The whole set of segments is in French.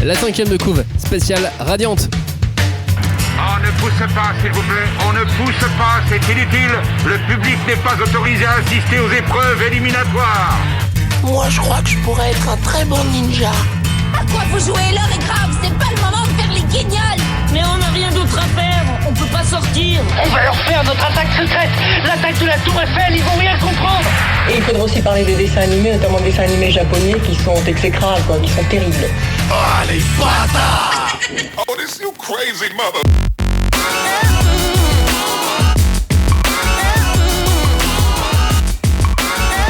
la 5ème de couve, spéciale Radiante. On ne pousse pas, s'il vous plaît. On ne pousse pas, c'est inutile. Le public n'est pas autorisé à assister aux épreuves éliminatoires. Moi, je crois que je pourrais être un très bon ninja. À quoi vous jouez? L'heure est grave, c'est pas le moment de faire les guignols. Mais on n'a rien d'autre à faire, on peut pas sortir. On va leur faire notre attaque secrète, l'attaque de la Tour Eiffel, ils vont rien comprendre. Et il faudra aussi parler des dessins animés, notamment des dessins animés japonais qui sont exécrables, quoi, qui sont terribles. Oh, les bâtards! Oh, this you crazy mother...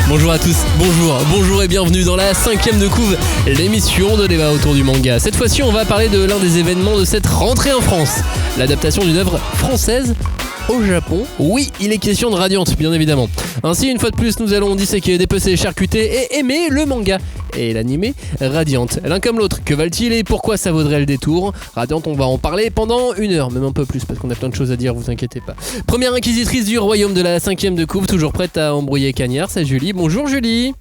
Bonjour à tous, bonjour et bienvenue dans la 5ème de couve, l'émission de débat autour du manga. Cette fois-ci, on va parler de l'un des événements de cette rentrée en France, l'adaptation d'une œuvre française au Japon. Oui, il est question de Radiante, bien évidemment. Ainsi, une fois de plus, nous allons disséquer, dépecer, charcuter et aimer le manga et l'animé Radiante. L'un comme l'autre, que valent-ils et pourquoi ça vaudrait le détour? Radiante, on va en parler pendant 1 heure, même un peu plus, parce qu'on a plein de choses à dire, vous inquiétez pas. Première inquisitrice du royaume de la 5ème de couve, toujours prête à embrouiller Cagnard, c'est Julie. Bonjour Julie.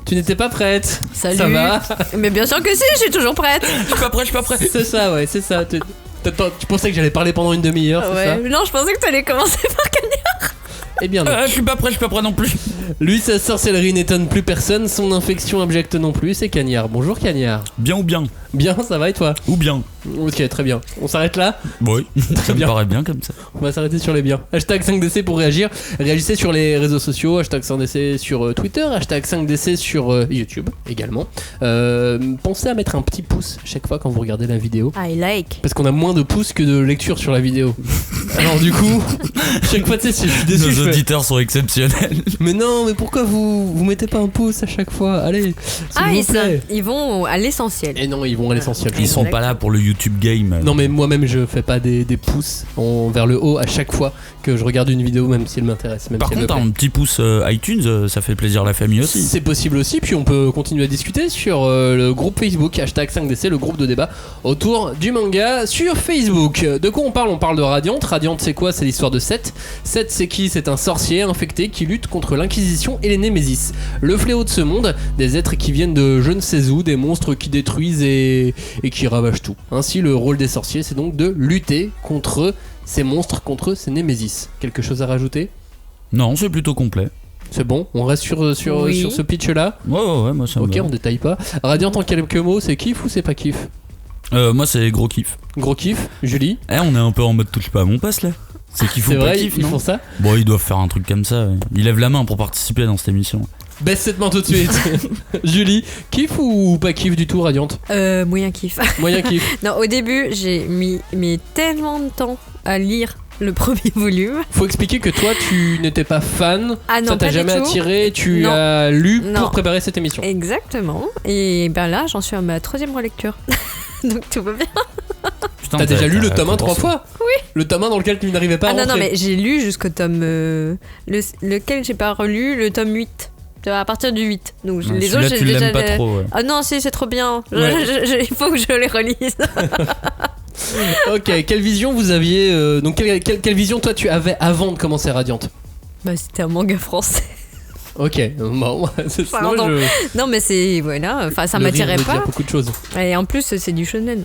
Tu n'étais pas prête? Salut. Ça va? Mais bien sûr que si, je suis toujours prête. Je suis pas prêt. C'est ça, ouais, c'est ça. Tu pensais que j'allais parler pendant une demi-heure, c'est ça? Non, je pensais que tu allais commencer par Cagnard. Eh bien non. Je suis pas prêt non plus. Lui, sa sorcellerie n'étonne plus personne, son infection abjecte non plus, c'est Cagnard. Bonjour Cagnard. Bien ou bien? Bien, ça va et toi? Ou bien. Ok, très bien. On s'arrête là? Oui, ça me bien. paraît bien comme ça. On va s'arrêter sur les biens. Hashtag 5DC pour réagir. Réagissez sur les réseaux sociaux. Hashtag 5DC sur Twitter. Hashtag 5DC sur YouTube également. Pensez à mettre un petit pouce chaque fois quand vous regardez la vidéo. I like. Parce qu'on a moins de pouces que de lecture sur la vidéo. Alors du coup, chaque fois, tu sais, je suis déçu. Nos auditeurs sont exceptionnels. Mais non, mais pourquoi vous mettez pas un pouce à chaque fois? Allez, s'il vous plaît. Ils vont à l'essentiel. Et non, ils vont à l'essentiel. Ils sont pas là pour le YouTube game. Non, mais moi-même, je fais pas des pouces vers le haut à chaque fois que je regarde une vidéo, même si elle m'intéresse. Par contre, un petit pouce iTunes, ça fait plaisir à la famille aussi. C'est possible aussi, puis on peut continuer à discuter sur le groupe Facebook, hashtag 5DC, le groupe de débat autour du manga sur Facebook. De quoi on parle? On parle de Radiante. Radiante, c'est quoi? C'est l'histoire de Seth. Seth, c'est qui? C'est un sorcier infecté qui lutte contre l'Inquisition et les Némésis. Le fléau de ce monde, des êtres qui viennent de je ne sais où, des monstres qui détruisent et qui ravagent tout. Ainsi, le rôle des sorciers, c'est donc de lutter contre ces monstres, contre ces Némésis. Quelque chose à rajouter? Non, c'est plutôt complet. C'est bon, on reste sur ce pitch-là. Ouais, moi ça me Ok, va. on détaille pas. Radiante en quelques mots, c'est kiff ou c'est pas kiff? Moi c'est gros kiff. Gros kiff, Julie? On est un peu en mode touche pas à mon poste là. C'est kiff ou C'est pas vrai, kiff, ils non? font ça? Bon, ils doivent faire un truc comme ça. Ouais. Ils lèvent la main pour participer dans cette émission. Baisse cette main tout de suite. Julie, kiff ou pas kiff du tout, Radiante? Moyen kiff. Moyen kiff. Non, au début, j'ai mis tellement de temps à lire le premier volume. Faut expliquer que toi, tu n'étais pas fan, Ah non, ça t'a pas jamais du tout. attiré, tu Non. as lu Non. pour préparer cette émission. Exactement. Et ben là, j'en suis à ma 3e relecture. Donc tout va bien. Putain, T'as déjà lu le tome 1 3 commencé. fois? Oui. Le tome 1 dans lequel tu n'arrivais pas à Non, rentrer. mais j'ai lu jusqu'au tome... lequel j'ai pas relu, le tome 8. À partir du 8. Donc Non, les celui-là, autres, j'ai tu déjà... l'aimes pas trop, ouais. Ah non, si, c'est trop bien. Ouais. Il faut que je les relise. Ok, quelle vision vous aviez donc quelle vision toi tu avais avant de commencer Radiante? Bah, c'était un manga français. Ok, bon, c'est Pardon. Non, mais c'est... Voilà, enfin, ça le rire m'attirait veut pas. dire beaucoup de choses. Et en plus, c'est du shonen.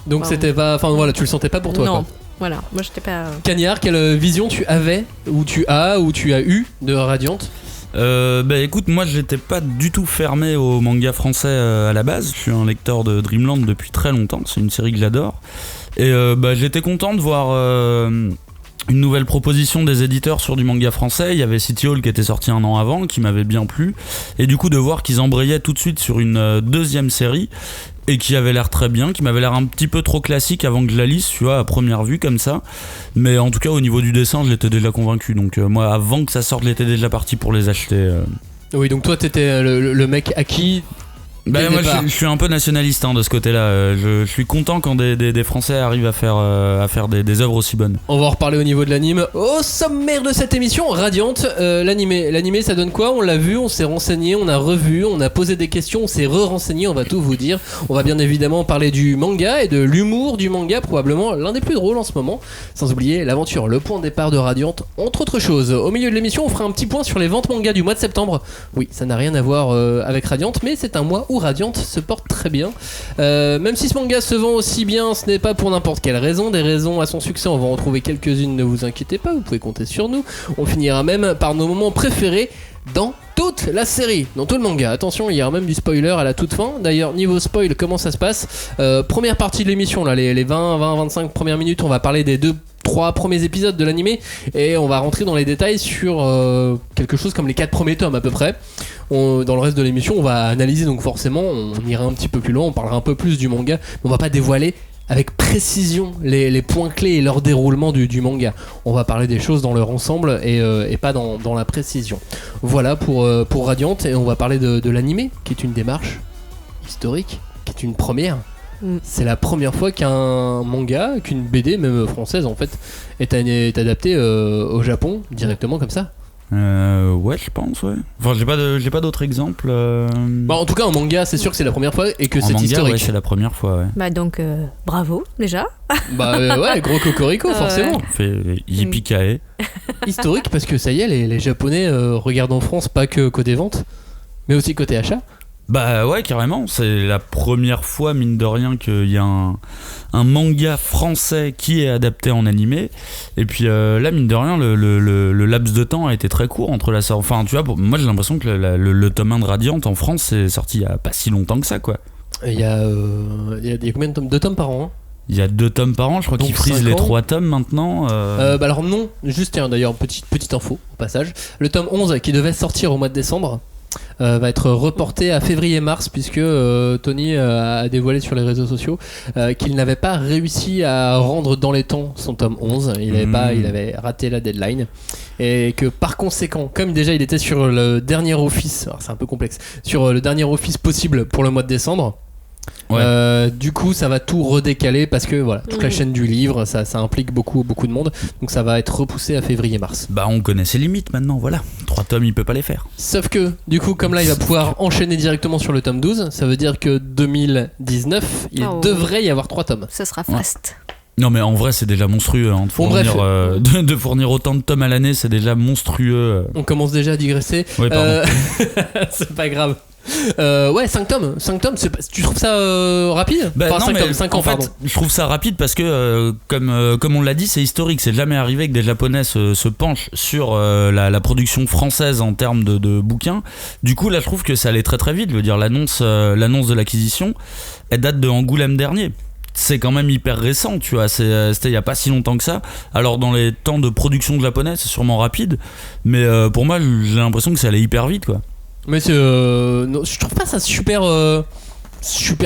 Donc Pardon. c'était pas, enfin voilà, tu le sentais pas pour toi. Non, Quoi. voilà, moi j'étais pas... Cagnard, quelle vision tu avais ou tu as eu de Radiante? Bah écoute, moi j'étais pas du tout fermé au manga français à la base. Je suis un lecteur de Dreamland depuis très longtemps. C'est une série que j'adore. Et bah j'étais content de voir une nouvelle proposition des éditeurs sur du manga français. Il y avait City Hall qui était sorti 1 an avant, qui m'avait bien plu. Et du coup de voir qu'ils embrayaient tout de suite sur une deuxième série et qui avait l'air très bien, qui m'avait l'air un petit peu trop classique avant que je la lise, tu vois, à première vue comme ça. Mais en tout cas au niveau du dessin, je l'étais déjà convaincu. Donc moi avant que ça sorte, j'étais déjà parti pour les acheter. Oui, donc toi t'étais le mec acquis. Bah, moi je suis un peu nationaliste de ce côté-là. Je suis content quand des Français arrivent à faire des œuvres aussi bonnes. On va en reparler au niveau de l'anime. Au sommaire de cette émission, Radiante, l'animé ça donne quoi? On l'a vu, on s'est renseigné, on a revu, on a posé des questions, on s'est re-renseigné, on va tout vous dire. On va bien évidemment parler du manga et de l'humour du manga, probablement l'un des plus drôles en ce moment. Sans oublier l'aventure, le point de départ de Radiante, entre autres choses. Au milieu de l'émission, on fera un petit point sur les ventes manga du mois de septembre. Oui, ça n'a rien à voir avec Radiante, mais c'est un mois ou Radiant se porte très bien. Même si ce manga se vend aussi bien, ce n'est pas pour n'importe quelle raison. Des raisons à son succès, on va en trouver quelques-unes, ne vous inquiétez pas, vous pouvez compter sur nous. On finira même par nos moments préférés dans toute la série, dans tout le manga. Attention, il y aura même du spoiler à la toute fin. D'ailleurs, niveau spoil, comment ça se passe? Première partie de l'émission, là, les 20-25 premières minutes, on va parler des 2-3 premiers épisodes de l'animé et on va rentrer dans les détails sur quelque chose comme les 4 premiers tomes à peu près. Dans le reste de l'émission, on va analyser, donc forcément, on ira un petit peu plus loin, on parlera un peu plus du manga, mais on va pas dévoiler avec précision les points clés et leur déroulement du manga. On va parler des choses dans leur ensemble et pas dans la précision. Voilà pour Radiant, et on va parler de l'animé, qui est une démarche historique, qui est une première. C'est la première fois qu'un manga, qu'une BD, même française en fait, est adaptée au Japon, directement comme ça. Ouais, je pense, ouais. Enfin, j'ai pas d'autres exemples. Bah, en tout cas, en manga, c'est sûr que c'est la première fois et que c'est manga, historique. Ouais, c'est la première fois, ouais. Bah donc, bravo, déjà. Bah ouais, gros cocorico, forcément. On fait yippee-ki-yay. Historique parce que ça y est, les Japonais regardent en France pas que côté vente, mais aussi côté achat. Bah ouais, carrément, c'est la première fois, mine de rien, qu'il y a un manga français qui est adapté en animé. Et puis là, mine de rien, le laps de temps a été très court entre la sortie. Enfin, tu vois, moi j'ai l'impression que le tome 1 de Radiant en France c'est sorti il y a pas si longtemps que ça, quoi. Il y a combien de tomes? 2 tomes par an, hein. Il y a 2 tomes par an, je crois qu'ils frisent les 3 tomes maintenant. Bah alors non, juste tiens, d'ailleurs, petite info au passage. Le tome 11 qui devait sortir au mois de décembre va être reporté à février-mars, puisque Tony a dévoilé sur les réseaux sociaux qu'il n'avait pas réussi à rendre dans les temps son tome 11. Il avait raté la deadline, et que par conséquent, comme déjà il était sur le dernier office, alors c'est un peu complexe, sur le dernier office possible pour le mois de décembre. Ouais. Du coup ça va tout redécaler parce que voilà, toute la chaîne du livre ça implique beaucoup de monde, donc ça va être repoussé à février-mars. Bah on connaît ses limites maintenant, voilà, 3 tomes il peut pas les faire. Sauf que du coup comme là il va pouvoir enchaîner directement sur le tome 12, ça veut dire que 2019 il devrait y avoir 3 tomes. Ça sera fast. Non mais en vrai c'est déjà monstrueux hein, de fournir autant de tomes à l'année, c'est déjà monstrueux. On commence déjà à digresser. Ouais, pardon. C'est pas grave. Ouais, 5 tomes, tu trouves ça rapide? Bah, enfin, non, 5 tomes, 5 ans, en fait, pardon. je trouve ça rapide parce que, comme on l'a dit, c'est historique. C'est jamais arrivé que des Japonais se penchent sur la production française en termes de bouquins. Du coup, là, je trouve que ça allait très très vite. Je veux dire, l'annonce de l'acquisition, elle date de Angoulême dernier. C'est quand même hyper récent, tu vois. C'était il y a pas si longtemps que ça. Alors, dans les temps de production japonais, c'est sûrement rapide. Mais pour moi, j'ai l'impression que ça allait hyper vite, quoi. Mais non, je trouve pas ça super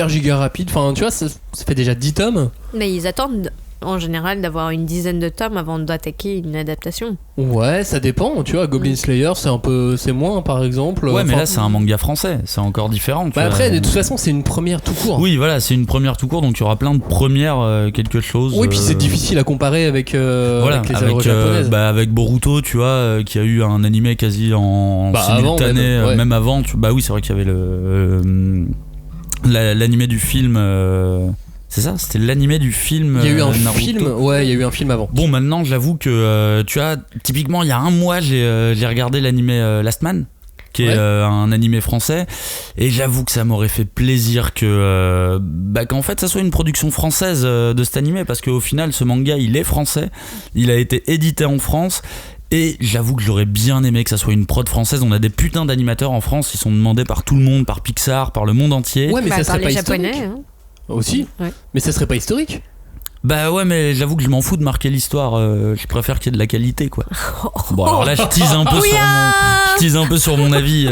giga rapide. Enfin, tu vois, ça fait déjà 10 tomes. Mais ils attendent en général d'avoir une dizaine de tomes avant d'attaquer une adaptation. Ouais, ça dépend. Tu vois, Goblin Slayer, c'est moins par exemple. Ouais, mais là c'est un manga français, c'est encore différent. Bah après, de toute façon, c'est une première tout court. Oui, voilà, c'est une première tout court, donc il y aura plein de premières quelque chose. Oui, puis c'est difficile à comparer avec les œuvres japonaises. Avec Boruto, tu vois, qui a eu un animé quasi en simultané, avant, même avant. Bah oui, c'est vrai qu'il y avait l'animé du film. C'est ça, c'était l'animé du film. Il y a eu un Naruto. film, ouais, il y a eu un film avant. Bon, maintenant, j'avoue que tu vois, typiquement, il y a un mois, j'ai regardé l'animé Last Man, qui est un animé français, et j'avoue que ça m'aurait fait plaisir qu'en fait, ça soit une production française de cet animé, parce qu'au final, ce manga, il est français, il a été édité en France. Et j'avoue que j'aurais bien aimé que ça soit une prod française. On a des putains d'animateurs en France qui sont demandés par tout le monde, par Pixar, par le monde entier. Ouais, mais ça serait pas japonais, historique. hein. Aussi, mais ça serait pas historique. Bah ouais, mais j'avoue que je m'en fous de marquer l'histoire. Je préfère qu'il y ait de la qualité, quoi. Bon, alors là, je tease un peu sur mon avis.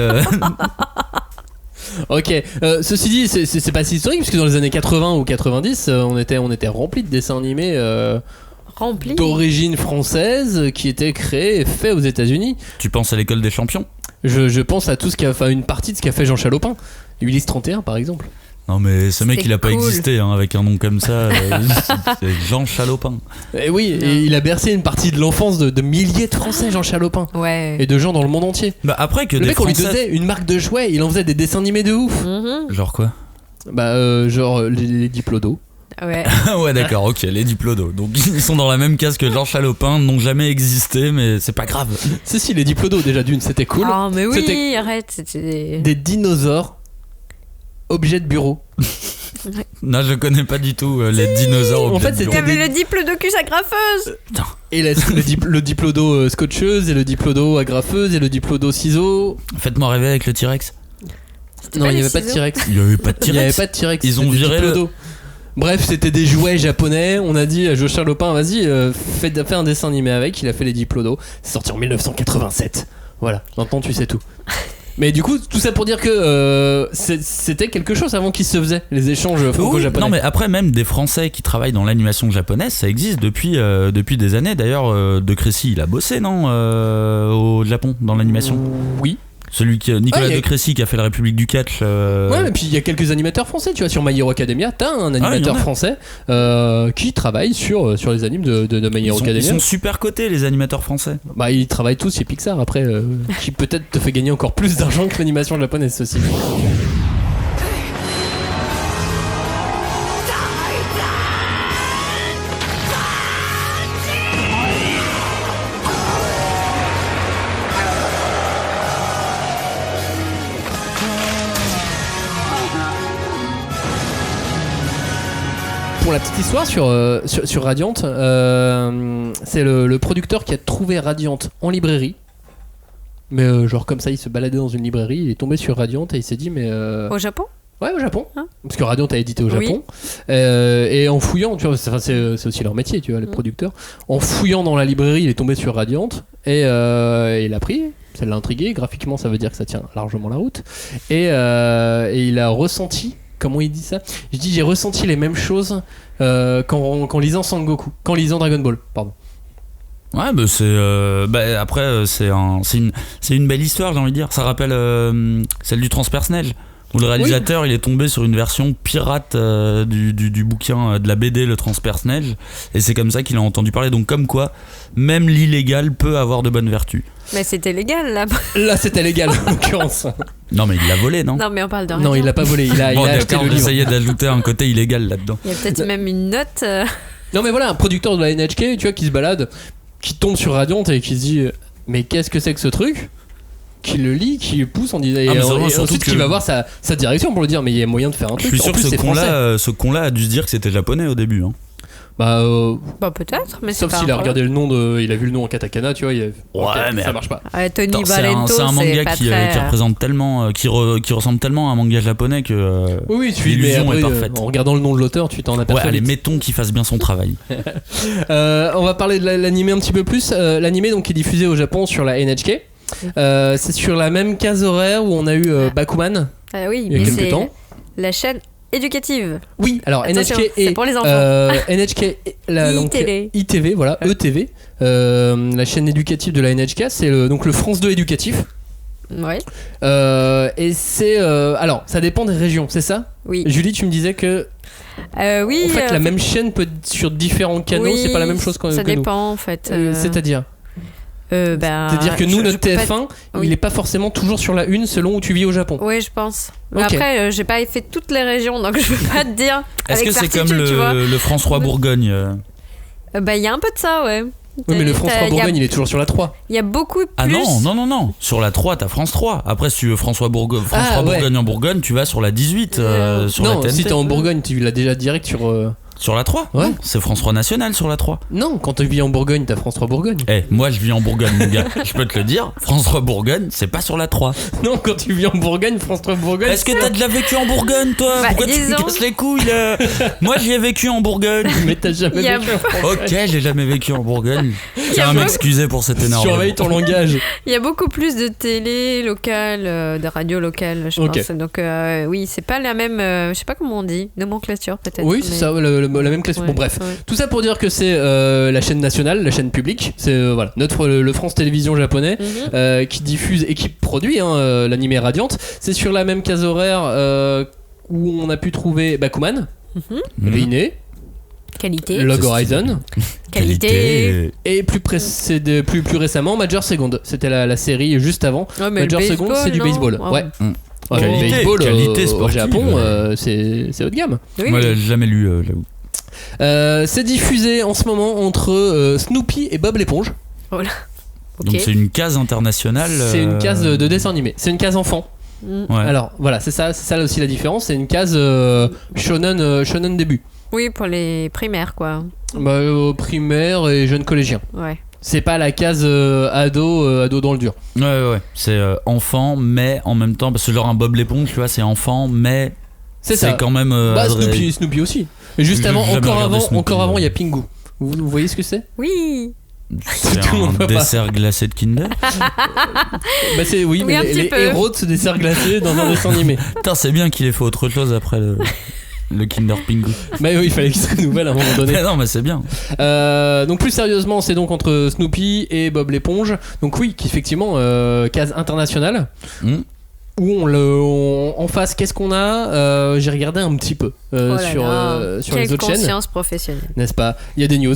Ok, ceci dit, c'est pas si historique, puisque dans les années 80 ou 90, on était rempli de dessins animés d'origine française qui étaient créés et faits aux États-Unis. Tu penses à l'école des champions? Je pense à tout ce qu'a fait, une partie de ce qu'a fait Jean Chalopin. Ulysse 31 par exemple. Non mais ce mec il a pas existé hein, avec un nom comme ça, c'est Jean Chalopin. Et oui, et il a bercé une partie de l'enfance de milliers de Français, Jean Chalopin. Ouais. Et de gens dans le monde entier. Bah après que le des mec Français... on lui donnait une marque de jouets, il en faisait des dessins animés de ouf. Genre quoi? Bah genre les Diplodos. Ouais. Ouais d'accord, ok, les Diplodos. Donc ils sont dans la même case que Jean Chalopin, n'ont jamais existé, mais c'est pas grave. Si, les Diplodos déjà d'une, c'était cool. Ah mais oui, c'était arrête, c'était des dinosaures objet de bureau. Non, je connais pas du tout les dinosaures. En fait, Il y c'était avait le diplodocus agrafeuse. et le diplodo scotcheuse et le diplodo agrafeuse et le diplodo ciseau. Faites-moi rêver avec le T-Rex. Non, il n'y les avait pas de ciseaux. T-Rex. Il y avait pas de Il n'y avait T-Rex. pas de T-Rex. Ils ont c'était des viré le- diplodos. Bref, c'était des jouets japonais. On a dit à Joshua Lopin, vas-y, fais un dessin animé avec. Il a fait les diplodos. C'est sorti en 1987. Voilà, maintenant tu sais tout. Mais du coup, tout ça pour dire que c'était quelque chose avant qu'il se faisait, les échanges franco-japonais. Non, mais après, même des Français qui travaillent dans l'animation japonaise, ça existe depuis des années. D'ailleurs, De Crécy, il a bossé, non au Japon, dans l'animation. Oui. Celui Nicolas il y a- De Crécy qui a fait la République du Catch. Ouais, et puis il y a quelques animateurs français, tu vois, sur My Hero Academia, t'as un il y animateur en a. français qui travaille sur les animes de My Hero Ils Academia. sont super cotés, les animateurs français. Bah, ils travaillent tous chez Pixar après, qui peut-être te fait gagner encore plus d'argent que l'animation japonaise, ceci. Pour la petite histoire sur Radiant, c'est le producteur qui a trouvé Radiant en librairie. Mais genre comme ça, il se baladait dans une librairie, il est tombé sur Radiant et il s'est dit mais... Au Japon. Ouais, au Japon. Hein Parce que Radiant a édité au Oui. Japon. Et en fouillant, tu vois, c'est aussi leur métier, tu vois, les producteurs. En fouillant dans la librairie, il est tombé sur Radiant et il l'a pris. Ça l'a intrigué. Graphiquement, ça veut dire que ça tient largement la route. Et il a ressenti. Comment il dit ça ? Je dis j'ai ressenti les mêmes choses qu'en lisant Sangoku, qu'en lisant Dragon Ball, pardon. Ouais, bah c'est. Après, c'est une belle histoire, j'ai envie de dire. Ça rappelle celle du Transpersonnage, où le réalisateur il est tombé sur une version pirate du bouquin de la BD, le Transpersonnage, et c'est comme ça qu'il a entendu parler. Donc, comme quoi, même l'illégal peut avoir de bonnes vertus. Mais c'était légal là. Là, c'était légal en l'occurrence. Non, mais il l'a volé, non? Non, mais on parle de rien. Non, il l'a pas volé. Il a Bon, acheté d'accord, le livre. j'essayais d'ajouter un côté illégal là-dedans. Il y a peut-être même une note. Non, mais voilà, un producteur de la NHK, tu vois, qui se balade, qui tombe sur Radiant et qui se dit mais qu'est-ce que c'est que ce truc, qui le lit, qui le pousse en disant et surtout ensuite que- qui va voir sa direction pour le dire mais il y a moyen de faire un Je truc. suis sûr En que plus, c'est français. ce con-là a dû se dire que c'était japonais au début. Hein. Bah, Bah peut-être, mais c'est sauf pas s'il un a problème. regardé le nom il a vu le nom en katakana, tu vois, mais ça marche pas. Ouais, Tony Attends, Balento, c'est un manga pas qui très... représente tellement, qui ressemble tellement à un manga japonais que Oui, tu mais l'illusion après, est parfaite. en regardant le nom de l'auteur, tu t'en Ouais, aperçois. allez, vite. mettons qu'il fasse bien son travail. On va parler de l'animé un petit peu plus. L'animé donc qui est diffusé au Japon sur la NHK. C'est sur la même case horaire où on a eu Bakuman. Ah oui, il y a mais quelques c'est temps. la chaîne éducative. Oui, alors Attention, NHK c'est et pour les enfants. NHK donc, ITV. ITV, voilà, ETV, la chaîne éducative de la NHK, c'est donc le France 2 éducatif. Ouais. Et c'est alors ça dépend des régions, c'est ça ? Oui. Julie, tu me disais que Oui. en fait la même chaîne peut être sur différents canaux, oui, c'est pas la même chose que ça que nous. dépend en fait. C'est-à-dire C'est-à-dire que nous, je notre peux pas- TF1, Oui. il est pas forcément toujours sur la une selon où tu vis au Japon. Oui, je pense. Mais Ok. après, j'ai pas fait toutes les régions, donc je peux pas te dire. Est-ce avec que c'est comme certitude, tu vois. le France-Roi Bourgogne Bah, il y a un peu de ça, ouais. Oui, mais le T'as- France-Roi Bourgogne, il est toujours sur la 3. Il y a beaucoup plus. Ah non. Sur la 3, t'as France 3. Après, si tu veux France-Roi Bourgogne en Bourgogne, tu vas sur la 18, sur la Non, TNT. si t'es en Bourgogne, tu l'as déjà direct sur. Sur la 3 Ouais. Non, c'est France-Roi National sur la 3. Non, quand tu vis en Bourgogne, t'as France 3 Bourgogne. Moi je vis en Bourgogne, mon gars. Je peux te le dire, France-Roi Bourgogne, c'est pas sur la 3. Non, quand tu vis en Bourgogne, France 3 Bourgogne. Est-ce que t'as déjà vécu en Bourgogne, toi? Bah, Pourquoi tu me disons- casses les couilles là? Moi j'y ai vécu en Bourgogne. Mais t'as jamais Il y a- vécu en Bourgogne. Ok, j'ai jamais vécu en Bourgogne. Tiens à beaucoup- m'excuser pour cet énorme. Surveille ton langage. Il y a beaucoup plus de télé locale, de radio locale, je Ok. pense. Donc, oui, c'est pas la même. Je sais pas comment on dit, nomenclature peut-être. Oui, c'est mais- ça, la même classe. Ouais, Bon, bref. ouais. Tout ça pour dire que c'est la chaîne nationale, la chaîne publique. C'est voilà, le France Télévisions japonais Mhm. qui diffuse et qui produit l'animé Radiant. C'est sur la même case horaire où on a pu trouver Bakuman, Rinne, Qualité. Log Horizon Qualité. et plus récemment Major Second. C'était la série juste avant. Ouais, mais le Major Second, baseball, c'est du non baseball. Ah Ouais. bon. Ouais, le Qualité, baseball qualité au sportive. Japon, c'est haut de gamme. Oui, Moi oui. j'ai jamais lu, j'avoue. C'est diffusé en ce moment entre Snoopy et Bob l'éponge. Ok. Donc c'est une case internationale. C'est une case de dessin animé. C'est une case enfant. Ouais. Alors voilà, c'est ça là aussi la différence. C'est une case shonen début. Oui, pour les primaires, quoi. Bah, primaire et jeune collégien. Ouais. C'est pas la case ado dans le dur. Ouais. C'est enfant, mais en même temps, parce que genre un Bob l'éponge, tu vois, c'est enfant, mais C'est ça. quand même. Snoopy aussi. Et juste J'ai avant, jamais regardé Snoopy, encore avant, il y a Pingu. Vous voyez ce que c'est? Oui. C'est Tout le monde un voit pas. dessert glacé de Kinder. Bah c'est Oui, mais un les petit peu. héros de ce dessert glacé dans un dessin animé. Putain, c'est bien qu'il ait fait autre chose après le Kinder Pingu. Mais oui, il fallait qu'il se renouvelle à un moment donné. Mais non, mais c'est bien. Donc plus sérieusement, c'est donc entre Snoopy et Bob l'éponge. Donc oui, qui effectivement case internationale. Où en face, qu'est-ce qu'on a? J'ai regardé un petit peu sur les autres chaînes. Conscience professionnelle. N'est-ce pas? Il y a des news,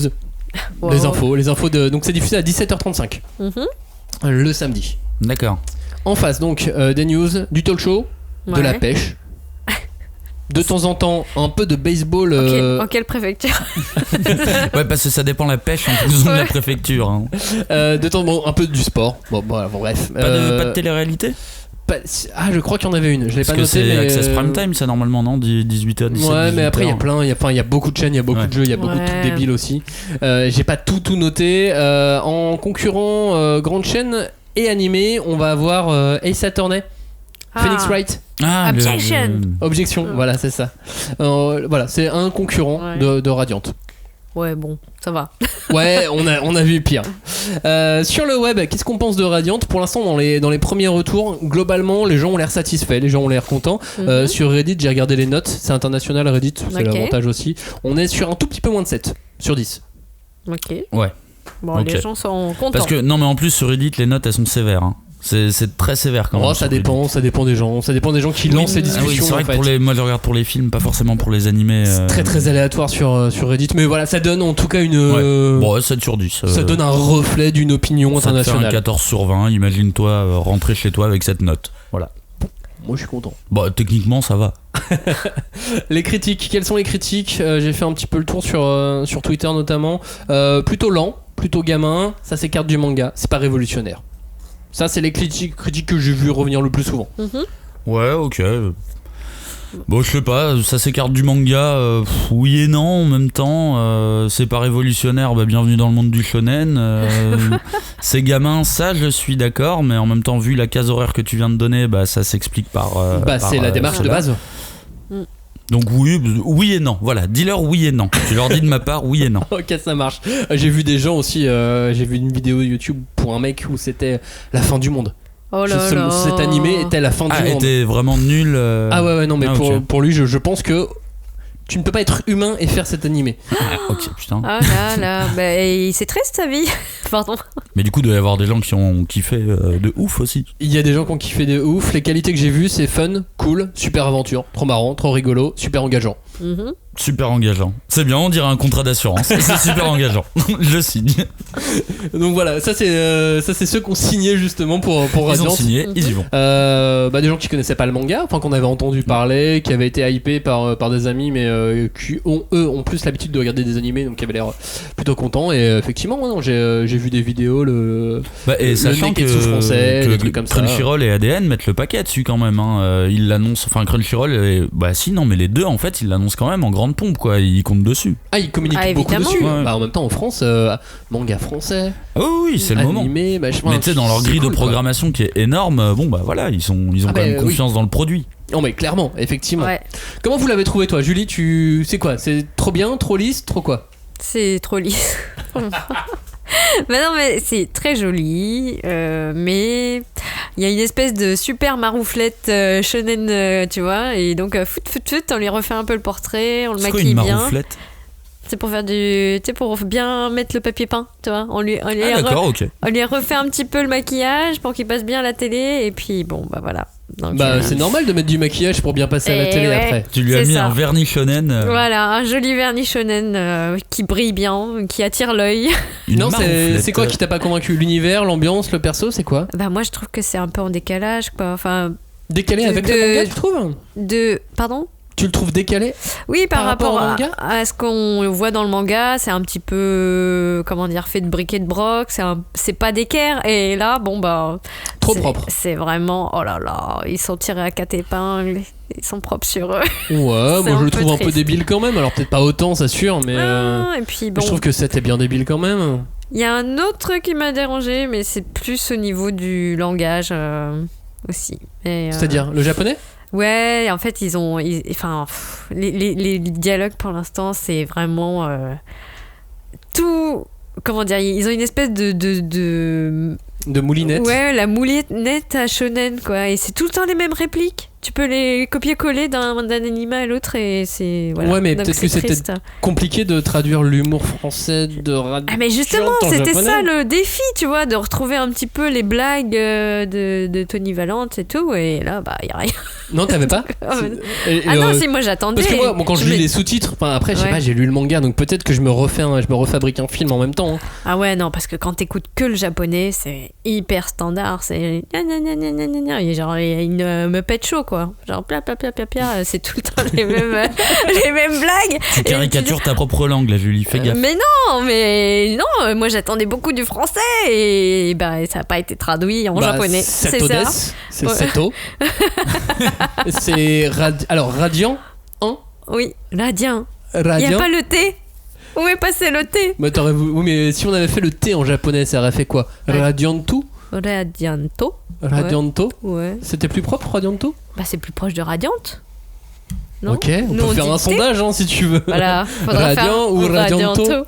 Wow. les infos donc c'est diffusé à 17h35 le samedi. D'accord. En face donc des news, du talk show, de Ouais. la pêche. De temps en temps, un peu de baseball. En quelle préfecture? Ouais, parce que ça dépend la pêche en fonction de la préfecture. Hein. De temps en temps, un peu du sport. Bon, bref. Pas de télé-réalité? Je crois qu'il y en avait une. Je l'ai pas Parce que noté. c'est Mais Access Prime Time, ça normalement, non? 18h, 17h. Ouais, mais après il y a plein. Il y a beaucoup de chaînes, il y a beaucoup de jeux, il y a beaucoup de trucs débiles aussi. J'ai pas tout noté. En concurrent grande chaîne et animé, on va avoir Ace Attorney, Phoenix Wright. Objection, voilà, c'est ça. Voilà, c'est un concurrent de Radiant. Ouais, bon, ça va. Ouais, on a vu pire. Sur le web, qu'est-ce qu'on pense de Radiant? Pour l'instant, dans les premiers retours, globalement, les gens ont l'air satisfaits, les gens ont l'air contents. Sur Reddit, j'ai regardé les notes, c'est international Reddit, c'est l'avantage aussi. On est sur un tout petit peu moins de 7 sur 10. Ok. Ouais. Bon, Ok. les gens sont contents. Parce que, non, mais en plus, sur Reddit, les notes, elles sont sévères. Hein. C'est très sévère quand même. Ça dépend des gens. Ça dépend des gens qui lancent ces discussions. Oui, c'est vrai en que fait. moi je regarde pour les films, pas forcément pour les animés. C'est très aléatoire sur Reddit. Mais voilà, ça donne en tout cas une. Bon, 7 sur 10. Ça donne un reflet d'une opinion ça internationale. te fait un 14 sur 20. Imagine-toi rentrer chez toi avec cette note. Voilà. Moi je suis content. Bon, techniquement ça va. Les critiques, quelles sont les critiques? J'ai fait un petit peu le tour sur Twitter notamment. Plutôt lent, plutôt gamin. Ça s'écarte du manga. C'est pas révolutionnaire. Ça, c'est les critiques que j'ai vu revenir le plus souvent. Ouais, ok. Bon, je sais pas, ça s'écarte du manga, oui et non en même temps. C'est pas révolutionnaire, bienvenue dans le monde du shonen. C'est gamin, ça je suis d'accord, mais en même temps, vu la case horaire que tu viens de donner, ça s'explique par. C'est la démarche de base. Donc oui et non. Voilà, dis-leur oui et non. Tu leur dis de ma part oui et non. Ok, ça marche. J'ai vu des gens aussi. J'ai vu une vidéo YouTube pour un mec où c'était la fin du monde. Oh là là. Cet animé était la fin du monde. Était vraiment nul. Ah ouais, non, mais okay. pour lui, je pense que tu ne peux pas être humain et faire cet animé. Ok, putain. Ah là, c'est triste sa vie. Pardon. Mais du coup, il doit y avoir des gens qui ont kiffé de ouf aussi. Il y a des gens qui ont kiffé de ouf. Les qualités que j'ai vues, c'est fun, cool, super aventure, trop marrant, trop rigolo, super engageant. Super engageant. C'est bien, on dirait un contrat d'assurance. C'est super engageant. Je signe. Donc voilà, ça c'est ceux qu'on signait justement pour Radiant. Ils ont signé, ils y vont. Des gens qui connaissaient pas le manga, enfin qu'on avait entendu parler, qui avaient été hypés par des amis, mais qui ont plus l'habitude de regarder des animés, donc qui avaient l'air plutôt contents. Et effectivement, non, j'ai vu des vidéos, et sachant que français, des trucs comme ça. Crunchyroll et ADN mettent le paquet dessus quand même. Hein. Ils l'annoncent, enfin Crunchyroll, mais les deux en fait, ils l'annoncent quand même en grande pompe, quoi. Ils comptent dessus. Ah, ils communiquent beaucoup dessus. Ouais. En même temps, en France, manga français. Oui, c'est le moment. Mais tu sais, dans leur grille de programmation qui est énorme, voilà, ils ont quand même confiance dans le produit. Non, mais clairement, effectivement. Ouais. Comment vous l'avez trouvé, toi, Julie? C'est quoi? C'est trop bien, trop lisse, trop quoi? C'est trop lisse. Non, mais c'est très joli, mais il y a une espèce de super marouflette shonen, tu vois, et donc on lui refait un peu le portrait, on le maquille bien. C'est quoi une marouflette? C'est pour faire pour bien mettre le papier peint, tu vois. On lui refait un petit peu le maquillage pour qu'il passe bien à la télé, et puis voilà. Donc, c'est normal de mettre du maquillage pour bien passer à la télé après. Tu lui as mis un vernis shonen. Voilà, un joli vernis shonen qui brille bien, qui attire l'œil. Non, c'est quoi qui t'a pas convaincu? L'univers, l'ambiance, le perso, c'est quoi? Moi je trouve que c'est un peu en décalage, quoi. Enfin, décalé avec le manga, tu trouves? Pardon? Tu le trouves décalé? Oui, par rapport au manga à ce qu'on voit dans le manga, c'est un petit peu, comment dire, fait de briques et de broc, c'est pas d'équerre. Et là, bon, bah. Trop propre. C'est vraiment, oh là là, ils sont tirés à 4 épingles, ils sont propres sur eux. Ouais, moi je le trouve un peu débile quand même. Alors peut-être pas autant, c'est sûr, mais. Et puis bon. Je trouve que c'était bien débile quand même. Il y a un autre truc qui m'a dérangé, mais c'est plus au niveau du langage aussi. C'est-à-dire le japonais? Ouais, en fait, les dialogues pour l'instant, c'est vraiment tout. Comment dire, ils ont une espèce de moulinette. Ouais, la moulinette à shonen, quoi. Et c'est tout le temps les mêmes répliques. Tu peux les copier-coller d'un anime à l'autre et c'est. Voilà. Ouais, mais donc peut-être que c'était compliqué de traduire l'humour français de radio. Ah, mais justement, c'était ça le défi, tu vois, de retrouver un petit peu les blagues de Tony Valente et tout. Et là, bah, y a rien. Non, t'avais pas? Non, si, moi j'attendais. Parce que moi, quand je lis les sous-titres, après, je sais pas, j'ai lu le manga, donc peut-être que je me refabrique un film en même temps. Hein. Ah ouais, non, parce que quand t'écoutes que le japonais, c'est hyper standard. C'est. Genre, il y a une Muppet Show, quoi. Genre, c'est tout le temps les mêmes blagues. Tu caricatures ta propre langue, là, Julie, fais gaffe. Mais non, moi j'attendais beaucoup du français et bah, ça n'a pas été traduit en japonais. C'est ça. C'est Seto. C'est alors Radiant hein? Oui, Radiant. Il n'y a pas le T. Où est passé le T? Oui, mais si on avait fait le T en japonais, ça aurait fait quoi? Radianto? Radianto? Ouais. C'était plus propre, Radianto? Bah, c'est plus proche de Radiante. Non, ok, on peut faire un sondage si tu veux. Voilà, Radiant ou Radianto.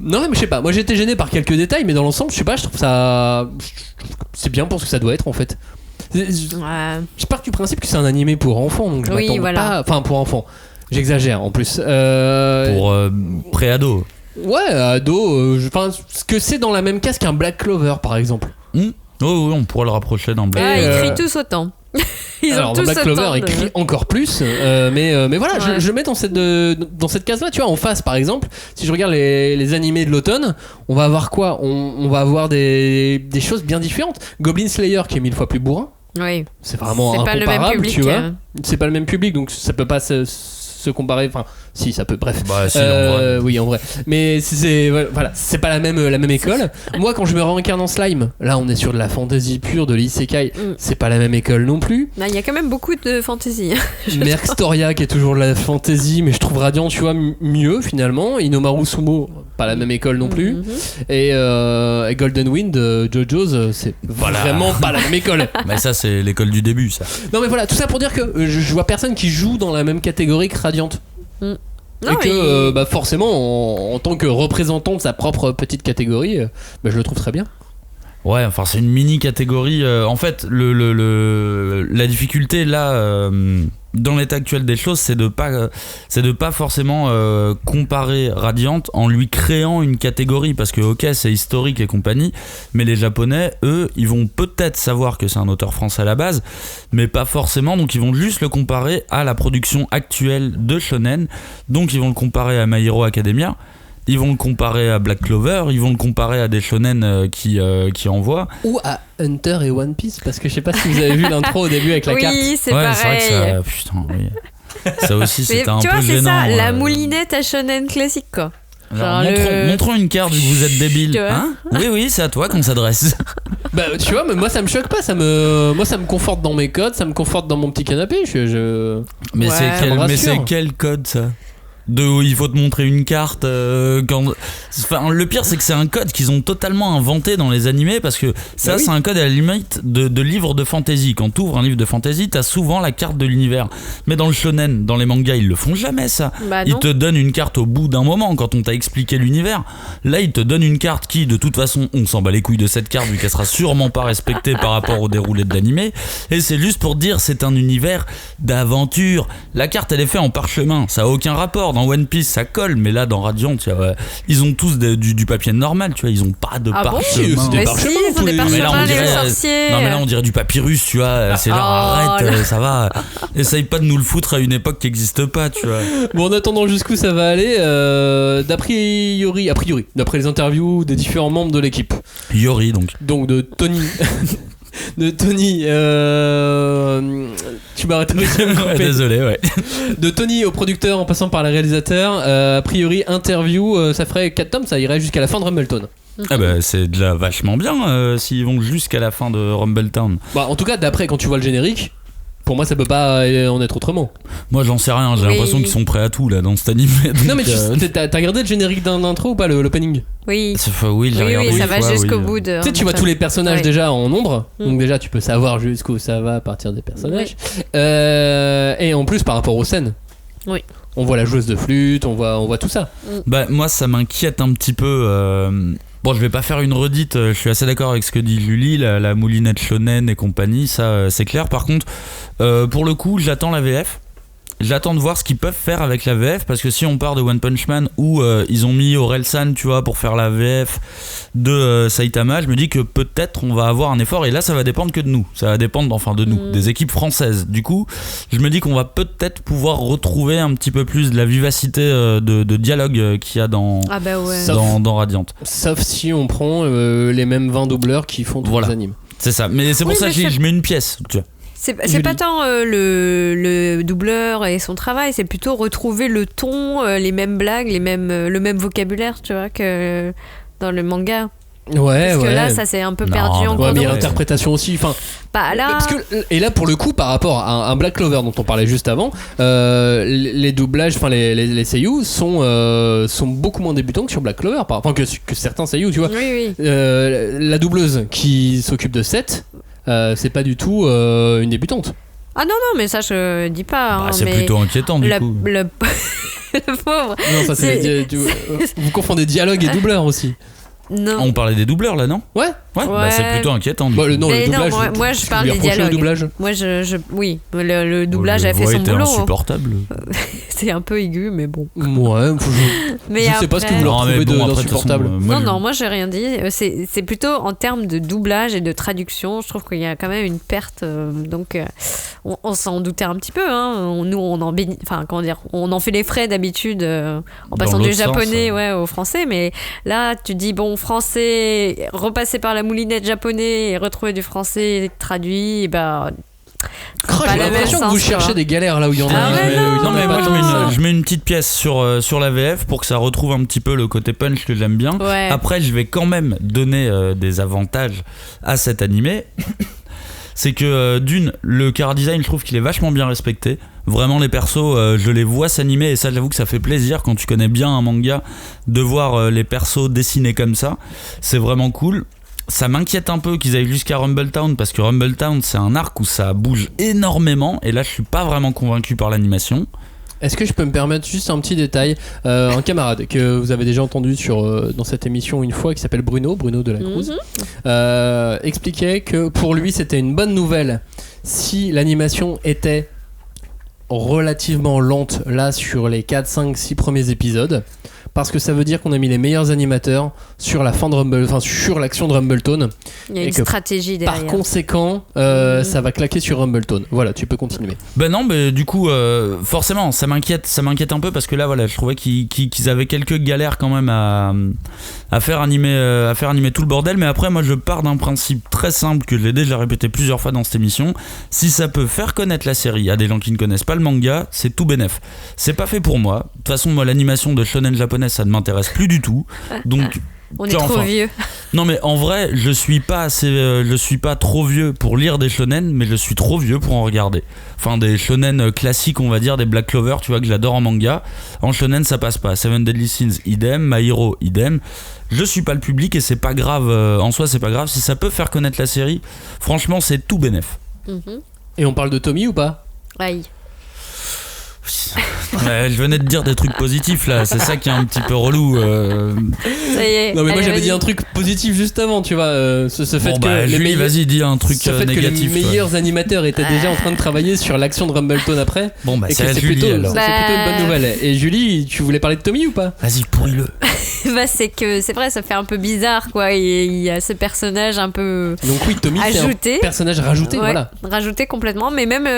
Non, mais je sais pas, moi j'ai été gêné par quelques détails, mais dans l'ensemble, je sais pas, je trouve ça. C'est bien pour ce que ça doit être en fait. Je pars du principe que c'est un animé pour enfants, donc je m'attends pas. Enfin, pour enfants. J'exagère en plus. Pour pré-ado. Ouais, ado. Enfin, ce que c'est dans la même case qu'un Black Clover par exemple. Oh, oui, on pourrait le rapprocher d'un Black Clover. Ils crient tous autant. Alors dans Black Clover, ils crient encore plus. Mais voilà, je le mets dans cette case-là. Tu vois, en face par exemple, si je regarde les animés de l'automne, on va avoir quoi? On va avoir des choses bien différentes. Goblin Slayer qui est 1000 fois plus bourrin. Oui. C'est vraiment incomparable, pas le même public, tu vois. C'est pas le même public, donc ça peut pas se comparer. Enfin, si, ça peut. Bref. Bah, si, en vrai. Oui, en vrai. Mais voilà, c'est pas la même école. Moi, quand je me réincarne en slime, là, on est sur de la fantasy pure, de l'isekai. C'est pas la même école non plus. Il y a quand même beaucoup de fantasy. Mercstoria qui est toujours de la fantasy, mais je trouve Radiant, tu vois, mieux finalement. Inomaru Sumo, pas la même école non plus. Et Golden Wind, JoJo's, c'est vraiment pas la même école. Mais ça, c'est l'école du début, ça. Non, mais voilà, tout ça pour dire que je vois personne qui joue dans la même catégorie que Radiant. Non, et que bah forcément en tant que représentant de sa propre petite catégorie, bah, je le trouve très bien. Ouais, enfin c'est une mini catégorie. En fait, la difficulté là, dans l'état actuel des choses, c'est de pas forcément comparer Radiant en lui créant une catégorie, parce que ok, c'est historique et compagnie, mais les Japonais, eux, ils vont peut-être savoir que c'est un auteur français à la base, mais pas forcément, donc ils vont juste le comparer à la production actuelle de shonen, donc ils vont le comparer à My Hero Academia. Ils vont le comparer à Black Clover, ils vont le comparer à des shonen qui envoient. Ou à Hunter et One Piece, parce que je sais pas si vous avez vu l'intro au début avec la carte. Oui, c'est pareil. C'est vrai que ça, putain, oui. Ça aussi, c'était un peu gênant. Tu vois, c'est ça, la moulinette à shonen classique, quoi. Alors, montrons une carte vu que vous êtes débile. Hein? Oui, c'est à toi qu'on s'adresse. Bah, tu vois, mais moi ça me choque pas, moi ça me conforte dans mes codes, ça me conforte dans mon petit canapé. Mais c'est quel code ça? Il faut te montrer une carte enfin, le pire c'est que c'est un code qu'ils ont totalement inventé dans les animés, parce que ça c'est un code à la limite de livre de fantasy. Quand tu ouvres un livre de fantasy, t'as souvent la carte de l'univers, mais dans le shonen, dans les mangas, ils le font jamais ça. Ils te donnent une carte au bout d'un moment quand on t'a expliqué l'univers. Là ils te donnent une carte qui, de toute façon, on s'en bat les couilles de cette carte vu qu'elle sera sûrement pas respectée par rapport au déroulé de l'animé, et c'est juste pour dire c'est un univers d'aventure. La carte elle est faite en parchemin, ça a aucun rapport. Dans One Piece ça colle, mais là dans Radiant ils ont tous du papier normal, tu vois, ils ont pas de parchemin. C'est des parchemins, ils ont des parchemins, les sorciers. Non mais là on dirait du papyrus, tu vois, c'est là, arrête, ça va, essaye pas de nous le foutre à une époque qui existe pas, tu vois. Bon, en attendant jusqu'où ça va aller, a priori, d'après les interviews des différents membres de l'équipe. Yori donc de Tony de Tony. Tu m'as arrêté de me couper. Désolé, ouais. De Tony au producteur en passant par les réalisateurs. A priori, interview, ça ferait 4 tomes, ça irait jusqu'à la fin de Rumbleton. Ah bah c'est déjà vachement bien s'ils vont jusqu'à la fin de Rumbletown. Bah, en tout cas, d'après, quand tu vois le générique, pour moi, ça peut pas en être autrement. Moi, j'en sais rien. J'ai l'impression qu'ils sont prêts à tout là dans cet animé. Non, mais t'as regardé le générique d'intro ou pas, l'opening? Oui. Oui, j'ai regardé. Oui, ça va jusqu'au bout de. Tu sais, tu vois tous les personnages déjà en nombre, donc déjà tu peux savoir jusqu'où ça va à partir des personnages. Et en plus, par rapport aux scènes. Oui. On voit la joueuse de flûte, on voit tout ça. Bah moi, ça m'inquiète un petit peu. Bon, je vais pas faire une redite, je suis assez d'accord avec ce que dit Julie, la moulinette shonen et compagnie, ça c'est clair. Par contre, pour le coup, j'attends la VF. J'attends de voir ce qu'ils peuvent faire avec la VF, parce que si on part de One Punch Man où ils ont mis Orelsan, tu vois, pour faire la VF de Saitama, je me dis que peut-être on va avoir un effort, et là ça va dépendre que de nous, ça va dépendre de nous, des équipes françaises. Du coup, je me dis qu'on va peut-être pouvoir retrouver un petit peu plus de la vivacité de dialogue qu'il y a dans Radiant. Sauf si on prend les mêmes 20 doubleurs qui font tous les animes. C'est ça, mais c'est pour ça que je mets une pièce, tu vois. C'est pas tant le doubleur et son travail, c'est plutôt retrouver le ton, les mêmes blagues, le même vocabulaire, tu vois, que dans le manga. Ouais, parce que là, ça s'est un peu perdu en cours. Ouais, mais il y a l'interprétation aussi. Enfin, là... et là, pour le coup, par rapport à un Black Clover dont on parlait juste avant, les doublages, enfin les seiyuu sont beaucoup moins débutants que sur Black Clover, enfin que certains seiyuu, tu vois. Oui. La doubleuse qui s'occupe de Seth, c'est pas du tout une débutante. Ah non, mais ça je dis pas. C'est mais plutôt inquiétant du coup. Le pauvre. Non, ça c'est vous confondez dialogue et doubleur aussi. Non. On parlait des doubleurs là, non ? Ouais. Bah, c'est plutôt inquiétant. Le doublage. Moi je parle des dialogues. Moi oui, le doublage a fait son boulot. C'est insupportable. C'est un peu aigu, mais bon. Ouais. Je sais pas ce que vous leur trouvez d'insupportable. Non, moi j'ai rien dit. C'est plutôt en termes de doublage et de traduction, je trouve qu'il y a quand même une perte. Donc on s'en doutait un petit peu. Nous on en fait les frais d'habitude en passant du japonais au français, mais là tu dis français, repasser par la moulinette japonais et retrouver du français traduit, et j'ai l'impression que vous cherchez des galères là où il y en a. Non, mais moi je mets une petite pièce sur la VF pour que ça retrouve un petit peu le côté punch que j'aime bien. Ouais. Après, je vais quand même donner des avantages à cet animé. C'est que le chara design, je trouve qu'il est vachement bien respecté. Vraiment, les persos, je les vois s'animer, et ça, j'avoue que ça fait plaisir quand tu connais bien un manga de voir les persos dessinés comme ça. C'est vraiment cool. Ça m'inquiète un peu qu'ils aillent jusqu'à Rumbletown, parce que Rumbletown, c'est un arc où ça bouge énormément, et là, je suis pas vraiment convaincu par l'animation. Est-ce que je peux me permettre juste un petit détail, un camarade que vous avez déjà entendu dans cette émission une fois, qui s'appelle Bruno de la Cruz, expliquait que pour lui c'était une bonne nouvelle si l'animation était relativement lente là sur les 4, 5, 6 premiers épisodes, parce que ça veut dire qu'on a mis les meilleurs animateurs sur la fin de sur l'action de Rumbletown. Il y a une stratégie derrière. Par conséquent, ça va claquer sur Rumbletown. Voilà, tu peux continuer. Non, mais du coup, forcément, ça m'inquiète un peu, parce que là, voilà, je trouvais qu'ils avaient quelques galères quand même à faire animer tout le bordel. Mais après, moi, je pars d'un principe très simple que j'ai déjà répété plusieurs fois dans cette émission. Si ça peut faire connaître la série à des gens qui ne connaissent pas le manga, c'est tout bénef. C'est pas fait pour moi. De toute façon, moi, l'animation de shonen japonais, ça ne m'intéresse plus du tout. Donc on est trop vieux. Non, mais en vrai, je suis pas trop vieux pour lire des shonen, mais je suis trop vieux pour en regarder. Enfin, des shonen classiques, on va dire, des Black Clover, tu vois, que j'adore en manga. En shonen, ça passe pas. Seven Deadly Sins, idem. My Hero, idem. Je suis pas le public, et c'est pas grave. En soi, c'est pas grave. Si ça peut faire connaître la série, franchement, c'est tout bénef. Et on parle de Tommy ou pas ? Aïe. Je venais de dire des trucs positifs là, c'est ça qui est un petit peu relou. Ça y est. Non mais moi j'avais dit un truc positif juste avant, tu vois, ce fait que Julie, vas-y, dis un truc négatif. Que les meilleurs animateurs étaient déjà en train de travailler sur l'action de Rumbletown après. Et c'est Julie, plutôt une alors. bonne nouvelle. Et Julie, tu voulais parler de Tommy ou pas ? Vas-y, pourris-le. C'est que c'est vrai, ça fait un peu bizarre quoi. Il y a ce personnage un peu. Donc oui, Tommy ajouté. C'est un personnage rajouté, voilà. Rajouté complètement, mais même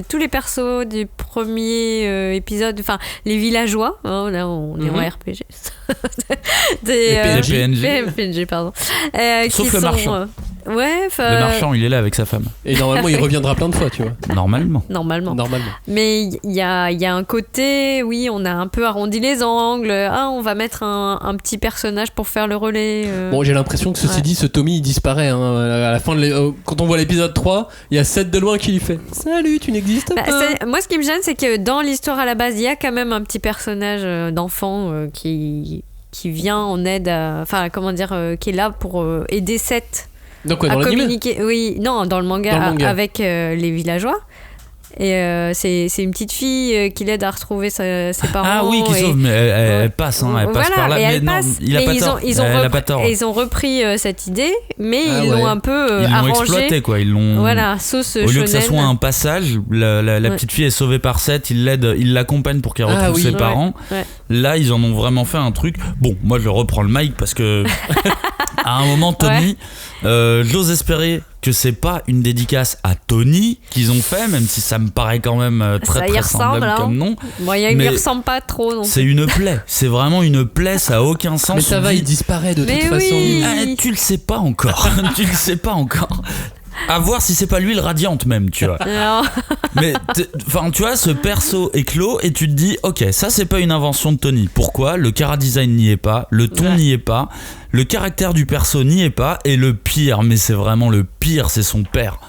tous les persos du premier épisode, enfin les villageois, là on est en RPG. Les PNJ, pardon. sauf le marchand. Ouais, Le marchand, il est là avec sa femme. Et normalement, il reviendra plein de fois, tu vois. Normalement. Normalement. Normalement. Mais il y a un côté, oui, on a un peu arrondi les angles. Ah, on va mettre un petit personnage pour faire le relais. Bon, j'ai l'impression que ceci dit, ce Tommy il disparaît. Hein. À la fin, quand on voit l'épisode 3, il y a Seth de loin qui lui fait Salut, tu n'existes pas. Moi, ce qui me gêne, c'est que dans l'histoire à la base, il y a quand même un petit personnage d'enfant qui vient en aide, enfin, comment dire, qui est là pour aider Seth. Donc, ouais, à dans l'anime communiquer. Oui, non, dans le manga. Avec les villageois. Et c'est une petite fille qui l'aide à retrouver ses parents. Ah oui, qui sauve, mais elle passe, hein, elle passe par là. Mais non, il a pas tort. Elle a pas tort. Ils ont repris cette idée, mais ils l'ont un peu ils arrangé. Ils l'ont exploité, quoi. Ils l'ont. Voilà, sauce Au lieu shonen. que ça soit un passage, la petite fille est sauvée par Seth, il l'aide, il l'accompagne pour qu'elle retrouve ses parents. Ouais. Là, ils en ont vraiment fait un truc. Bon, moi, je reprends le mic parce que à un moment, Tommy, j'ose espérer que c'est pas une dédicace à Tony qu'ils ont fait, même si ça me paraît quand même très semblable comme nom. Moyen, il lui ressemble pas trop non plus. C'est une plaie, c'est vraiment une plaie, ça a aucun sens. Mais ça va, il disparaît de toute façon. Tu le sais pas encore. Tu le sais pas encore. À voir si c'est pas l'huile radiante même, tu vois. Non. Mais enfin, tu vois, ce perso est clos et tu te dis, ok, ça c'est pas une invention de Tony. Pourquoi ? Le chara-design n'y est pas, le ton n'y est pas, le caractère du perso n'y est pas, et le pire, mais c'est vraiment le pire, c'est son père.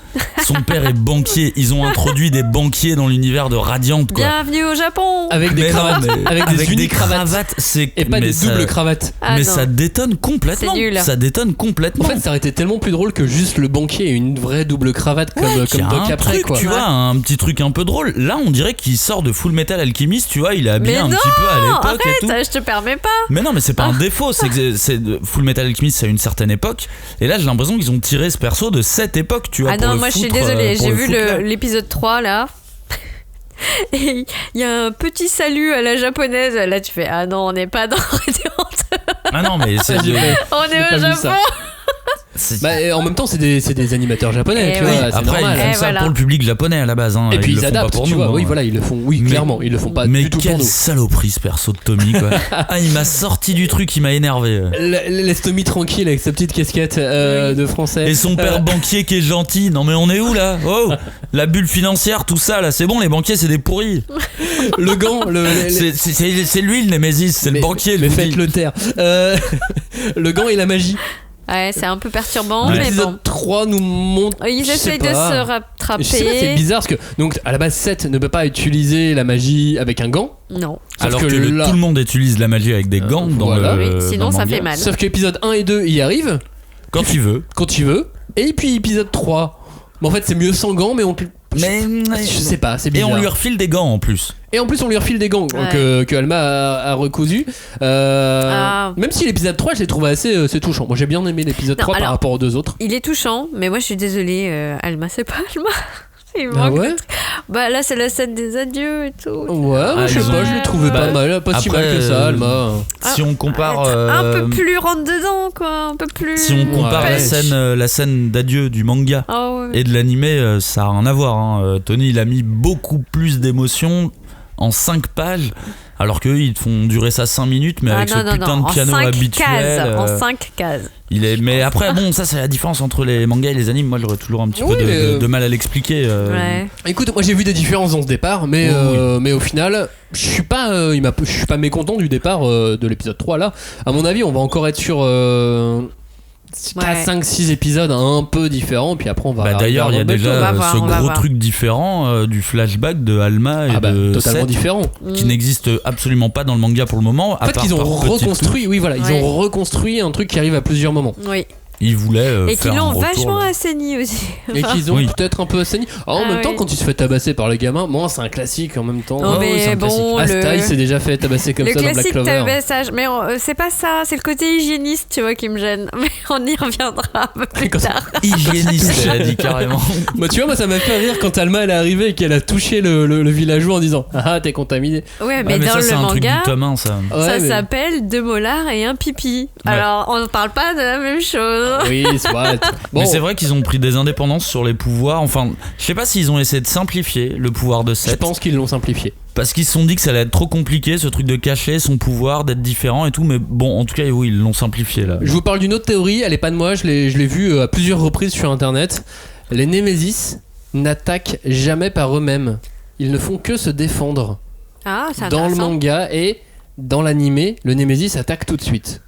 Son père est banquier. Ils ont introduit des banquiers dans l'univers de Radiant, quoi. Bienvenue au Japon. Avec des cravates, avec des cravates, c'est et pas des doubles cravates. Mais ça détonne complètement. C'est nul. Ça détonne complètement. En fait, ça aurait été tellement plus drôle que juste le banquier ait une vraie double cravate comme Doc après, truc, quoi. Tu vois, un petit truc un peu drôle. Là, on dirait qu'il sort de Full Metal Alchemist. Tu vois, il est habillé un petit peu à l'époque et tout. Je te permets pas. Mais non, mais c'est pas un défaut. C'est que Full Metal Alchemist, c'est à une certaine époque. Et là, j'ai l'impression qu'ils ont tiré ce perso de cette époque. Tu vois. Ah non, moi je suis désolée. J'ai vu l'épisode 3 là. Et il y a un petit salut à la japonaise. Là, tu fais ah non, on n'est pas dans Radiant. Ah non, mais c'est on est au Japon. Bah, en même temps, c'est des animateurs japonais, tu vois. C'est après, normal. ils font ça pour le public japonais à la base. Hein. Et puis ils le adaptent, pour tu nous, vois. hein. Oui, voilà, ils le font. Oui, clairement, ils le font pas du tout pour nous. Mais quelle saloperie ce perso de Tommy, quoi. Ah, il m'a sorti du truc, il m'a énervé. Laisse Tommy tranquille avec sa petite casquette de français. Et son père banquier qui est gentil. Non mais on est où là ? Oh, la bulle financière, tout ça là, c'est bon, les banquiers c'est des pourris. Le gant, c'est lui le Némésis, c'est le banquier. Mais faites-le taire. Le gant et la magie. Ouais, c'est un peu perturbant, mais l'épisode bon. 3 nous montre. Ils essayent de se rattraper. Je sais pas, c'est bizarre parce que donc à la base Seth ne peut pas utiliser la magie avec un gant. Non. Alors que tout le monde utilise la magie avec des gants dans le. Oui, sinon ça fait mal. Sauf que épisode 1 et 2 il y arrive. Quand il veut. Quand il veut. Et puis épisode 3. Bon, en fait c'est mieux sans gants, mais je sais pas, c'est bizarre. Et on lui refile des gants en plus. Et en plus on lui refile des gants que Alma a recousu. Même si l'épisode 3 je l'ai trouvé assez touchant. Moi j'ai bien aimé l'épisode 3 par rapport aux deux autres. Il est touchant, mais moi je suis désolée, Alma c'est pas Alma. Ah ouais. Bah là c'est la scène des adieux et tout. Ouais, je sais pas, je l'ai trouvé pas mal, pas si mal que ça, Alma. Si on compare un peu plus rentre dedans quoi, un peu plus. Si on compare la scène d'adieu du manga et de l'animé, ça a rien à voir. Hein. Tony il a mis beaucoup plus d'émotions en 5 pages. Alors qu'eux ils font durer ça 5 minutes, mais avec ce putain de piano habituel. En 5 cases. Mais après, bon, ça c'est la différence entre les mangas et les animes. Moi j'aurais toujours un petit peu de mal à l'expliquer. Écoute, moi j'ai vu des différences dans ce départ, mais au final, je suis pas mécontent du départ de l'épisode 3 là. À mon avis, on va encore être sur 5-6 épisodes un peu différents, puis après on va. D'ailleurs, il y a déjà ce gros truc différent du flashback de Alma et de totalement Seth, différent, qui n'existe absolument pas dans le manga pour le moment. En fait, ils ont reconstruit, ils ont reconstruit un truc qui arrive à plusieurs moments. Oui. Ils voulaient et qu'ils l'ont vachement assaini aussi. Et qu'ils ont peut-être un peu assaini. En même temps, quand il se fait tabasser par les gamins, bon, c'est un classique en même temps. Non, mais bon, Asta, il s'est déjà fait tabasser comme ça dans Black classique Clover. Tabassage, mais c'est pas ça, c'est le côté hygiéniste, tu vois, qui me gêne. Mais on y reviendra un peu plus tard. Hygiéniste, elle a dit carrément. Bah, tu vois, moi ça m'a fait rire quand Alma elle est arrivée et qu'elle a touché le villageois en disant ah, t'es contaminé. Ouais, mais dans ça, le manga, commun, ça s'appelle 2 molars et un pipi. Alors, on ne parle pas de la même chose. Oui, soit. Bon. Mais c'est vrai qu'ils ont pris des indépendances sur les pouvoirs. Enfin, je sais pas s'ils ont essayé de simplifier le pouvoir de Seth. Je pense qu'ils l'ont simplifié. Parce qu'ils se sont dit que ça allait être trop compliqué, ce truc de cacher son pouvoir, d'être différent et tout. Mais bon, en tout cas, oui, ils l'ont simplifié là. Je vous parle d'une autre théorie, elle est pas de moi, je l'ai vue à plusieurs reprises sur internet. Les Némésis n'attaquent jamais par eux-mêmes. Ils ne font que se défendre. Ah, c'est dans le intéressant. manga et dans l'animé, le Némésis attaque tout de suite.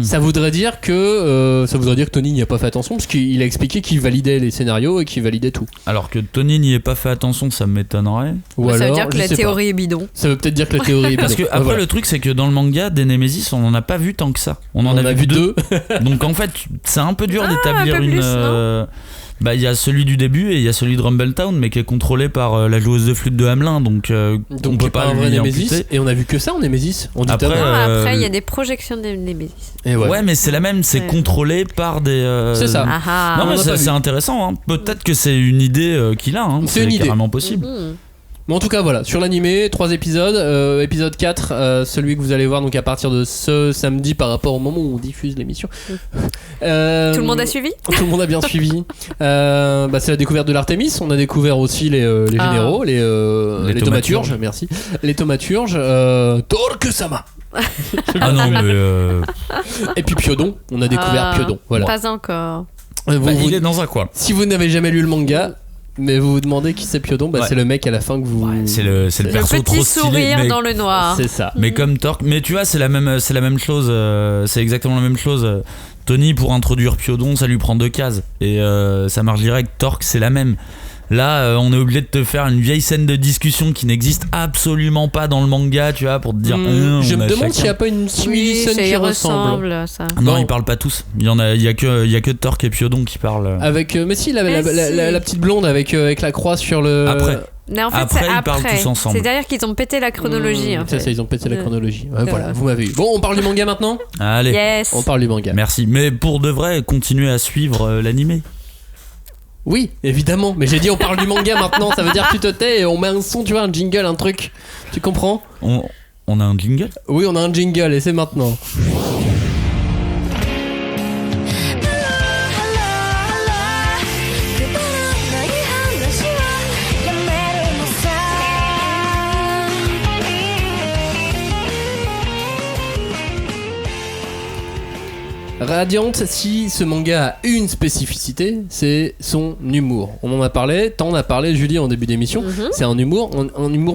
Ça voudrait dire que Tony n'y a pas fait attention parce qu'il a expliqué qu'il validait les scénarios et qu'il validait tout. Alors que Tony n'y ait pas fait attention, ça m'étonnerait. Ou ça alors, veut dire que la théorie est bidon. Ça veut peut-être dire que la théorie est bidon. Parce que après voilà. le truc c'est que dans le manga des Némésis on en a pas vu tant que ça. On en a vu deux. Donc en fait c'est un peu dur d'établir un peu une. plus, Bah il y a celui du début et il y a celui de Rumble Town mais qui est contrôlé par la joueuse de flûte de Hamelin donc on peut pas un vrai lui Némésis imputer. et on a vu que ça en Némésis. On dit Après, Après, il y a des projections de Némésis. Et ouais mais c'est la même, c'est Ouais. contrôlé par des. C'est ça. Non mais on a pas c'est vu. intéressant. Hein. Peut-être que c'est une idée qu'il a. Hein. C'est une idée. carrément possible. Mais en tout cas voilà, sur l'animé, 3 épisodes, épisode 4, celui que vous allez voir donc à partir de ce samedi par rapport au moment où on diffuse l'émission. Tout le monde a suivi ? Tout le monde a bien suivi. C'est la découverte de l'Artémis, on a découvert aussi les généraux, les thaumaturges, merci. Les thaumaturges, Torque-sama. Ah non mais Et puis Piodon, on a découvert Piodon, voilà. Pas encore. il est dans un coin. Si vous n'avez jamais lu le manga, mais vous vous demandez qui c'est Piodon, Ouais. c'est le mec à la fin que vous. C'est le perso Le trop petit stylé. sourire mais... dans le noir. C'est ça. Mais comme Torque, mais tu vois, c'est la même chose, c'est exactement la même chose. Tony, pour introduire Piodon, ça lui prend 2 cases et ça marche direct. Torque, c'est la même. Là, on est obligé de te faire une vieille scène de discussion qui n'existe absolument pas dans le manga, tu vois, pour te dire. Je me demande chacun... s'il n'y a pas une simili-scène ça y qui ressemble. ressemble, ça. Non, Non. ils parlent pas tous. Il y a que Torque et Piodon qui parlent. Avec, mais si, la petite blonde avec la croix sur le. Après. Mais en fait, Après, c'est ils parlent tous ensemble. C'est-à-dire qu'ils ont pété la chronologie. en C'est fait. ça, ils ont pété la chronologie. Ouais, Ouais. voilà, vous m'avez eu. Bon, on parle du manga maintenant. Allez. Yes. On parle du manga. Merci. Mais pour de vrai, continuez à suivre l'animé. Oui, évidemment. Mais j'ai dit on parle du manga maintenant. Ça veut dire que tu te tais et on met un son, tu vois, un jingle, un truc. Tu comprends ? On a un jingle ? Oui, on a un jingle et c'est maintenant. Radiant, si ce manga a une spécificité, c'est son humour. On en a parlé, t'en as parlé, Julie, en début d'émission. C'est un humour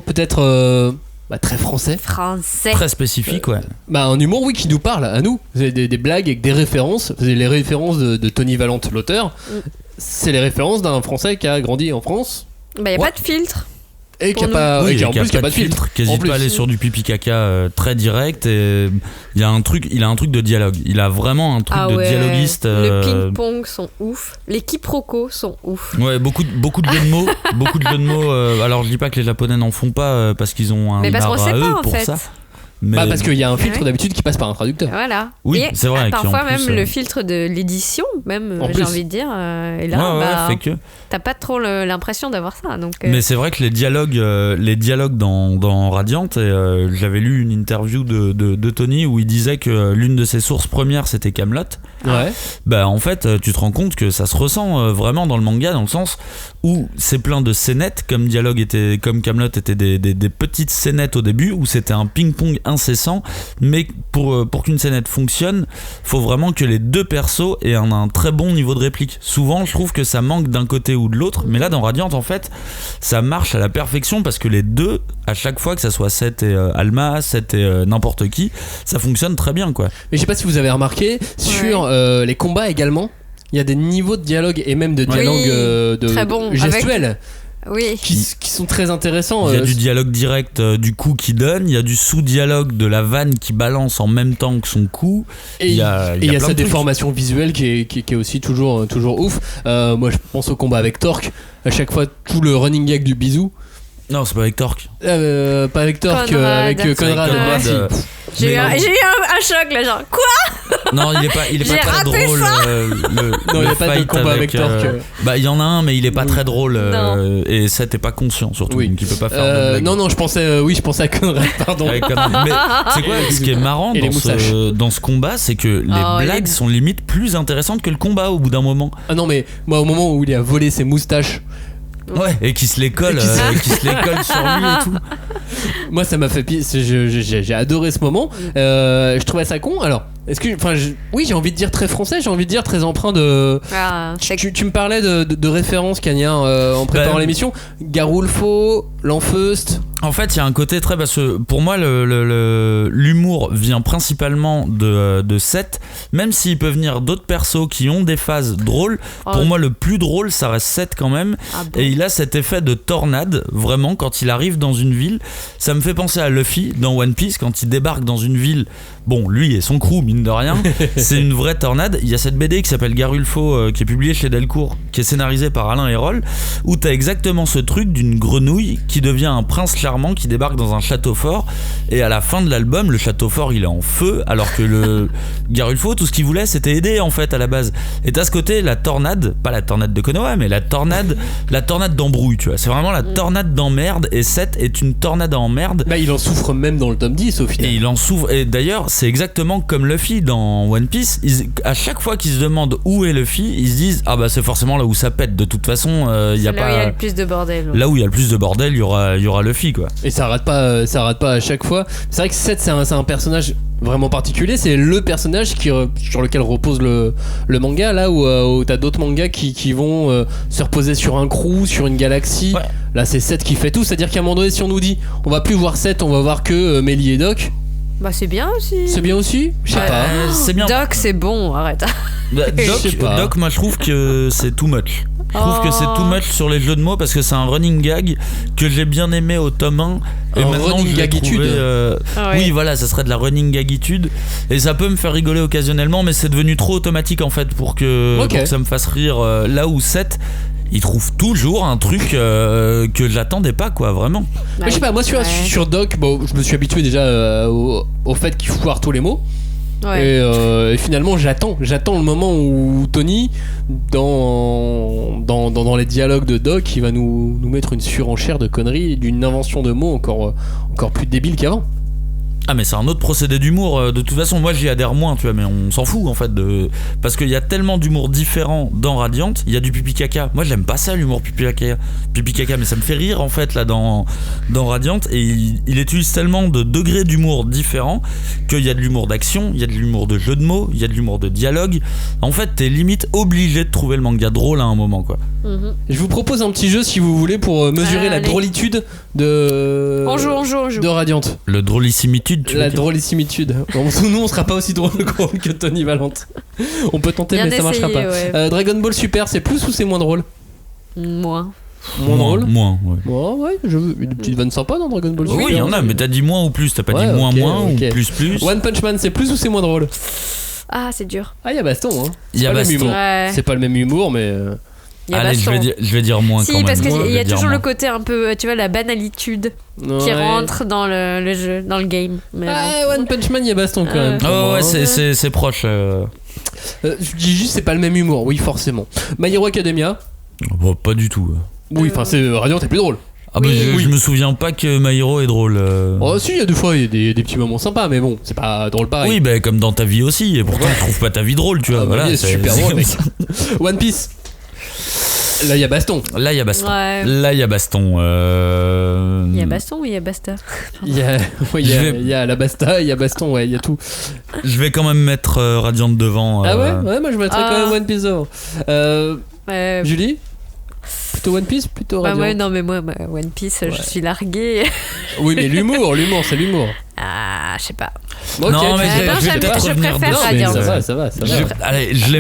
peut-être très français. Français. Très spécifique, ouais. Un humour, oui, qui nous parle à nous. C'est des blagues avec des références. C'est les références de Tony Valente, l'auteur. C'est les références d'un Français qui a grandi en France. Bah, y a pas de filtre. Et qui a Pour pas, Oui, et qui en plus qui a pas de filtre. qui En hésite plus. pas à aller sur du pipi caca très direct et il a un truc de dialogue. Il a vraiment un truc de dialoguiste. Le ping-pong sont ouf. Les quiproquos sont ouf. Ouais, beaucoup de jeux de mots, beaucoup de jeux de mots. Alors je dis pas que les Japonais n'en font pas parce qu'ils ont un Mais parce qu'on art à sait eux pas en pour fait. ça. Mais Parce qu'il y a un filtre Ouais. d'habitude qui passe par un traducteur. Voilà. Oui, Et c'est vrai, qui, parfois en plus, même le filtre de l'édition, même En j'ai plus. envie de dire. Et là, fait que. t'as pas trop l'impression d'avoir ça. Donc, Mais c'est vrai que les dialogues dans Radiant, et j'avais lu une interview de Tony où il disait que l'une de ses sources premières c'était Kaamelott. Ouais. Bah en fait, tu te rends compte que ça se ressent vraiment dans le manga, dans le sens où c'est plein de scénettes, comme Kaamelott était des petites scénettes au début, où c'était un ping-pong incessant, mais pour qu'une scénette fonctionne, faut vraiment que les deux persos aient un très bon niveau de réplique. Souvent, je trouve que ça manque d'un côté ou de l'autre, mais là dans Radiant, en fait, ça marche à la perfection parce que les deux, à chaque fois, que ça soit Seth et Alma, Seth et n'importe qui, ça fonctionne très bien, quoi. Mais je sais pas si vous avez remarqué, sur les combats également, il y a des niveaux de dialogue et même de dialogue très bon, gestuels oui. qui sont très intéressants. Il y a du dialogue direct du coup qui donne, il y a du sous-dialogue de la vanne qui balance en même temps que son coup. Et il y a plein de sa trucs. déformation visuelle qui est aussi toujours ouf. Moi je pense au combat avec Torque. À chaque fois, tout le running gag du bisou. Non, c'est pas avec Torque. Pas avec Torque, Conrad. avec Conrad. Conrad, Merci. J'ai eu un choc là, genre quoi. Non, il est pas J'ai très raté drôle. Non, il y a pas de combat avec Torque. Bah, il y en a un, mais il est pas très drôle. Non. Et Seth est pas conscient, surtout. Oui. Donc il peut pas faire de blague. Non, je pensais à Conrad, pardon. Ouais, mais c'est quoi ce qui est marrant Et les moustaches. dans ce combat, c'est que les blagues sont limite plus intéressantes que le combat au bout d'un moment. Ah non, mais moi, au moment où il a volé ses moustaches, Ouais, et qui se les colle, qui se les colle sur lui et tout. moi ça m'a fait j'ai adoré ce moment. Je trouvais ça con. Alors, est-ce que, oui, j'ai envie de dire très français, j'ai envie de dire très empreint de. Tu me parlais de références, Cagnard, en préparant l'émission. Garoulfo, Lanfeust. En fait, il y a un côté très, parce que pour moi, l'humour vient principalement de Seth, même s'il peut venir d'autres persos qui ont des phases drôles. Pour moi, le plus drôle, ça reste Seth quand même. Et il a cet effet de tornade, vraiment, quand il arrive dans une ville. Ça me fait penser à Luffy dans One Piece, quand il débarque dans une ville. Bon, lui et son crew, mine de rien, c'est une vraie tornade. Il y a cette BD qui s'appelle Garoulfo, qui est publiée chez Delcourt, qui est scénarisée par Alain Hérol, où t'as exactement ce truc d'une grenouille qui devient un prince charmant qui débarque dans un château fort, et à la fin de l'album, le château fort il est en feu, alors que le Garoulfo, tout ce qu'il voulait c'était aider en fait à la base. Et t'as ce côté, la tornade, pas la tornade de Konoha, mais la tornade d'embrouille, tu vois. C'est vraiment la tornade d'emmerde, et Seth est une tornade d'emmerde. Bah, il en souffre même dans le tome 10 au final. Et il en souffre, et d'ailleurs c'est exactement comme Luffy dans One Piece. À chaque fois qu'ils se demandent où est Luffy, ils se disent ah bah c'est forcément là où ça pète, de toute façon y a là pas... où il y a le plus de bordel. Là où il y a le plus de bordel, il y aura Luffy, quoi. Et ça arrête pas à chaque fois. C'est vrai que Seth c'est un personnage vraiment particulier, c'est le personnage sur lequel repose le manga, là où t'as d'autres mangas qui vont se reposer sur un crew, sur une galaxie. Ouais. Là c'est Seth qui fait tout, c'est-à-dire qu'à un moment donné, si on nous dit on va plus voir Seth, on va voir que Mélie et Doc. Bah c'est bien aussi. C'est bien aussi. Je sais pas. C'est bien. Doc c'est bon, arrête. Doc, moi je trouve que c'est too much. Je trouve que c'est too much sur les jeux de mots, parce que c'est un running gag que j'ai bien aimé au tome 1. Et maintenant je l'ai trouvé, oui voilà, ça serait de la running gagitude, et ça peut me faire rigoler occasionnellement, mais c'est devenu trop automatique en fait pour que ça me fasse rire. Là où Seth, il trouve toujours un truc que j'attendais pas, quoi, vraiment. Mais je sais pas, moi sur Doc, bon, je me suis habitué déjà au fait qu'il foire tous les mots. Ouais. Et finalement j'attends le moment où Tony dans les dialogues de Doc, il va nous mettre une surenchère de conneries, d'une invention de mots encore plus débile qu'avant. Ah mais c'est un autre procédé d'humour, de toute façon moi j'y adhère moins, tu vois, mais on s'en fout en fait parce qu'il y a tellement d'humour différent dans Radiant. Il y a du pipi caca, moi j'aime pas ça, l'humour pipi caca, mais ça me fait rire en fait là dans Radiant, et il utilise tellement de degrés d'humour différents qu'il y a de l'humour d'action, il y a de l'humour de jeu de mots, il y a de l'humour de dialogue. En fait t'es limite obligé de trouver le manga drôle à un moment, quoi. Je vous propose un petit jeu si vous voulez pour mesurer la drôlitude de Radiant. Le drôlissimitude. La drôlissimitude. Nous on sera pas aussi drôle que Tony Valente. On peut tenter, mais ça marchera pas. Ouais. Dragon Ball Super, c'est plus ou c'est moins drôle? Moins drôle? Moins, ouais. Oh, ouais, je veux une petite vanne sympa dans Dragon Ball Super. Oui, il y en a, mais t'as dit moins ou plus, t'as pas dit moins ou plus. One Punch Man, c'est plus ou c'est moins drôle? Ah, c'est dur. Ah, il y a baston, hein. Il y a baston. C'est pas le même humour, mais. Allez, je vais dire moins, quand même. Si, parce qu'il y a toujours le côté un peu, tu vois, la banalitude qui rentre dans le jeu, dans le game. Mais One Punch Man, il y a baston quand même. Oh ouais, c'est proche. Je dis juste, c'est pas le même humour, oui, forcément. My Hero Academia. Bon, pas du tout. Oui, enfin, Radiant est plus drôle. Ah bah je me souviens pas que My Hero est drôle. Oh si, il y a des fois il y a des petits moments sympas, mais bon, c'est pas drôle pareil. Oui, bah comme dans ta vie aussi, et pourtant tu trouves pas ta vie drôle, tu vois. Voilà, c'est super drôle, mec. One Piece. Là il y a baston. Ouais. Là il y a baston. Il y a baston ou il y a basta? Il y a la basta, il y a baston, ouais, il y a tout. Je vais quand même mettre Radiant devant. Ah ouais, moi je mettrais quand même One Piece devant. Julie? Plutôt One Piece, plutôt Radiant? Ouais, non mais moi One Piece, je suis larguée. Oui, mais l'humour, c'est l'humour. Ah, je sais pas. Okay, non, mais je préfère Radiant. Ça va. Allez, je les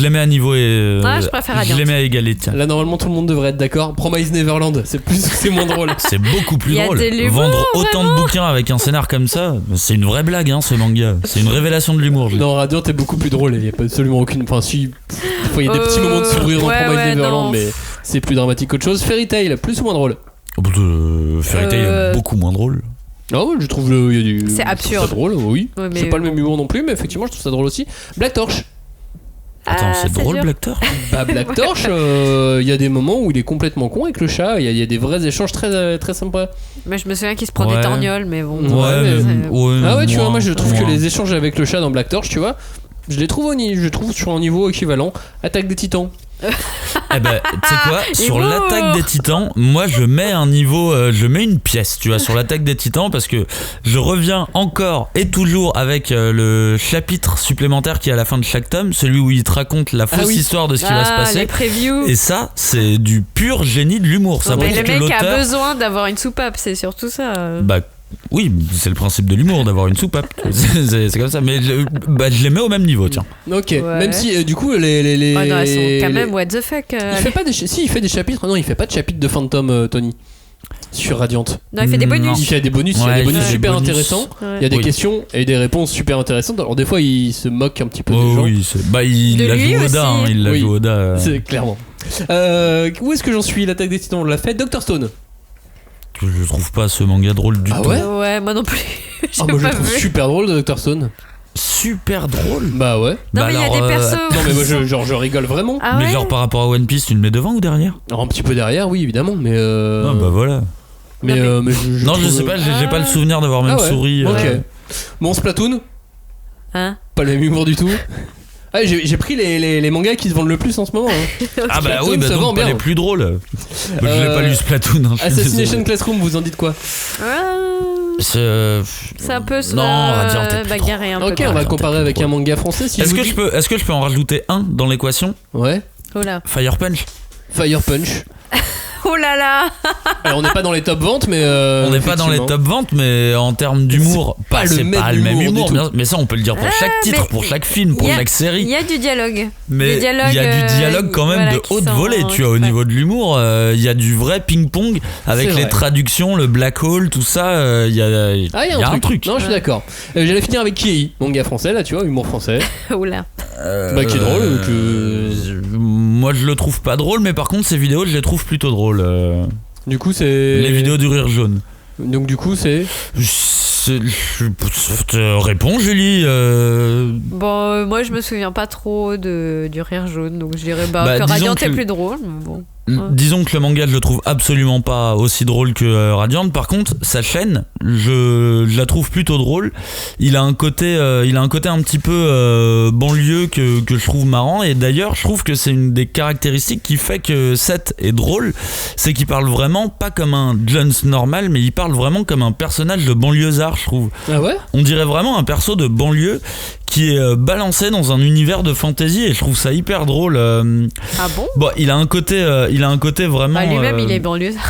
mets à niveau et je préfère Radiant. Je les mets à égalité. Là, normalement, tout le monde devrait être d'accord. Promise Neverland, c'est plus ou c'est moins drôle? C'est beaucoup plus drôle. Vendre autant de bouquins avec un scénar comme ça, c'est une vraie blague, hein, ce manga. C'est une révélation de l'humour. Non, Radiant est beaucoup plus drôle. Il y a absolument aucune. Enfin, si. Des fois, il y a des petits moments de sourire dans Promise Neverland, mais c'est plus dramatique qu'autre chose. Fairy Tail, plus ou moins drôle? Fairy Tail est beaucoup moins drôle. Ah ouais, je trouve il y a du. C'est je trouve absurde. ça drôle, oui. Ouais, mais c'est pas le bon. même humour non plus, mais effectivement, je trouve ça drôle aussi. Black Torch. Attends, c'est c'est drôle, dur. Black Torch. Bah, Black Torch, il y a des moments où il est complètement con avec le chat. Il y a des vrais échanges très sympas. Mais je me souviens qu'il se prend Ouais. des torgnoles, mais bon. Ouais, mais- Ah ouais, tu vois, moi je trouve que moins. les échanges avec le chat dans Black Torch, tu vois, je les trouve sur un niveau équivalent. Attaque des Titans. Eh ben, tu sais quoi, sur Humour. l'attaque des Titans, moi je mets un niveau, je mets une pièce, tu vois, sur l'attaque des Titans, parce que je reviens encore et toujours avec le chapitre supplémentaire qui est à la fin de chaque tome, celui où il te raconte la fausse oui. histoire de ce qui va se Les passer. previews. Et ça, c'est du pur génie de l'humour. Ça mais prouve le que mec a l'auteur. besoin d'avoir une soupape, c'est surtout ça. Bah oui, c'est le principe de l'humour d'avoir une soupape. C'est comme ça. Mais je les mets au même niveau, tiens. Ok, Ouais. même si du coup les. Ouais, non, elles sont quand les- même what the fuck. Il fait pas des si, il fait des chapitres. Non, il fait pas de chapitres de Phantom, Tony. Sur Radiant. Non, il fait des Non. bonus. Il fait des bonus, il y a Ouais, des il bonus fait des super bonus. intéressants. Ouais. Il y a des Oui. questions et des réponses super intéressantes. Alors des fois il se moque un petit peu des Oh gens. oui, il De la lui joue Oda, aussi. il la Oui. joue Oda. C'est clairement. Où est-ce que j'en suis? L'attaque des Titans, on l'a fait. Dr Stone. Je trouve pas ce manga drôle du Ah tout. ouais Ouais, moi non plus. J'ai Ah, moi je pas le trouve vu. super drôle de Dr Stone. Super drôle. Bah ouais. Non, mais il y a des persos. Non mais moi je rigole vraiment. Ah mais ouais. genre par rapport à One Piece, tu le mets devant ou derrière? Alors, un petit peu derrière, oui évidemment, mais. Ah bah voilà. Mais Non, mais Non, je trouve- sais pas, j'ai pas le souvenir d'avoir même Ah ouais. souri. Ok. Bon, Splatoon, Hein. pas le même humour du tout. Ah, j'ai pris les mangas qui se vendent le plus en ce moment. Hein. Ah bah Splatoon, oui, bah ça vend donc pas bien. les plus drôles. Bah, je l'ai pas lu Splatoon. Hein, je suis Assassination désolé. Classroom, vous en dites quoi? C'est un peu Non, Radiant est plus bagarré un peu. Ok, quand on va même. comparer avec un manga français. Si Est-ce je que vous je dis- peux, est-ce que je peux en rajouter un dans l'équation? Ouais. Oh là. Fire Punch. Fire Punch. Oh là là. Alors on n'est pas dans les top ventes, mais On n'est pas dans les effectivement. top ventes, mais en termes d'humour, pas le c'est même pas le même humour du humour. tout. bien- mais ça, on peut le dire pour chaque titre, mais pour chaque film, pour il y a- chaque série. Il y a du dialogue. Mais Des dialogues, il y a du dialogue quand même voilà, de qui haute sont- volée, tu vois, au ouais. niveau de l'humour. Il y a du vrai ping-pong avec C'est les vrai. traductions, le black hole, tout ça. Il y a, Ah, il y a un truc. Non, je suis Ouais. d'accord. J'allais finir avec Kiei, manga français, là, tu vois, humour français. Oh là. Bah, qui est drôle. Moi, je le trouve pas drôle, mais par contre, ces vidéos, je les trouve plutôt drôles. Du coup, c'est. Les vidéos du rire jaune. Donc, du coup, c'est. Réponds, Julie. Bon, moi je me souviens pas trop du rire jaune, donc je dirais Bah, que disons Radiant que- est plus drôle. Mais bon. Disons que le manga, je le trouve absolument pas aussi drôle que Radiant. Par contre, sa chaîne, je la trouve plutôt drôle. Il a un côté un petit peu banlieue que je trouve marrant. Et d'ailleurs, je trouve que c'est une des caractéristiques qui fait que Seth est drôle. C'est qu'il parle vraiment pas comme un Jones normal, mais il parle vraiment comme un personnage de banlieusard, je trouve. Ah ouais? On dirait vraiment un perso de banlieue qui est balancé dans un univers de fantasy, et je trouve ça hyper drôle. Ah bon? Bon, il a un côté vraiment. Bah, lui-même il est banlieusard.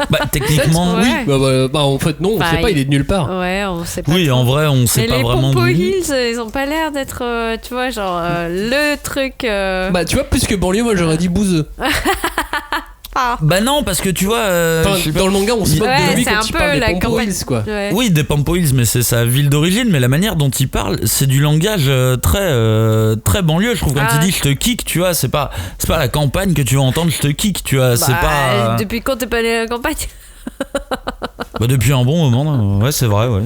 Bah, techniquement, Ouais. oui. Bah, en fait, non, on Bah, sait pas, il est de nulle part. Ouais, on sait pas. Oui, trop. en vrai, on sait Mais pas les vraiment Pompo d'où. Hills, ils ont pas l'air d'être, tu vois, genre le truc. Bah, tu vois, plus que banlieue, moi j'aurais dit bouseux. Bah non, parce que tu vois. Enfin, je sais pas. dans le manga, on se moque Ouais, de lui c'est quand un il peu parle des la Pompo campagne. Hills, quoi. Ouais. Oui, des Pompo Hills, mais c'est sa ville d'origine, mais la manière dont il parle, c'est du langage très banlieue. Je trouve quand Ah. il dit je te kick, tu vois, c'est pas la campagne que tu vas entendre je te kick, tu vois, c'est Bah, pas. Depuis quand t'es pas allé à la campagne? Bah, depuis un bon moment, ouais, c'est vrai, ouais.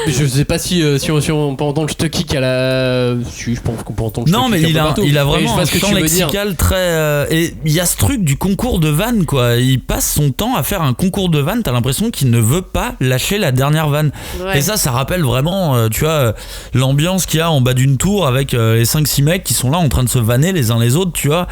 Je sais pas si on peut entendre je te kick à la. Si, je pense qu'on peut entendre je te Non, mais kick un peu il a partout. vraiment Mais je vois un ce que champ tu veux dire. lexical très. Et il y a ce truc du concours de vannes, quoi. Il passe son temps à faire un concours de vannes, t'as l'impression qu'il ne veut pas lâcher la dernière vanne. Ouais. Et ça rappelle vraiment, tu vois, l'ambiance qu'il y a en bas d'une tour avec les 5-6 mecs qui sont là en train de se vanner les uns les autres, tu vois.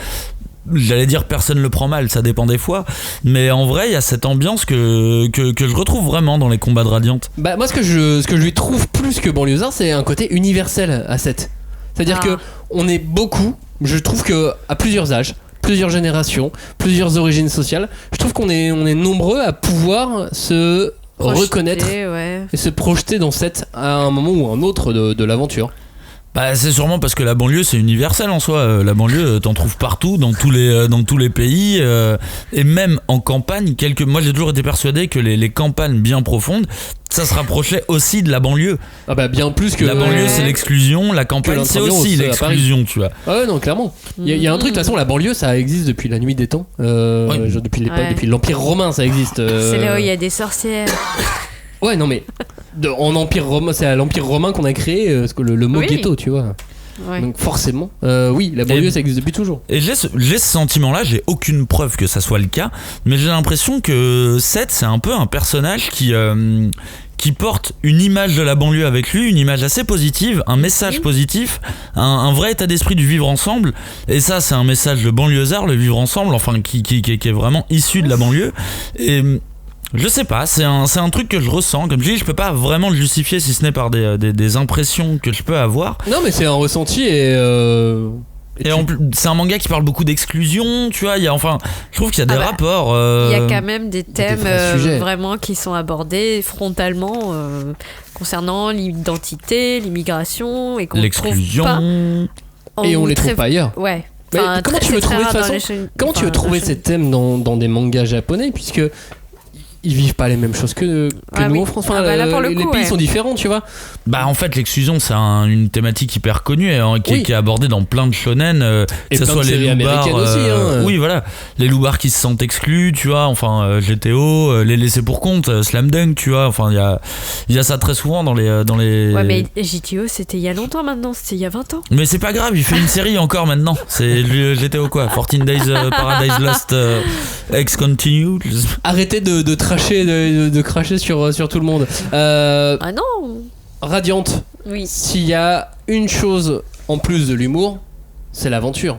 J'allais dire personne le prend mal, ça dépend des fois. Mais en vrai, il y a cette ambiance que je retrouve vraiment dans les combats de Radiant. Bah, moi, ce que je lui trouve plus que banlieusard, c'est un côté universel à Seth. C'est-à-dire Ah. que on est beaucoup, je trouve que à plusieurs âges, plusieurs générations, plusieurs origines sociales, je trouve qu'on est nombreux à pouvoir se Projeter, reconnaître ouais. et se projeter dans Seth à un moment ou un autre de l'aventure. Bah, c'est sûrement parce que la banlieue c'est universel en soi. La banlieue t'en trouves partout dans tous les pays, et même en campagne. Moi j'ai toujours été persuadé que les campagnes bien profondes, ça se rapprochait aussi de la banlieue. Ah bah bien plus que La banlieue Ouais. c'est l'exclusion, la campagne c'est l'intramuros, aussi à l'exclusion, tu vois. Ah ouais, non, clairement. Il y a un truc, de toute façon, la banlieue, ça existe depuis la nuit des temps. Oui. Genre depuis l'époque, Ouais. depuis l'Empire romain, ça existe. C'est là où il y a des sorcières. Ouais, non mais en Empire romain, c'est à l'Empire romain qu'on a créé le mot Oui. ghetto, tu vois. Ouais. Donc forcément, oui, la banlieue ça existe depuis toujours. Et j'ai ce sentiment-là, j'ai aucune preuve que ça soit le cas, mais j'ai l'impression que Seth, c'est un peu un personnage qui porte une image de la banlieue avec lui, une image assez positive, un message positif, un vrai état d'esprit du vivre ensemble. Et ça, c'est un message de banlieusard, le vivre ensemble, enfin qui est vraiment issu de la banlieue. Et je sais pas, c'est un truc que je ressens. Comme je dis, je peux pas vraiment le justifier si ce n'est par des impressions que je peux avoir. Non, mais c'est un ressenti Et en plus, c'est un manga qui parle beaucoup d'exclusion, tu vois. Je trouve qu'il y a des rapports. Il y a quand même des thèmes sujets. vraiment qui sont abordés frontalement concernant l'identité, l'immigration et qu'on l'exclusion. trouve pas. Et on les trouve pas ailleurs. Ouais. Mais comment tu veux trouver de toute façon Comment tu veux trouver ces thèmes dans des mangas japonais, puisque ils vivent pas les mêmes choses que nous en France. Enfin, là, pour le les coup, pays sont différents, tu vois. Bah en fait l'exclusion c'est une thématique hyper connue qui est abordée dans plein de shonen, Et que ce plein soit de les séries loupards, américaines aussi, oui voilà, les loupards qui se sentent exclus, tu vois, enfin GTO, les laissés pour compte, Slam Dunk, tu vois, enfin il y a ça très souvent dans les. Ouais, mais GTO c'était il y a longtemps maintenant, c'était il y a 20 ans. Mais c'est pas grave, il fait une série encore maintenant. C'est GTO quoi, 14 Days Paradise Lost X Continue. Arrêtez de tracher de cracher sur tout le monde. Ah non. Radiante. Oui. S'il y a une chose en plus de l'humour, c'est l'aventure.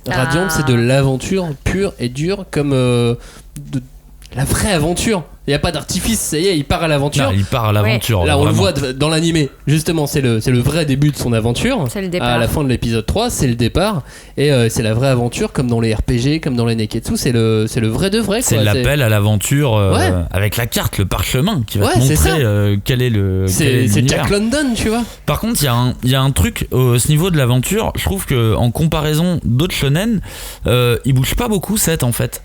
Radiante, c'est de l'aventure pure et dure, comme la vraie aventure. Il n'y a pas d'artifice, ça y est, il part à l'aventure. Non, il part à l'aventure. Ouais. Là, on vraiment. le voit dans l'animé. Justement, c'est le vrai début de son aventure. C'est le départ. À la fin de l'épisode 3, c'est le départ. Et c'est la vraie aventure, comme dans les RPG, comme dans les Neketsu. C'est le vrai de vrai. C'est quoi. l'appel à l'aventure Ouais. avec la carte, le parchemin qui va Ouais, te c'est montrer quel est le. C'est l'univers. Jack London, tu vois. Par contre, il y a un truc au ce niveau de l'aventure. Je trouve que en comparaison d'autres shonen, il bouge pas beaucoup, Seth en fait.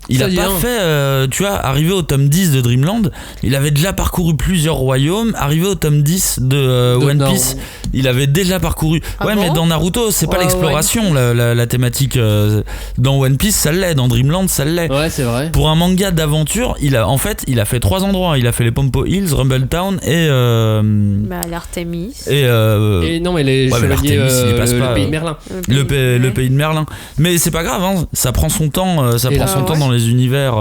Il a pas fait, tu vois, arrivé au tome 10 de Dreamland, il avait déjà parcouru plusieurs royaumes. Arrivé au tome 10 de One Piece, il avait déjà parcouru. Ah ouais, bon mais dans Naruto, c'est pas Ouais, l'exploration, la thématique. Dans One Piece, ça l'est. Dans Dreamland, ça l'est. Ouais, c'est vrai. Pour un manga d'aventure, il a fait 3 endroits. Il a fait les Pompo Hills, Rumble Town et. L'Artemis. Et non, mais les ouais, mais chevaliers, l'Artémis, il y passe pas, le pays de Merlin. Le pays de Merlin. Mais c'est pas grave, hein, ça prend son temps. Ça Et prend là, son temps ouais. dans les univers.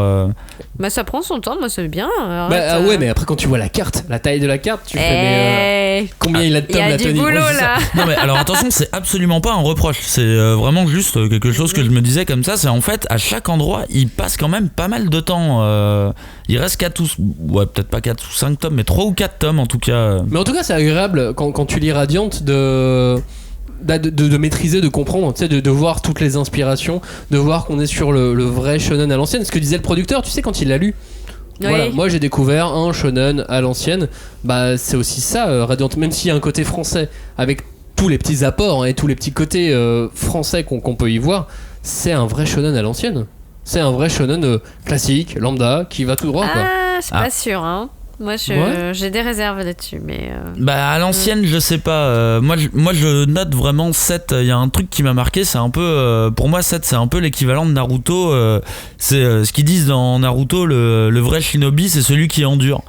Bah ça prend son temps, moi c'est bien. Bah ouais, mais après quand tu vois la carte, la taille de la carte, tu fais mais combien il a de Il y tomes a la du Tony. boulot Ouais, c'est ça. là. Non mais alors attention, c'est absolument pas un reproche. C'est vraiment juste quelque chose que je me disais comme ça. C'est en fait à chaque endroit, il passe quand même pas mal de temps. Il reste 4 ou ouais, peut-être pas 4 ou 5 tomes, mais 3 ou 4 tomes en tout cas. Mais en tout cas, c'est agréable quand tu lis Radiant de maîtriser, de comprendre, tu sais, de voir toutes les inspirations, de voir qu'on est sur le vrai shonen à l'ancienne. Ce que disait le producteur, tu sais, quand il l'a lu. Oui. Voilà, moi j'ai découvert un shonen à l'ancienne. Bah c'est aussi ça, Radiant, même s'il y a un côté français avec tous les petits apports et tous les petits côtés français qu'on peut y voir, c'est un vrai shonen à l'ancienne. C'est un vrai shonen classique, lambda, qui va tout droit quoi. Ah, je suis pas sûre, hein. Moi, j'ai des réserves là-dessus, mais. Bah à l'ancienne, je sais pas. Moi, je note vraiment 7. Il y a un truc qui m'a marqué, c'est un peu. Pour moi, 7, c'est un peu l'équivalent de Naruto. C'est ce qu'ils disent dans Naruto, le vrai shinobi, c'est celui qui endure.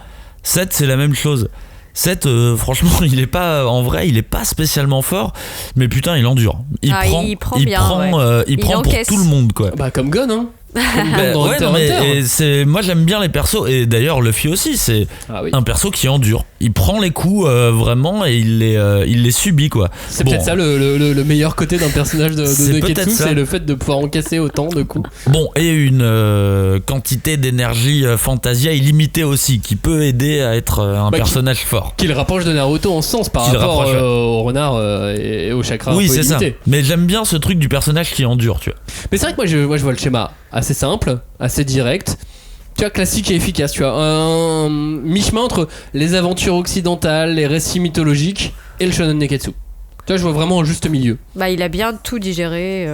7, c'est la même chose. 7, franchement, il est pas. En vrai, il est pas spécialement fort, mais putain, il endure. Il prend pour encaisse. tout le monde, quoi. Bah comme Gon, hein. Dans Ouais, Hunter non, mais x Hunter. moi j'aime bien les persos, et d'ailleurs Luffy aussi, c'est Oui. un perso qui endure. Il prend les coups vraiment et il les subit quoi. C'est Bon, peut-être ça le meilleur côté d'un personnage de C'est Neketsu, peut-être ça. c'est le fait de pouvoir encaisser autant de coups. Bon, et une quantité d'énergie Fantasia illimitée aussi, qui peut aider à être un personnage fort. Qui le rapproche de Naruto en sens par Qui le rapport rapproche, ouais. au renard et au chakra. Oui, un peu c'est ça. illimité. Mais j'aime bien ce truc du personnage qui endure, tu vois. Mais c'est vrai que moi je vois le schéma assez simple, assez direct, tu vois, classique et efficace, tu vois, un mi-chemin entre les aventures occidentales, les récits mythologiques et le shonen Neketsu. Tu vois, je vois vraiment un juste milieu. Bah, il a bien tout digéré,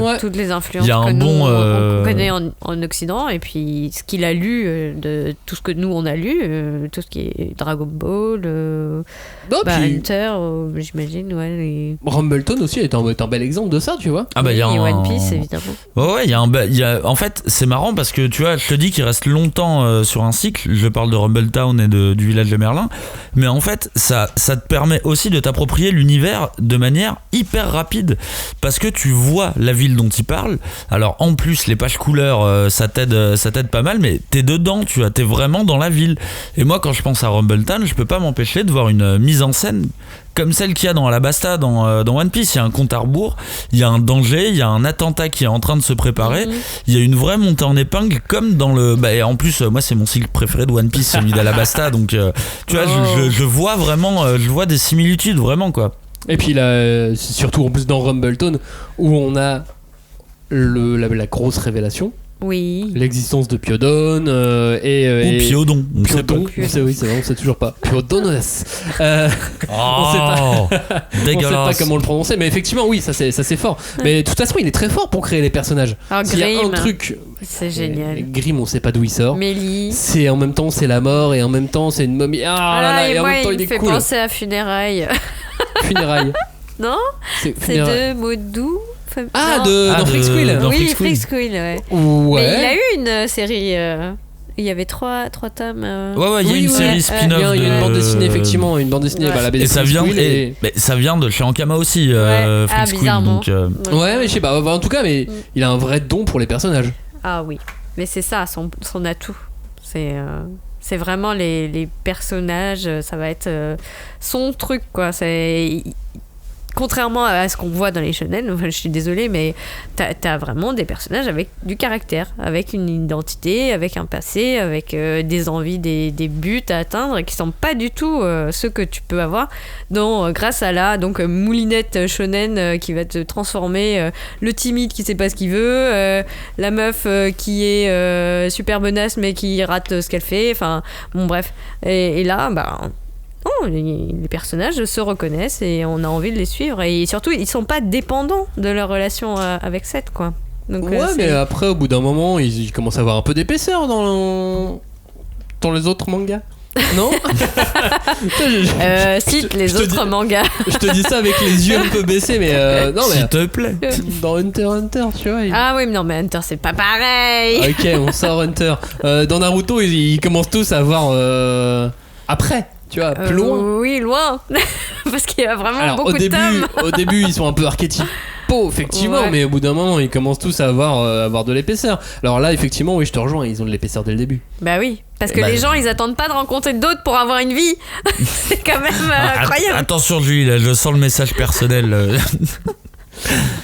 Ouais. toutes les influences Il y a que un nous bon, on connaît en Occident, et puis ce qu'il a lu, de tout ce que nous on a lu, tout ce qui est Dragon Ball, Non, puis Hunter, j'imagine, ouais. Rumbleton aussi est un bel exemple de ça, tu vois. Ah bah il y a et un... One Piece, évidemment. Ouais, en fait, c'est marrant parce que tu vois, je te dis qu'il reste longtemps sur un cycle. Je parle de Rumbletown et du village de Merlin, mais en fait, ça te permet aussi de t'approprier l'univers de manière hyper rapide parce que tu vois la ville dont il parle. Alors en plus, les pages couleurs, ça t'aide pas mal, mais t'es dedans, tu vois, t'es vraiment dans la ville. Et moi, quand je pense à Rumbletown, je peux pas m'empêcher de voir une mise en scène comme celle qu'il y a dans Alabasta, dans One Piece. Il y a un compte à rebours, il y a un danger, il y a un attentat qui est en train de se préparer, il y a une vraie montée en épingle comme dans le... Bah, et en plus, moi c'est mon cycle préféré de One Piece, celui d'Alabasta, donc tu vois, je vois vraiment, je vois des similitudes vraiment, quoi. Et puis là, c'est surtout en plus dans Rumbleton où on a la grosse révélation. Oui. L'existence de Piodon et Piodon. On sait Piodon, pas. c'est vrai, on sait toujours pas. Piodonos. On sait pas dégueulasse. comment le prononcer, mais effectivement, oui, ça c'est fort. Mais de toute façon, il est très fort pour créer les personnages. Ah, S'il y a un Grimm. truc. C'est génial. Grimm, on sait pas d'où il sort. Mélie. C'est en même temps, c'est la mort et en même temps, c'est une momie. Ah là là, et et en moi, même temps, il il me est fait cool. penser à Funérailles. Funérailles. Non, C'est c'est Funérailles. de mots doux. Ah, Non. dans Freak Squill. dans Oui, Freak Squill. Freak Squill, ouais. Ouais. Mais il a eu une série. Il y avait trois tomes. Ouais, il y a une série spin-off. Il y a une bande dessinée, effectivement, une bande dessinée. Ouais. Bah, la BD Et ça Freak vient, Squill mais ça vient de chez Ankama aussi, Ouais. Freak Squill, bizarrement. donc, Ouais, mais je sais pas. En tout cas, mais il a un vrai don pour les personnages. Ah oui, mais c'est ça, son atout. C'est vraiment les personnages, ça va être son truc, quoi. Contrairement à ce qu'on voit dans les shonen, enfin, je suis désolée, mais t'as vraiment des personnages avec du caractère, avec une identité, avec un passé, avec des envies, des buts à atteindre, qui sont pas du tout ceux que tu peux avoir grâce à la moulinette shonen qui va te transformer, le timide qui sait pas ce qu'il veut, la meuf qui est super bonasse mais qui rate ce qu'elle fait, enfin bon bref. Et là, non, les personnages se reconnaissent et on a envie de les suivre. Et surtout, ils sont pas dépendants de leur relation avec Seth, quoi. Donc, Ouais, mais après, au bout d'un moment, ils commencent à avoir un peu d'épaisseur dans les autres mangas. Non. Cite les autres mangas. Je te dis ça avec les yeux un peu baissés, mais non, mais s'il te plaît. dans Hunter x Hunter, tu vois. Ah oui, mais non, mais Hunter, c'est pas pareil. Ok, on sort Hunter. Dans Naruto, ils commencent tous à voir après. Tu vois, plus loin. Oui, loin. Parce qu'il y a vraiment Alors, beaucoup de tomes. au début, ils sont un peu archétypaux, effectivement, Ouais. mais au bout d'un moment, ils commencent tous à avoir de l'épaisseur. Alors là, effectivement, oui, je te rejoins, ils ont de l'épaisseur dès le début. Bah oui, parce que Bah, les gens, ils attendent pas de rencontrer d'autres pour avoir une vie. C'est quand même incroyable. Attention Julie, là, je sens le message personnel.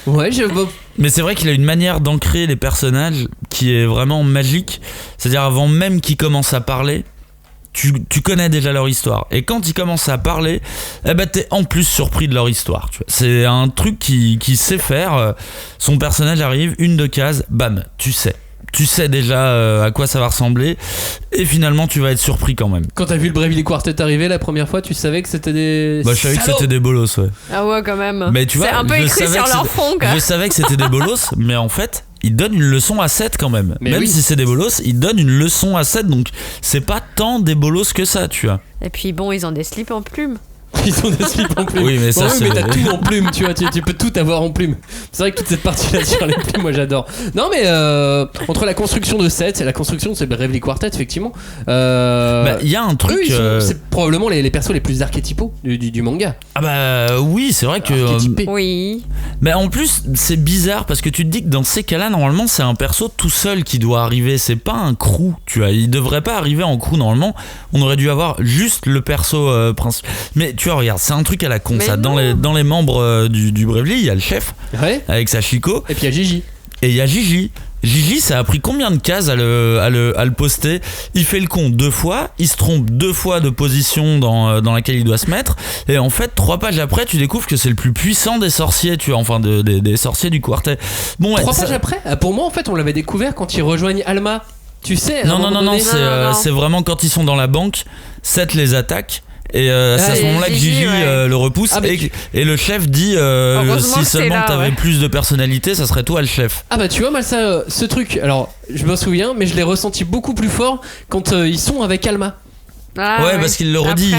Ouais, Mais c'est vrai qu'il a une manière d'ancrer les personnages qui est vraiment magique. C'est-à-dire avant même qu'ils commencent à parler, tu connais déjà leur histoire. Et quand ils commencent à parler, t'es en plus surpris de leur histoire. Tu vois. C'est un truc qui sait faire. Son personnage arrive, une de case, bam, tu sais. Tu sais déjà à quoi ça va ressembler. Et finalement, tu vas être surpris quand même. Quand t'as vu le Bravely Quartet arriver la première fois, tu savais que c'était des. Je savais que c'était des bolos, ouais. Ah ouais, quand même. Mais tu vois, c'est un peu je écrit savais sur que leur c'était- front, quoi. Je savais que c'était des bolos, mais en fait, ils donnent une leçon à 7 quand même. Mais même oui. si c'est des bolos, ils donnent une leçon à 7, donc c'est pas tant des bolos que ça, tu vois. Et puis bon, ils ont des slips en plume. Ils ont des slips en plume. Oui, mais ça, oui, c'est- mais t'as tout en plume, tu vois, tu peux tout avoir en plume. C'est vrai que toute cette partie-là sur les plumes, moi j'adore. Non, mais entre la construction de Seth et la construction de ce Bravely Quartet, effectivement. Il y a un truc. C'est probablement les persos les plus archétypaux du manga. Ah bah oui, c'est vrai que. Archétypés. Oui. Mais en plus, c'est bizarre parce que tu te dis que dans ces cas-là, normalement, c'est un perso tout seul qui doit arriver. C'est pas un crew, tu vois. Il devrait pas arriver en crew normalement. On aurait dû avoir juste le perso principal. Mais tu vois, regarde, c'est un truc à la con. Mais Ça. non. Dans les membres du Bravely, il y a le chef Ouais. avec sa Chico. Et puis il y a Gigi. Et il y a Gigi. Gigi, ça a pris combien de cases à le poster? Il fait le con 2 fois, il se trompe 2 fois de position dans laquelle il doit se mettre, et en fait 3 pages après tu découvres que c'est le plus puissant des sorciers, tu vois, enfin des sorciers du quartet. Bon, 3 ça- pages après, pour moi en fait on l'avait découvert quand ils rejoignent Alma. Tu sais, à un Non, moment donné- c'est vraiment quand ils sont dans la banque, Seth les attaque. Et c'est à ce moment-là que Gigi le repousse et le chef dit si seulement t'avais plus de personnalité, ça serait toi le chef. Ah bah tu vois, moi ça, ce truc, alors je me souviens, mais je l'ai ressenti beaucoup plus fort quand ils sont avec Alma. Ouais, parce qu'il le redit.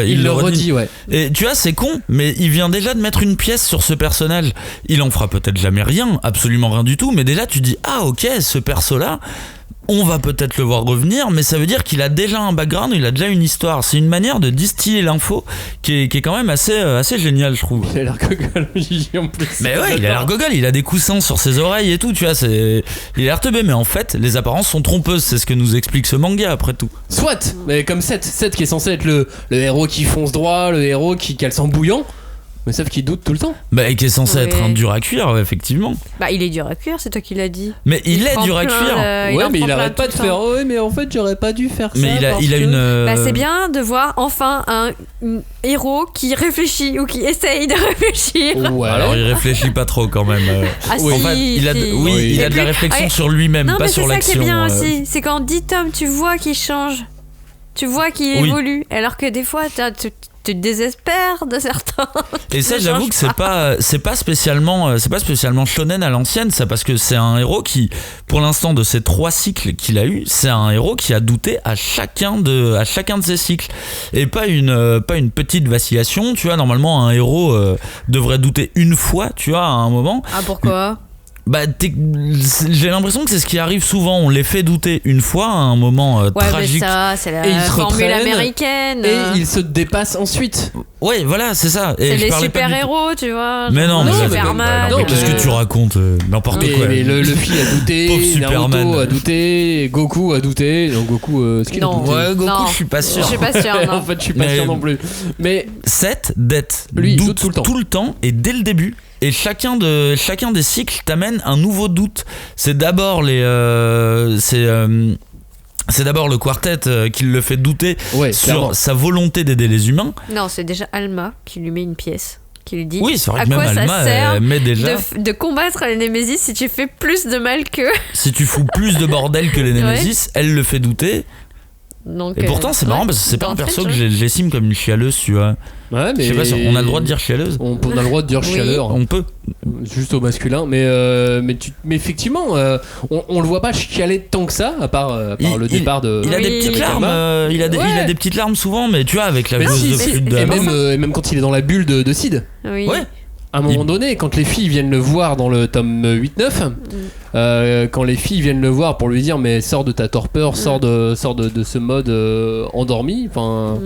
Il le redit, ouais. Et tu vois, c'est con, mais il vient déjà de mettre une pièce sur ce personnage. Il en fera peut-être jamais rien, absolument rien du tout, mais déjà tu dis ah ok, ce perso-là, on va peut-être le voir revenir, mais ça veut dire qu'il a déjà un background, il a déjà une histoire. C'est une manière de distiller l'info qui est quand même assez géniale, je trouve. Il a l'air gogol, Gigi, en plus. Mais ouais, il a l'air gogol, il a des coussins sur ses oreilles et tout, tu vois, il a l'air teubé, mais en fait, les apparences sont trompeuses, c'est ce que nous explique ce manga après tout. Soit, mais comme Seth qui est censé être le héros qui fonce droit, le héros qui a le sang bouillant. Mais sauf qu'il doute tout le temps. Bah, et qui est censé être un dur à cuire, effectivement. Bah, il est dur à cuire, c'est toi qui l'as dit. Mais il est dur à cuire. Ouais, mais il arrête pas de faire. Ouais, mais en fait, j'aurais pas dû faire ça. Mais il a une. Bah, c'est bien de voir enfin un héros qui réfléchit ou qui essaye de réfléchir. Ouais. Alors, il réfléchit pas trop quand même. Oui. En fait, il a de la réflexion sur lui-même, pas sur l'action. C'est ça qui est bien aussi. C'est quand 10 tomes, tu vois qu'il change. Tu vois qu'il évolue. Alors que des fois, tu te désespères de certains. Et ça, j'avoue que c'est pas spécialement shonen à l'ancienne, ça, parce que c'est un héros qui, pour l'instant, de ces 3 cycles qu'il a eu, c'est un héros qui a douté à chacun de ces cycles, et pas une petite vacillation. Tu vois, normalement un héros devrait douter une fois, tu vois, à un moment. Ah, pourquoi? Bah, j'ai l'impression que c'est ce qui arrive souvent. On les fait douter une fois à un moment tragique. Mais ça, c'est la formule américaine. Et ils se dépassent ensuite. Ouais, voilà, c'est ça. C'est les super-héros, tu vois. Mais non, Superman. mais qu'est-ce que tu racontes? N'importe quoi. Mais le Luffy a douté, Naruto a douté, Goku a douté. Donc Goku, ce qu'il a douté. Ouais, Goku, je suis pas sûr. Je suis pas sûr, non. En fait, je suis pas sûr non plus. Mais Seth, lui, doute tout le temps et dès le début. Et chacun des cycles t'amène un nouveau doute. C'est d'abord c'est d'abord le quartet qui le fait douter sur sa volonté d'aider les humains. Non, c'est déjà Alma qui lui met une pièce, qui lui dit oui, c'est vrai à que quoi même ça Alma sert met déjà de combattre les Némésis si tu fais plus de mal que... Si tu fous plus de bordel que les Némésis, elle le fait douter. Donc, et pourtant c'est marrant parce que c'est pas un perso que j'estime comme une chialeuse, tu vois. Ouais, mais je sais pas si on a le droit de dire chialeuse. On a le droit de dire chialeur. On peut. Juste au masculin, mais effectivement, on le voit pas chialer tant que ça, à part le départ de. Il a des petites larmes. Il a des petites larmes souvent, mais tu vois, avec la dose de flûte de. Et même quand il est dans la bulle de Sid. Oui. Ouais. À un moment donné, quand les filles viennent le voir dans le tome 8-9, quand les filles viennent le voir pour lui dire mais sors de ta torpeur, sors de ce mode endormi, enfin.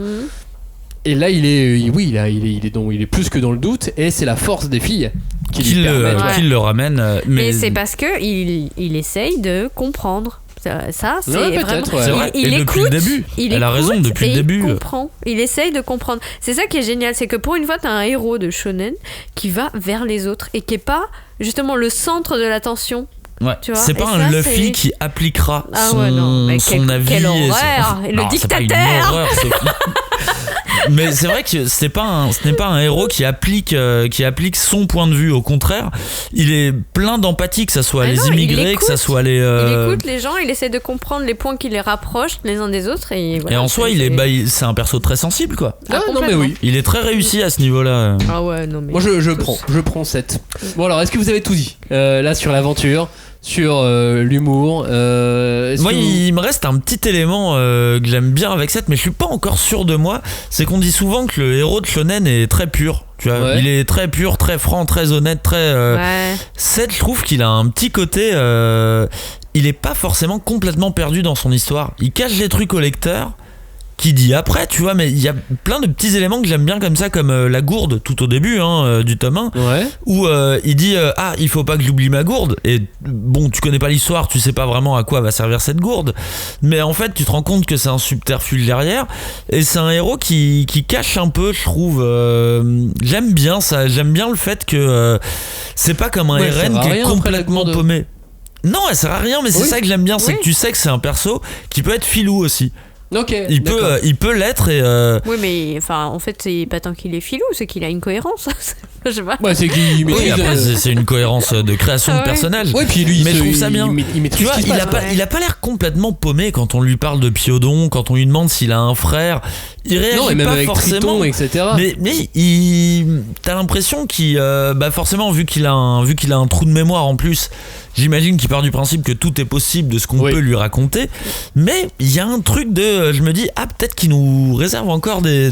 Et là, il est plus que dans le doute, et c'est la force des filles qui le ramène. Mais c'est parce que il essaye de comprendre. Ça, c'est vraiment. C'est vrai. Il écoute. Depuis le début. Elle a raison depuis le début. Il comprend. Il essaye de comprendre. C'est ça qui est génial, c'est que pour une fois, t'as un héros de shonen qui va vers les autres et qui est pas justement le centre de l'attention. Ouais. C'est pas un Luffy qui appliquera son avis. Quelle horreur. Le dictateur. Mais c'est vrai que ce n'est pas un héros qui applique son point de vue. Au contraire, il est plein d'empathie, que ça soit les immigrés, que ça soit les. Il écoute les gens, il essaie de comprendre les points qui les rapprochent les uns des autres et voilà. Et en soi, c'est un perso très sensible, quoi. Non mais oui. Il est très réussi à ce niveau-là. Ah ouais, non mais. Moi je prends 7. Bon alors, est-ce que vous avez tout dit là sur l'aventure? Sur l'humour. Moi, il me reste un petit élément que j'aime bien avec Seth, mais je suis pas encore sûr de moi. C'est qu'on dit souvent que le héros de shonen est très pur. Tu vois, il est très pur, très franc, très honnête, très. Seth, je trouve qu'il a un petit côté. Il est pas forcément complètement perdu dans son histoire. Il cache des trucs au lecteur. Qui dit après, tu vois, mais il y a plein de petits éléments que j'aime bien comme ça, comme la gourde tout au début du tome 1, où il dit il faut pas que j'oublie ma gourde, et bon, tu connais pas l'histoire, tu sais pas vraiment à quoi va servir cette gourde, mais en fait tu te rends compte que c'est un subterfuge derrière, et c'est un héros qui cache un peu, je trouve. J'aime bien ça, j'aime bien le fait que c'est pas comme un RN qui est complètement paumé. Non, elle sert à rien, mais c'est ça que j'aime bien, c'est que tu sais que c'est un perso qui peut être filou aussi. Okay, il peut l'être et oui, mais enfin en fait c'est pas tant qu'il est filou, c'est qu'il a une cohérence. Je sais pas. Ouais, c'est qu'il Oui, maîtrise. après, c'est une cohérence de création de Ouais. personnage. Ouais, puis lui, mais je trouve ça bien. Il maîtrise Tu vois, ce qui se passe, il a pas l'air complètement paumé quand on lui parle de Piodon, quand on lui demande s'il a un frère. Il réagit Non, et même pas avec forcément. Triton, etc. Mais t'as l'impression qu'il, forcément, vu qu'il a un trou de mémoire en plus, j'imagine qu'il part du principe que tout est possible de ce qu'on peut lui raconter. Mais il y a un truc de, je me dis, peut-être qu'il nous réserve encore des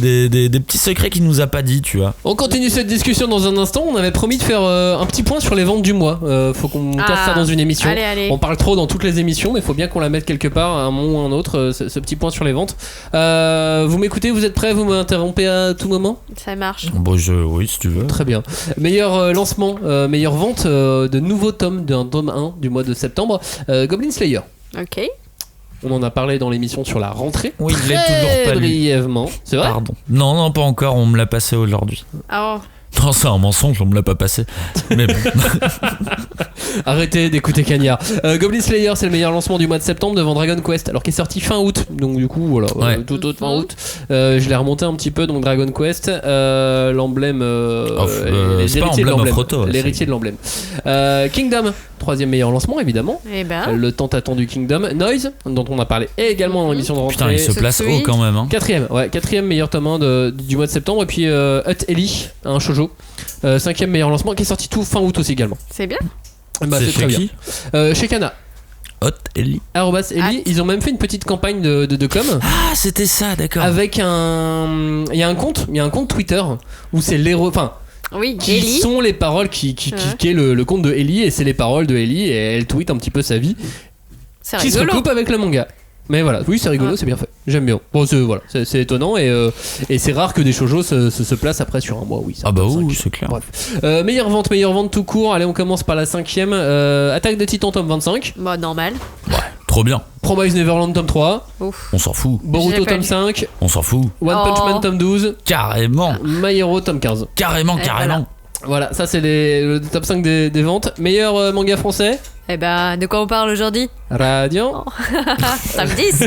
petits secrets qu'il nous a pas dit, tu vois. On continue cette discussion dans un instant. On avait promis de faire un petit point sur les ventes du mois. Faut qu'on casse ça dans une émission. Allez. On parle trop dans toutes les émissions, mais il faut bien qu'on la mette quelque part, à un moment ou à un autre, ce petit point sur les ventes. Vous m'écoutez, vous êtes prêts? Vous m'interrompez à tout moment? Ça marche. Bon, oui, si tu veux. Très bien. Meilleur lancement, meilleure vente de nouveaux tomes d'un tome 1 du mois de septembre. Goblin Slayer. Ok. On en a parlé dans l'émission sur la rentrée. Oui, je l'ai Très toujours pas lu. brièvement. C'est vrai? Pardon. Non, pas encore. On me l'a passé aujourd'hui. Oh. Non, c'est un mensonge, on me l'a pas passé. Mais bon. Arrêtez d'écouter Cagnard. Goblin Slayer, c'est le meilleur lancement du mois de septembre devant Dragon Quest, alors qu'il est sorti fin août. Donc du coup, voilà, tout autre fin aut. Je l'ai remonté un petit peu. Donc Dragon Quest, l'emblème, c'est pas Emblem of Roto, l'héritier de l'emblème. Kingdom, troisième meilleur lancement évidemment. Eh ben. Le tant attendu Kingdom. Noise, dont on a parlé également dans l'émission de rentrée. Putain, il se place haut quand même. Hein. Quatrième meilleur tome 1 du mois de septembre. Et puis Hut Ellie, un shoujo. Cinquième meilleur lancement qui est sorti tout fin août aussi également. C'est bien. C'est très qui bien. Chez Kana. Hot Ellie. Ellie, ils ont même fait une petite campagne de com. Ah, c'était ça, d'accord. Avec il y a un compte Twitter où c'est l'héros, enfin, oui, qui Ellie. sont les paroles qui est le compte de Ellie, et c'est les paroles de Ellie et elle tweet un petit peu sa vie C'est qui se rigolo. recoupe avec le manga. Mais voilà, oui, c'est rigolo, c'est bien fait. J'aime bien. Bon, c'est étonnant et c'est rare que des shoujo se placent après sur un mois. Oui. Ah bah oui, c'est clair. Bref. Meilleure vente tout court. Allez, on commence par la 5ème. Attaque de Titan tome 25. Bah normal. Ouais, trop bien. Promise Neverland tome 3. Ouf. On s'en fout. Boruto J'ai pas tome lu. 5. On s'en fout. One Punch Man tome 12. Carrément. My Hero tome 15. Carrément. Voilà, ça c'est le top 5 des ventes. Meilleur manga français. Eh ben, de quoi on parle aujourd'hui? Radiant. Tome 10.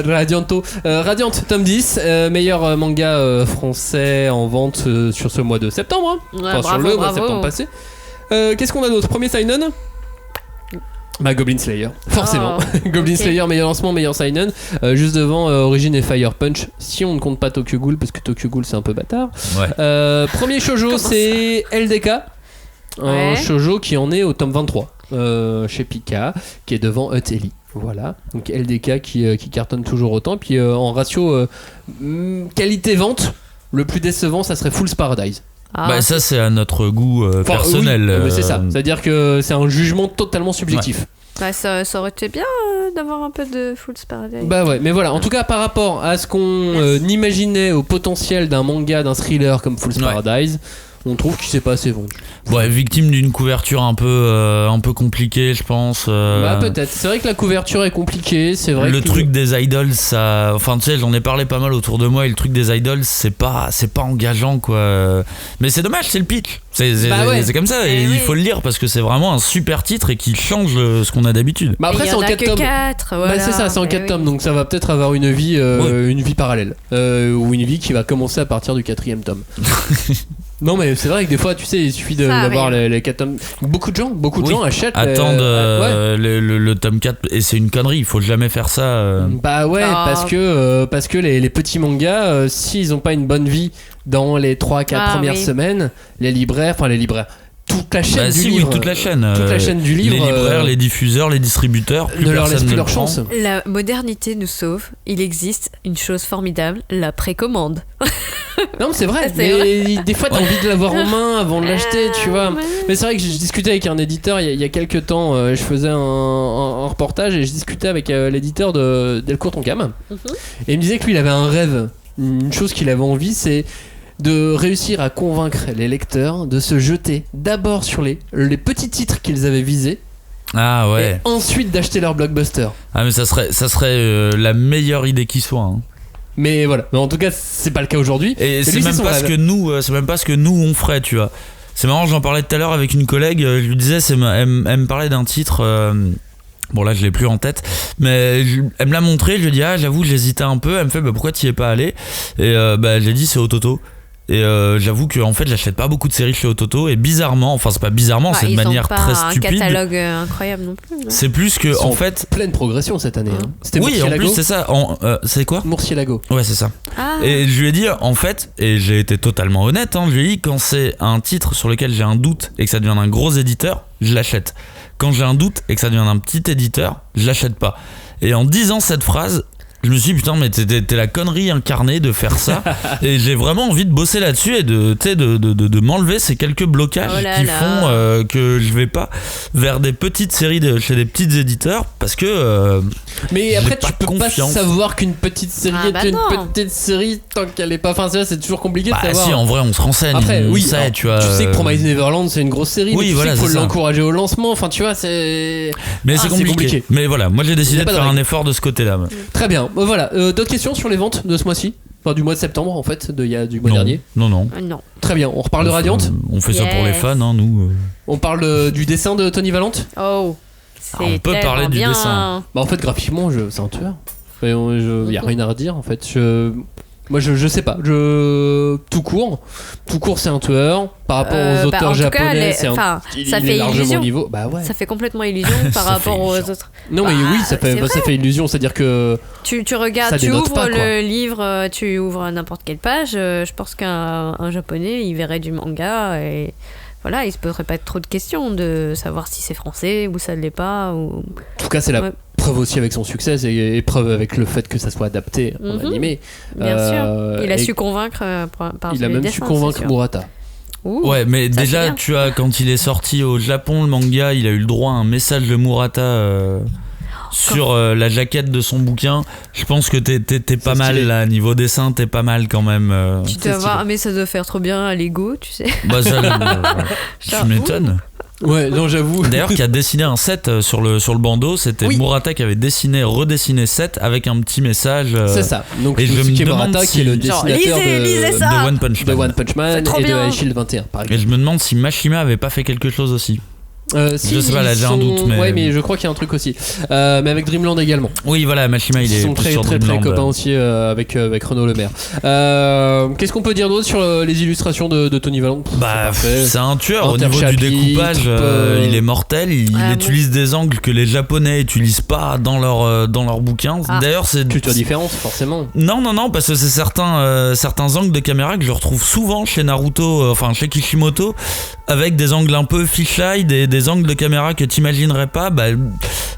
Radianto. Radiant tome 10. Meilleur manga français en vente sur ce mois de septembre. Ouais, Enfin, sur bravo, le mois de bravo. septembre passé. Qu'est-ce qu'on a d'autre? Premier seinen. Bah, Goblin Slayer, forcément. Goblin ok. Slayer, meilleur lancement, meilleur seinen. Juste devant Origin et Fire Punch, si on ne compte pas Tokyo Ghoul, parce que Tokyo Ghoul c'est un peu bâtard. Ouais. Premier shoujo, c'est LDK. Un Ouais. shoujo qui en est au tome 23 chez Pika, qui est devant Hut Ellie. Voilà, donc LDK qui cartonne toujours autant. Puis en ratio qualité-vente, le plus décevant, ça serait Fool's Paradise. Ah, Bah ça c'est à notre goût personnel. Oui, mais c'est ça. C'est-à-dire que c'est un jugement totalement subjectif. bah, ça aurait été bien d'avoir un peu de Fool's Paradise. Bah ouais, mais voilà. En tout cas, par rapport à ce qu'on imaginait au potentiel d'un manga, d'un thriller comme Fool's Paradise, on trouve qu'il s'est pas assez vendu. Ouais, victime d'une couverture un peu compliquée, je pense. Bah peut-être. C'est vrai que la couverture est compliquée. C'est vrai. Le que truc des idols, ça, enfin tu sais, j'en ai parlé pas mal autour de moi. Et le truc des idols, c'est pas engageant quoi. Mais c'est dommage, c'est le pitch. C'est comme ça. Et il faut le lire parce que c'est vraiment un super titre et qui change ce qu'on a d'habitude. Bah après Et c'est en 4 tomes. 4, voilà. Bah c'est ça, c'est en 4 tomes, donc ça va peut-être avoir une vie parallèle, ou une vie qui va commencer à partir du 4ème tome. Non mais c'est vrai que des fois tu sais il suffit d'avoir les 4 tomes. Beaucoup de gens achètent. Attendent le tome 4 et c'est une connerie, il faut jamais faire ça. Bah ouais, parce que les petits mangas, s'ils ont pas une bonne vie dans les 3-4 premières semaines, les libraires, toute la chaîne du livre. Oui, toute la chaîne du livre. Les libraires, les diffuseurs, les distributeurs, ne leur laissent plus leur chance. La modernité nous sauve. Il existe une chose formidable, la précommande. Non mais c'est vrai, des fois t'as envie de l'avoir en main avant de l'acheter, tu vois. Mais c'est vrai que je discutais avec un éditeur il y a quelques temps, je faisais un reportage et je discutais avec l'éditeur de Delcourt Tonkam. Et il me disait que lui il avait un rêve, une chose qu'il avait envie, c'est de réussir à convaincre les lecteurs de se jeter d'abord sur les petits titres qu'ils avaient visés. Ah ouais. Et ensuite d'acheter leur blockbuster. Ah mais ça serait la meilleure idée qui soit. Hein. Mais voilà. Mais en tout cas, c'est pas le cas aujourd'hui. Et c'est même pas ce que nous on ferait, tu vois. C'est marrant, j'en parlais tout à l'heure avec une collègue. Je lui disais, elle me parlait d'un titre. Bon là je l'ai plus en tête, mais elle me l'a montré. Je lui ai dit j'avoue j'hésitais un peu. Elle me fait pourquoi t'y es pas allé? Et j'ai dit c'est Ototo. Et j'avoue que en fait j'achète pas beaucoup de séries chez Ototo, et bizarrement, enfin c'est pas bizarrement, c'est de manière très stupide. Ils ont pas un catalogue incroyable non plus. C'est plus que en fait pleine progression cette année. Hein. C'était oui, en plus c'est ça. C'est quoi? Murciélago. Ouais, c'est ça. Et je lui ai dit en fait, et j'ai été totalement honnête, je lui ai dit quand c'est un titre sur lequel j'ai un doute et que ça devient un gros éditeur, je l'achète. Quand j'ai un doute et que ça devient un petit éditeur, je l'achète pas. Et en disant cette phrase, je me suis dit putain, mais t'es la connerie incarnée de faire ça. Et j'ai vraiment envie de bosser là-dessus et de m'enlever ces quelques blocages qui font que je vais pas vers des petites séries chez des petits éditeurs, parce que mais après tu peux confiance. pas savoir qu'une petite série est une petite série tant qu'elle est pas, enfin c'est toujours compliqué de savoir. Si, en vrai on se renseigne. Après oui, ça, alors, tu sais que Promised Neverland c'est une grosse série, mais tu sais qu'il faut l'encourager au lancement, enfin tu vois, c'est c'est compliqué. Mais voilà, moi j'ai décidé de faire un effort de ce côté-là. Très bien. Voilà, d'autres questions sur les ventes de ce mois-ci, enfin du mois de septembre en fait, du mois dernier. Non. Très bien, on reparle de Radiant. On fait ça pour les fans, nous. On parle du dessin de Tony Valente. Oh, on peut parler du dessin. Bah en fait graphiquement c'est un tueur. Y a rien à redire en fait. Moi je sais pas, tout court c'est un tueur par rapport aux auteurs japonais, ça fait illusion. Niveau. Bah ouais. Ça fait complètement illusion par rapport aux autres. Non mais oui, ça fait illusion, c'est-à-dire que tu regardes, tu ouvres le livre, tu ouvres n'importe quelle page, je pense qu'un japonais, il verrait du manga et voilà, il se poserait pas trop de questions de savoir si c'est français ou ça ne l'est pas ou... En tout cas, c'est la preuve aussi avec son succès, et preuve avec le fait que ça soit adapté en animé. Bien sûr. Il a su convaincre par il a même su convaincre Murata. Ouais, mais déjà, tu as, quand il est sorti au Japon, le manga, il a eu le droit à un message de Murata sur la jaquette de son bouquin. Je pense que t'es pas mal là, niveau dessin, t'es pas mal quand même. Tu dois avoir, mais ça doit faire trop bien à Lego, tu sais. Bah ça, tu m'étonnes. Ouais, non, j'avoue. D'ailleurs, qui a dessiné un set sur le bandeau, c'était Murata qui avait redessiné set avec un petit message. C'est ça. Donc, et je me demande Murata qui est le dessinateur de One Punch Man, et de High Shield 21, par exemple. Et je me demande si Mashima avait pas fait quelque chose aussi. Si, je sais pas, là j'ai un doute, mais... Ouais, mais je crois qu'il y a un truc aussi, mais avec Dreamland également. Oui, voilà, Mashima il est sont très copains aussi avec Renaud Le Maire. Qu'est-ce qu'on peut dire d'autre sur les illustrations de Tony Valente? Bah c'est un tueur au niveau du découpage, il est mortel, il utilise des angles que les japonais utilisent pas dans leur bouquins. D'ailleurs c'est culture différente forcément. Non, parce que c'est certains angles de caméra que je retrouve souvent chez Naruto, enfin chez Kishimoto, avec des angles un peu fisheye, des angles de caméra que t'imaginerais pas. Bah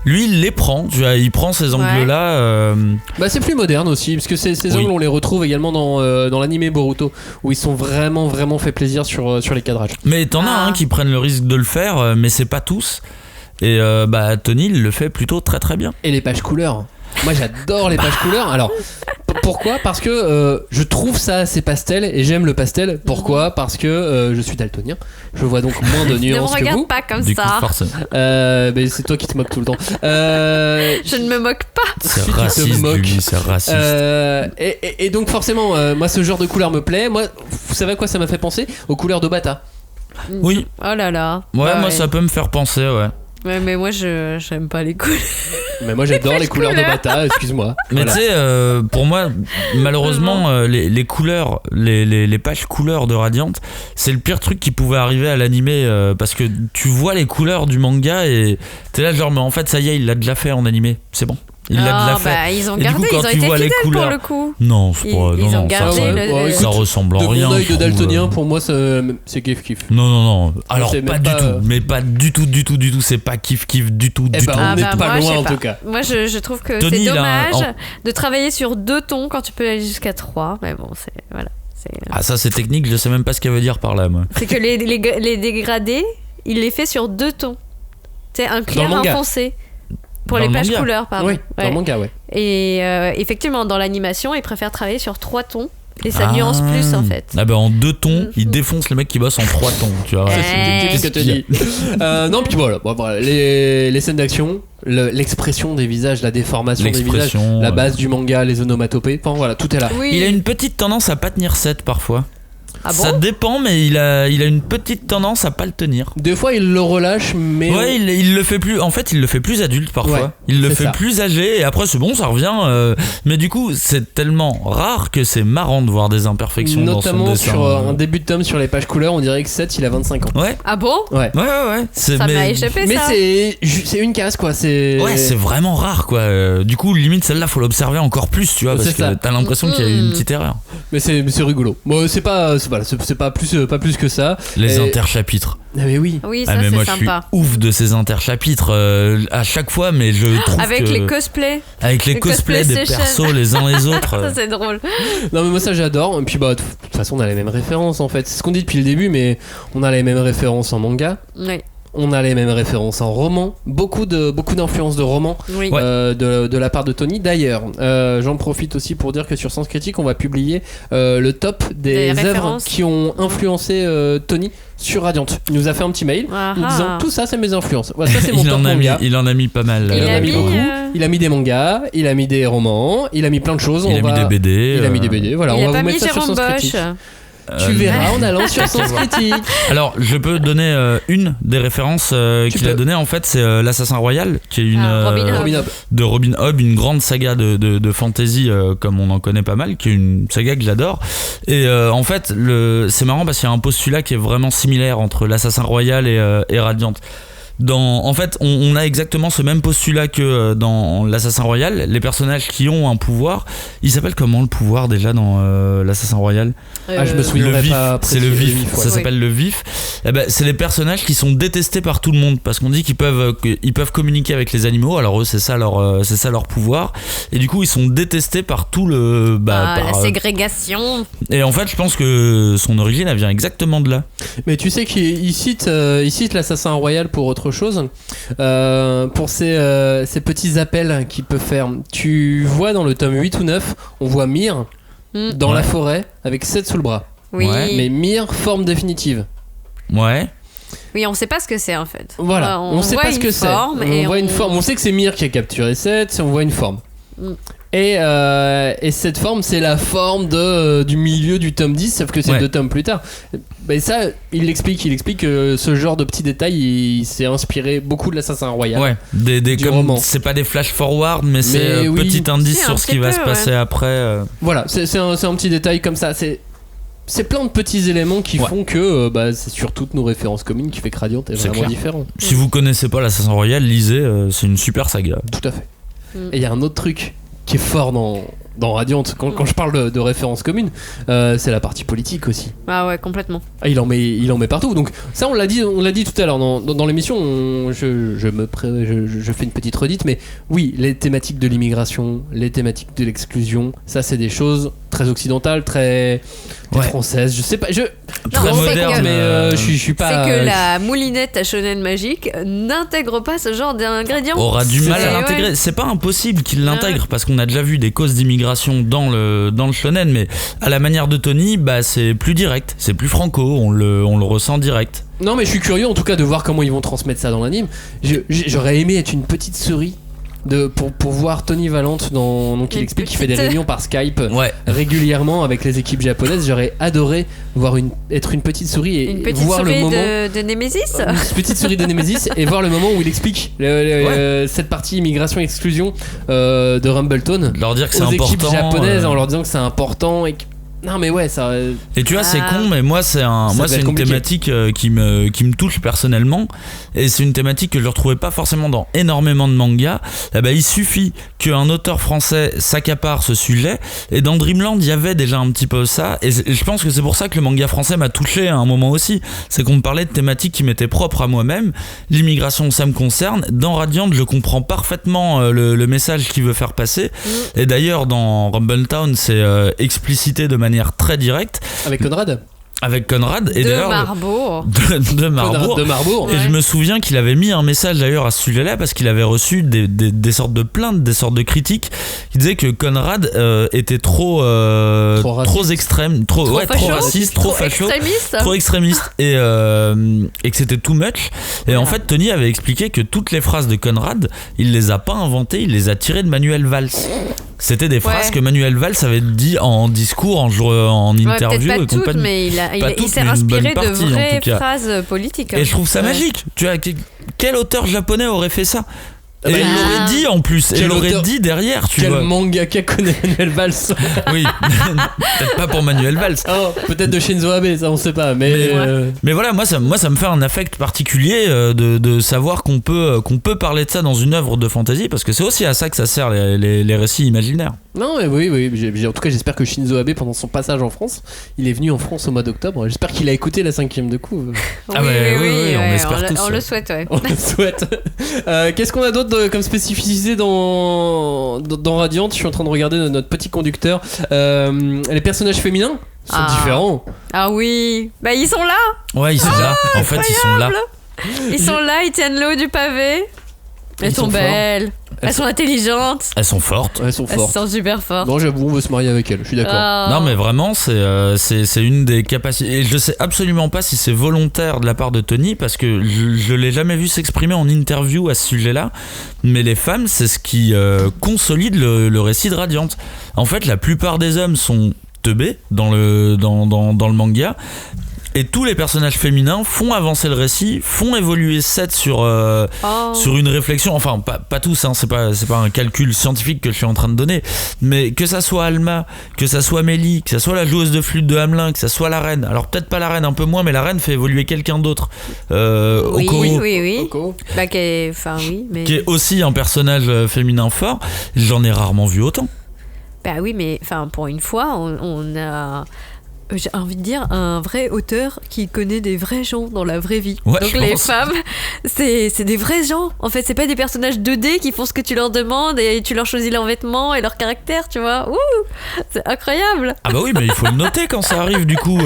lui il les prend, tu vois, il prend ces angles là. Bah c'est plus moderne aussi, parce que ces angles on les retrouve également dans l'anime Boruto, où ils sont vraiment fait plaisir sur les cadrages. Mais t'en as qui prennent le risque de le faire, mais c'est pas tous. Et Tony il le fait plutôt très bien. Et les pages couleurs, moi j'adore les pages couleurs. Alors pourquoi? Parce que je trouve ça assez pastel et j'aime le pastel. Pourquoi? Parce que je suis daltonien. Je vois donc moins de nuances que vous. Ne me regarde pas comme ça. Mais c'est toi qui te moques tout le temps. Je ne me moque pas. C'est raciste, Julie, c'est raciste. Et donc forcément, moi ce genre de couleur me plaît. Moi, vous savez à quoi ça m'a fait penser? Aux couleurs d'Obata. Oui. Oh là là. Ouais, moi ça peut me faire penser, Ouais, mais moi j'aime pas les couleurs. Mais moi j'adore les couleurs de Bata, excuse-moi. Mais tu sais, pour moi, malheureusement, les couleurs, les pages couleurs de Radiant, c'est le pire truc qui pouvait arriver à l'animé, parce que tu vois les couleurs du manga et t'es là genre, mais en fait ça y est, il l'a déjà fait en animé, c'est bon. Il l'a déjà fait. Ils ont et gardé, du coup, quand ils ont tu été vois fidèles les couleurs, pour le coup. Non, c'est pas. Ils ont gardé ça ressemble en rien. De mon œil de daltonien, pour moi, c'est kiff. Non. Alors pas du tout, mais pas du tout. C'est pas kiff du tout. Du tout. On n'est pas loin en tout cas. Moi, je trouve que Tony, c'est dommage de travailler sur 2 tons quand tu peux aller jusqu'à 3. Mais bon, c'est voilà. Ah ça c'est technique, je sais même pas ce qu'elle veut dire par là moi. C'est que les dégradés, il les fait sur 2 tons. C'est un clair, un foncé. Pour les pages couleurs, pardon. Oui, dans le manga, ouais. Et effectivement, dans l'animation, ils préfèrent travailler sur 3 tons. Et ça nuance plus, en fait. Ah bah en 2 tons, ils défoncent les mecs qui bossent en 3 tons, tu vois. C'est ce que tu dis. Non, puis voilà, les scènes d'action, l'expression des visages, la déformation des visages, la base du manga, les onomatopées, enfin voilà, tout est là. Oui. Il a une petite tendance à pas tenir 7 parfois. Ah bon? Ça dépend, mais il a une petite tendance à pas le tenir. Des fois, il le relâche, mais. Ouais, il le fait plus. En fait, il le fait plus adulte parfois. Ouais, il le c'est fait ça. plus âgé et après c'est bon, ça revient. Mais du coup, c'est tellement rare que c'est marrant de voir des imperfections Notamment dans son dessin. sur un début de tome sur les pages couleurs, on dirait que Seth il a 25 ans. Ouais. Ah bon? Ouais. Ouais. Ça m'a échappé Mais ça. c'est une case quoi. C'est. Ouais, c'est vraiment rare quoi. Du coup, limite celle-là, faut l'observer encore plus, tu vois, parce C'est ça. que t'as l'impression qu'il y a eu une petite erreur. Mais c'est rigolo. Bon, c'est pas plus que ça. Les Et- interchapitres. Ah mais oui. Oui, ça mais c'est moi je suis sympa. ouf de ces interchapitres à chaque fois, mais je trouve Avec que les cosplays. avec les les cosplays des cosplay persos les uns les autres. Ça c'est drôle. Non mais moi ça j'adore. Et puis bah de toute façon on a les mêmes références en fait. C'est ce qu'on dit depuis le début, mais on a les mêmes références en manga. Oui. On a les mêmes références en roman, beaucoup d'influences de romans Oui. Ouais. de la part de Tony. D'ailleurs, j'en profite aussi pour dire que sur Sens Critique, on va publier le top des œuvres références. qui ont influencé Tony sur Radiant. Il nous a fait un petit mail Ah nous ah. disant tout ça c'est mes influences. Voilà, ça c'est mon il, top en a mis, manga. il en a mis pas mal. Il Il en a a mis mis, beaucoup. euh, Il a mis des mangas, il a mis des romans, il a mis plein de choses. Il a mis des BD. Il a mis des BD. Voilà, Il on a va pas vous mis mettre ça sur Jérôme Sens Bosch. Critique. Tu verras en allant sur Sens Critique. Alors, je peux donner une des références qu'il peux. a donné en fait, c'est l'Assassin Royal, qui est une Robin Hood. Robin Hood. de Robin Hood, une grande saga de fantasy comme on en connaît pas mal, qui est une saga que j'adore. Et en fait, c'est marrant parce qu'il y a un postulat qui est vraiment similaire entre l'Assassin Royal et Radiant. En fait, on a exactement ce même postulat que dans l'Assassin Royal. Les personnages qui ont un pouvoir, il s'appelle comment le pouvoir déjà dans l'Assassin Royal? Ah, je me Le souviendrai vif, pas. c'est le précis, vif, ouais. ça s'appelle le vif. Eh ben, c'est les personnages qui sont détestés par tout le monde parce qu'on dit qu'ils peuvent communiquer avec les animaux. Alors eux, c'est ça leur pouvoir. Et du coup, ils sont détestés par tout le. La ségrégation. Et en fait, je pense que son origine, elle vient exactement de là. Mais tu sais qu'il cite l'Assassin Royal pour autre chose, pour ces petits appels qu'il peut faire. Tu vois dans le tome 8 ou 9, on voit Myr dans la forêt avec Seth sous le bras. Oui. Ouais. Mais Myr, forme définitive. Ouais. Oui, on sait pas ce que c'est en fait. Voilà, on sait voit pas ce une que c'est. forme On et voit une forme. On sait que c'est Myr qui a capturé Seth, on voit une forme. Et cette forme, c'est la forme du milieu du tome 10, sauf que c'est 2 tomes plus tard. Et ça, il explique que ce genre de petits détails, il s'est inspiré beaucoup de l'Assassin Royal. Ouais, du roman. comme c'est pas des flash forward, mais c'est oui. petit indice Si, un sur ce petit qui va peu, se passer après. Voilà, c'est un petit détail comme ça. C'est plein de petits éléments qui font que c'est sur toutes nos références communes qui fait que Radiant est vraiment clair. différent. Si vous connaissez pas l'Assassin Royal, lisez, c'est une super saga. Tout à fait. Et il y a un autre truc qui est fort dans Radiant, quand je parle de références communes, c'est la partie politique aussi. Ah ouais, complètement. Ah, il en met partout. Donc ça, on l'a dit tout à l'heure dans l'émission. Je fais une petite redite, mais oui, les thématiques de l'immigration, les thématiques de l'exclusion, ça c'est des choses très occidentales, très françaises. Je sais pas, Très Non, c'est moderne, que- mais je suis pas. C'est que la moulinette à Shonen Magique n'intègre pas ce genre d'ingrédients. aura du mal à Ouais. l'intégrer. C'est pas impossible qu'il l'intègre parce qu'on a déjà vu des causes d'immigration dans le shonen, mais à la manière de Tony, c'est plus direct, c'est plus franco, on le ressent direct. Non, mais je suis curieux en tout cas de voir comment ils vont transmettre ça dans l'anime. J'aurais aimé être une petite souris. Pour voir Tony Valente donc il Une explique qu'il fait des petite- réunions par Skype Ouais. régulièrement avec les équipes japonaises. J'aurais adoré être une petite souris et Une petite voir souris le moment de Nemesis. une petite souris de Nemesis et voir le moment où il explique cette partie immigration exclusion de Rumbleton Leur dire que c'est aux équipes important. japonaises en leur disant que c'est important et que... Non mais ouais ça Et tu vois, c'est Ah. con, mais moi c'est devait être une compliqué. thématique qui me touche personnellement, et c'est une thématique que je retrouvais pas forcément dans énormément de mangas. Il suffit qu'un auteur français s'accapare ce sujet, et dans Dreamland il y avait déjà un petit peu ça, et je pense que c'est pour ça que le manga français m'a touché à un moment aussi. C'est qu'on me parlait de thématiques qui m'étaient propres à moi-même. L'immigration, ça me concerne. Dans Radiant, je comprends parfaitement le message qu'il veut faire passer, et d'ailleurs dans Rumble Town c'est explicité de manière très directe avec Conrad et De d'ailleurs Marbourg. de Marbourg. de Marbourg. Et je me souviens qu'il avait mis un message d'ailleurs à ce sujet-là parce qu'il avait reçu des sortes de plaintes, des sortes de critiques qui disaient que Conrad était trop extrême, trop facho, raciste, trop facho, extrémiste. trop extrémiste et que c'était too much. Et en fait, Tony avait expliqué que toutes les phrases de Conrad, il les a pas inventées, il les a tirées de Manuel Valls. C'était des phrases que Manuel Valls avait dit en discours, en Ouais, interview peut-être et pas toutes, compagnie. mais toutes, s'est mais une bonne inspiré de partie, en vraies tout cas. phrases politiques. Et je trouve ça magique. Tu vois, quel auteur japonais aurait fait ça? Et il l'aurait dit en plus, et il l'aurait dit derrière, tu vois. Quel mangaka connaît Manuel Valls? Oui, peut-être pas pour Manuel Valls. Oh, peut-être de Shinzo Abe, ça on sait pas. Mais voilà, moi ça me fait un affect particulier de savoir qu'on peut parler de ça dans une œuvre de fantasy, parce que c'est aussi à ça que ça sert les récits imaginaires. Non, mais oui. En tout cas, j'espère que Shinzo Abe, pendant son passage en France, il est venu en France au mois d'octobre. J'espère qu'il a écouté la 5e de couve. Oui, on espère tous. On le souhaite, ouais. On le souhaite. Qu'est-ce qu'on a d'autre comme spécificité dans Radiant? Je suis en train de regarder notre petit conducteur. Les personnages féminins sont différents. Ah oui, bah ils sont là. Ouais, ils sont là. En fait, ils sont là. Ils sont là, ils tiennent l'eau du pavé. Elles sont belles. Elles sont intelligentes. Elles sont fortes. Elles sont super fortes. Non, j'avoue, on veut se marier avec elles. Je suis d'accord. Non, mais vraiment, c'est une des capacités. Et je sais absolument pas si c'est volontaire de la part de Tony, parce que je l'ai jamais vu s'exprimer en interview à ce sujet-là. Mais les femmes, c'est ce qui consolide le récit de Radiant. En fait, la plupart des hommes sont teubés dans le manga. Et tous les personnages féminins font avancer le récit, font évoluer Seth sur une réflexion. Enfin, pas tous, hein, c'est pas un calcul scientifique que je suis en train de donner. Mais que ça soit Alma, que ça soit Mélie, que ça soit la joueuse de flûte de Hamelin, que ça soit la reine. Alors peut-être pas la reine, un peu moins, mais la reine fait évoluer quelqu'un d'autre. Oko, oui. Oko. Bah, qui est aussi un personnage féminin fort. J'en ai rarement vu autant. Bah oui, mais pour une fois, on a... J'ai envie de dire un vrai auteur qui connaît des vrais gens dans la vraie vie. Ouais, donc les femmes, c'est des vrais gens. En fait, c'est pas des personnages 2D qui font ce que tu leur demandes et tu leur choisis leurs vêtements et leur caractère, tu vois. C'est incroyable. Ah bah oui, mais il faut le noter quand ça arrive du coup.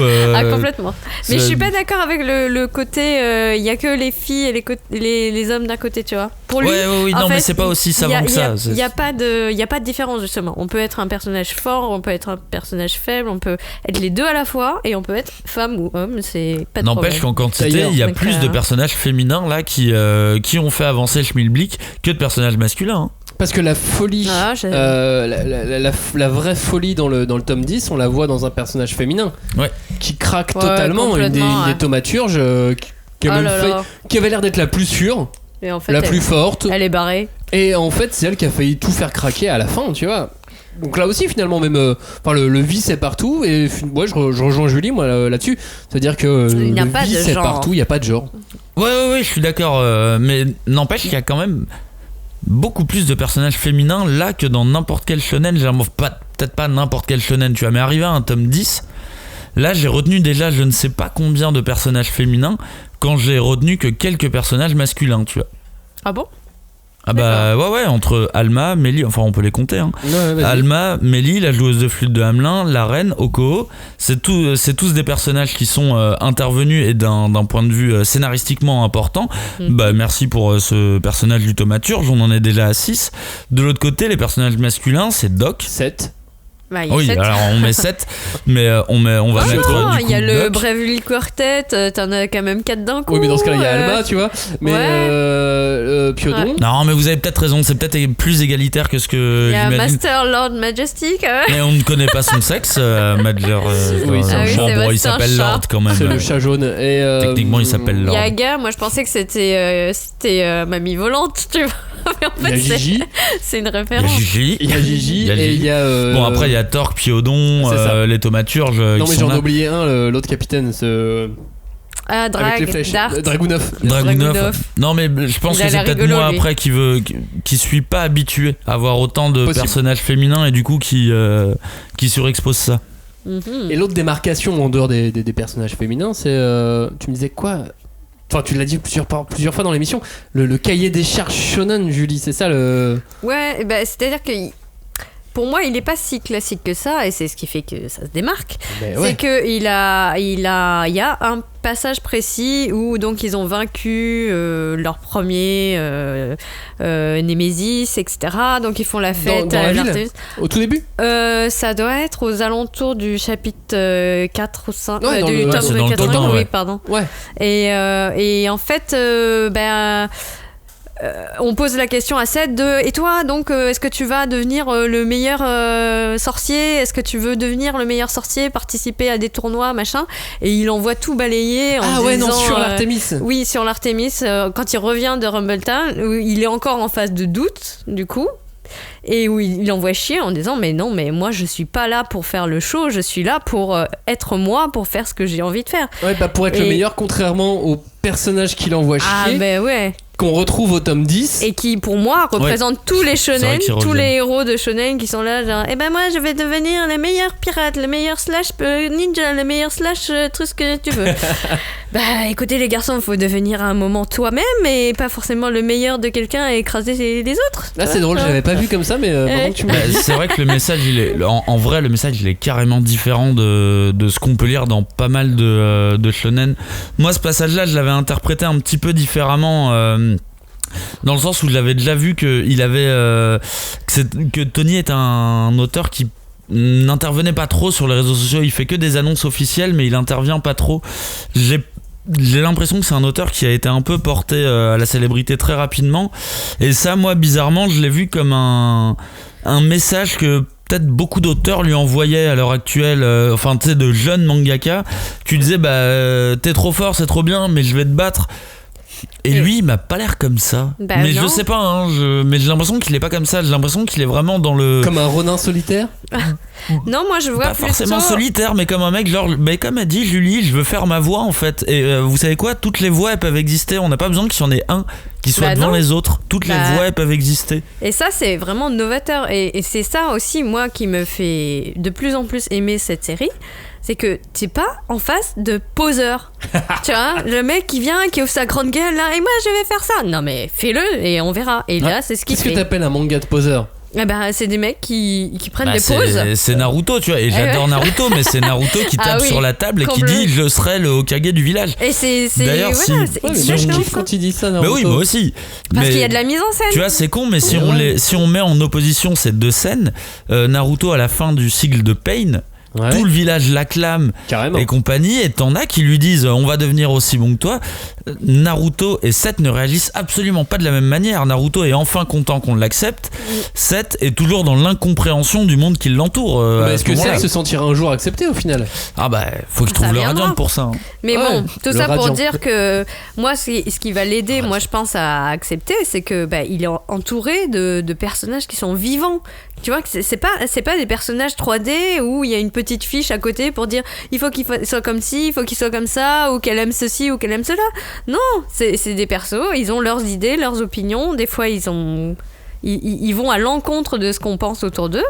Complètement. Mais je suis pas d'accord avec le côté. Il y a que les filles et les hommes d'un côté, tu vois. Pour lui, non, mais c'est pas aussi savant que ça. Il y a pas de différence justement. On peut être un personnage fort, on peut être un personnage faible, on peut être les deux à la fois et on peut être femme ou homme, c'est pas de problème. N'empêche qu'en quantité, il y a plus de personnages féminins là qui ont fait avancer le schmilblick que de personnages masculins. Hein. Parce que la folie, la vraie folie dans le tome 10, on la voit dans un personnage féminin qui craque totalement, une des thaumaturges qui avait l'air d'être la plus sûre, et en fait, la plus forte. Elle est barrée. Et en fait, c'est elle qui a failli tout faire craquer à la fin, tu vois. Donc là aussi finalement même le vice est partout et moi je rejoins Julie moi là-dessus, c'est-à-dire que le vice est partout, il n'y a pas de genre. Ouais, je suis d'accord, mais n'empêche qu'il y a quand même beaucoup plus de personnages féminins là que dans n'importe quel shonen. Peut-être pas n'importe quel shonen, tu vois, mais arrivé à un tome 10, là j'ai retenu déjà je ne sais pas combien de personnages féminins quand j'ai retenu que quelques personnages masculins, tu vois. Ah bon? Ah bah ouais, entre Alma, Mélie, enfin on peut les compter hein. Alma, Mélie, la joueuse de flûte de Hamelin, la reine, Oko, c'est tous des personnages qui sont intervenus et d'un point de vue scénaristiquement important. Bah merci pour ce personnage du thaumaturge, on en est déjà à 6. De l'autre côté, les personnages masculins, c'est Doc, 7. Oui, 7. Alors on met 7, mais on va mettre du coup il y a le Doc. Bravely Quartet, t'en as quand même 4 d'un coup. Oui, mais dans ce cas-là, il y a Alma, tu vois. Mais Piodon. Non, mais vous avez peut-être raison, c'est peut-être plus égalitaire que ce que il y a j'imagine. Master Lord Majesty quand même. Mais on ne connaît pas son sexe, Major. Il s'appelle Lord quand même. C'est le chat jaune. Et techniquement, il s'appelle Lord. Yaga, moi je pensais que c'était Mamie Volante, tu vois. Mais en fait, il y a Gigi. C'est une référence. Il y a Gigi. Et il y a. Bon, après, il y a Torque, Piodon, les thaumaturges. Non, mais j'en ai oublié un, l'autre capitaine, Dragunov. Non, mais je pense que c'est peut-être moi après qui suis pas habitué à avoir autant de personnages féminins et du coup qui surexpose ça. Et l'autre démarcation en dehors des personnages féminins, c'est. Tu me disais quoi? Enfin, tu l'as dit plusieurs fois dans l'émission, le cahier des charges shonen, Julie, c'est ça le. Ouais, bah, c'est-à-dire que pour moi, il n'est pas si classique que ça, et c'est ce qui fait que ça se démarque. C'est qu'il y a un passage précis où donc ils ont vaincu leur premier Némésis, etc. Donc ils font la fête dans la ville, au tout début. Ça doit être aux alentours du chapitre 4 ou 5 du tome 4. Oui, pardon. Ouais. Et en fait, on pose la question à Seth et toi, donc, est-ce que tu vas devenir le meilleur sorcier ? Est-ce que tu veux devenir le meilleur sorcier, participer à des tournois, machin ? Et il envoie tout balayer en disant... sur l'Artémis. Oui, sur l'Artémis. Quand il revient de Rumbletown, où il est encore en phase de doute, du coup. Et où il envoie chier en disant mais non, mais moi je suis pas là pour faire le show, je suis là pour être moi, pour faire ce que j'ai envie de faire. Ouais, pour être le meilleur, contrairement au personnage qu'il envoie chier. Ah ben ouais. Qu'on retrouve au tome 10. Et qui, pour moi, représente tous les shonen, tous les héros de shonen qui sont là, genre, eh ben moi, je vais devenir le meilleur pirate, le meilleur slash ninja, le meilleur slash tout ce que tu veux. Bah, écoutez, les garçons, faut devenir à un moment toi-même et pas forcément le meilleur de quelqu'un et écraser les autres. Ah, c'est drôle, je l'avais pas vu comme ça, mais pendant que tu me l'as dit. C'est vrai que le message, en vrai, le message, il est carrément différent de ce qu'on peut lire dans pas mal de shonen. Moi, ce passage-là, je l'avais interprété un petit peu différemment. Dans le sens où j'avais déjà vu que Tony est un auteur qui n'intervenait pas trop sur les réseaux sociaux. Il fait que des annonces officielles, mais il intervient pas trop. J'ai l'impression que c'est un auteur qui a été un peu porté à la célébrité très rapidement. Et ça, moi, bizarrement, je l'ai vu comme un message que peut-être beaucoup d'auteurs lui envoyaient à l'heure actuelle, enfin, tu sais, de jeunes mangaka. Tu disais, t'es trop fort, c'est trop bien, mais je vais te battre. Et lui, il m'a pas l'air comme ça. Mais non. Je sais pas, hein, mais j'ai l'impression qu'il est pas comme ça. J'ai l'impression qu'il est vraiment dans le... Comme un Ronin solitaire. Non, moi je vois pas forcément solitaire, mais comme un mec genre, comme a dit Julie, je veux faire ma voix en fait. Et vous savez quoi, toutes les voix elles peuvent exister. On n'a pas besoin qu'il y en ait un qui soit devant les autres. Toutes les voix elles peuvent exister. Et ça c'est vraiment novateur. Et c'est ça aussi moi qui me fait de plus en plus aimer cette série. C'est que t'es pas en face de poseur. Tu vois, le mec qui vient, qui ouvre sa grande gueule là, et moi je vais faire ça. Non mais fais-le et on verra. Et là c'est ce qu'il fait. Qu'est-ce que t'appelles un manga de poseur ? Eh ben, c'est des mecs qui prennent des pauses. C'est Naruto, tu vois, et j'adore Naruto, mais c'est Naruto qui tape sur la table et qui dit je serai le Hokage du village. Et c'est d'ailleurs voilà, je kiffe quand il dit ça, Naruto. Mais oui, moi aussi. Parce qu'il y a de la mise en scène. Tu vois, c'est con, mais si on met en opposition ces deux scènes, Naruto à la fin du cycle de Pain. Ouais. Tout le village l'acclame et compagnie, et t'en as qui lui disent on va devenir aussi bon que toi. Naruto et Seth ne réagissent absolument pas de la même manière. Naruto est enfin content qu'on l'accepte. Seth est toujours dans l'incompréhension du monde qui l'entoure. Est-ce que Seth se sentira un jour accepté au final ? Ah bah faut qu'il trouve le radiant pour ça. Hein. Mais bon, tout ça pour dire que moi ce qui va l'aider, moi je pense à accepter, c'est que il est entouré de personnages qui sont vivants. Tu vois que c'est pas des personnages 3D où il y a une petite fiche à côté pour dire il faut qu'il soit comme ci, il faut qu'il soit comme ça, ou qu'elle aime ceci ou qu'elle aime cela. Non, c'est des persos, ils ont leurs idées, leurs opinions. Des fois ils vont à l'encontre de ce qu'on pense autour d'eux.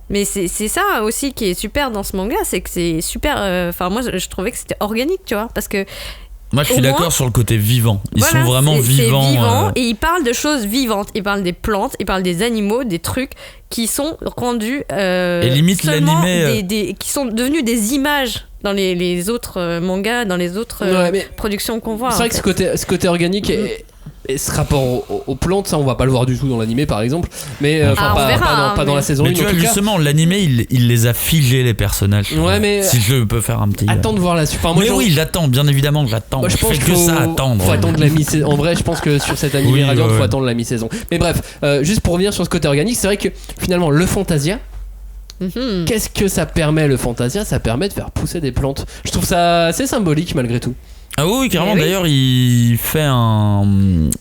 Mais c'est ça aussi qui est super dans ce manga, c'est que c'est super. Enfin moi je trouvais que c'était organique, tu vois, parce que moi je suis d'accord sur le côté vivant. Ils sont vraiment vivants. C'est vivant et ils parlent de choses vivantes. Ils parlent des plantes, ils parlent des animaux, des trucs qui sont rendus et limite l'animé qui sont devenus des images dans les autres mangas, dans les autres productions qu'on voit. C'est vrai que ce côté organique et ce rapport aux plantes, ça on va pas le voir du tout dans l'animé par exemple, mais pas dans la saison 1. Mais tu vois, justement, l'animé il les a figés les personnages. Ouais, mais si je peux faire un petit. Attends de voir la suite. Mais oui, j'attends, bien évidemment, j'attends. Moi, je pense que ça attendre. Faut attendre la mi-saison. En vrai, je pense que sur cet animé Radiant, faut attendre la mi-saison. Mais bref, juste pour revenir sur ce côté organique, c'est vrai que finalement le Fantasia. Qu'est-ce que ça permet le Fantasia ? Ça permet de faire pousser des plantes. Je trouve ça assez symbolique malgré tout. Ah oui, carrément. D'ailleurs, il fait une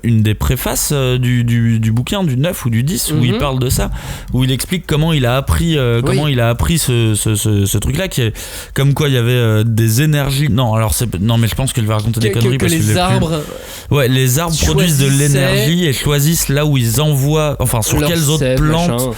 des préfaces du bouquin, du 9 ou du 10, où il parle de ça, où il explique comment il a appris, ce truc-là, qui est comme quoi il y avait des énergies. Non, mais je pense que je vais raconter des conneries parce que les arbres. Ouais, les arbres produisent de l'énergie et choisissent là où ils envoient, enfin sur quelles autres plantes. Machin.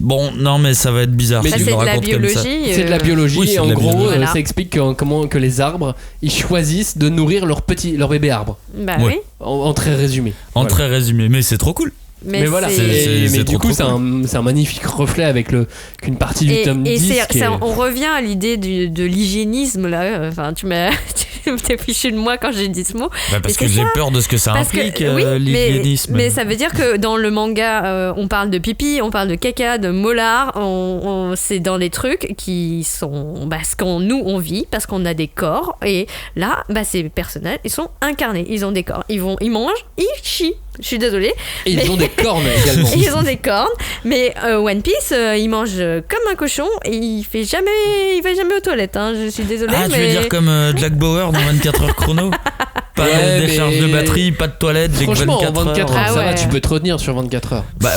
Bon, non, mais ça va être bizarre. Mais c'est de la biologie. C'est de la biologie, et en gros, ça explique comment que les arbres, ils choisissent de nourrir leur bébé arbre. Bah oui. En très résumé. Très résumé, mais c'est trop cool. Mais voilà, mais du coup, c'est un magnifique reflet avec qu'une partie du tome 10. On revient à l'idée de l'hygiénisme là. Enfin, tu m'as t'es fichu de moi quand j'ai dit ce mot. Parce Mais que c'est j'ai ça. peur de ce que ça Parce que- implique, oui, l'hygiénisme. mais ça veut dire que dans le manga, on parle de pipi, on parle de caca, de molar, c'est dans les trucs qui sont ce qu'on nous on vit parce qu'on a des corps et là, ces personnages, ils sont incarnés, ils ont des corps, ils mangent, ils chient. Je suis désolée. Et ils ont des cornes également. Et ils ont des cornes, mais One Piece, il mange comme un cochon et il va jamais aux toilettes. Hein. Je suis désolée. Ah, mais... tu veux dire comme Jack Bauer dans 24 heures chrono? Pas Ouais, de décharge mais- de batterie, pas de toilette, j'ai que Franchement, 24 en 24 heures, Ah ça va, ouais. tu peux te retenir sur 24 heures. Bah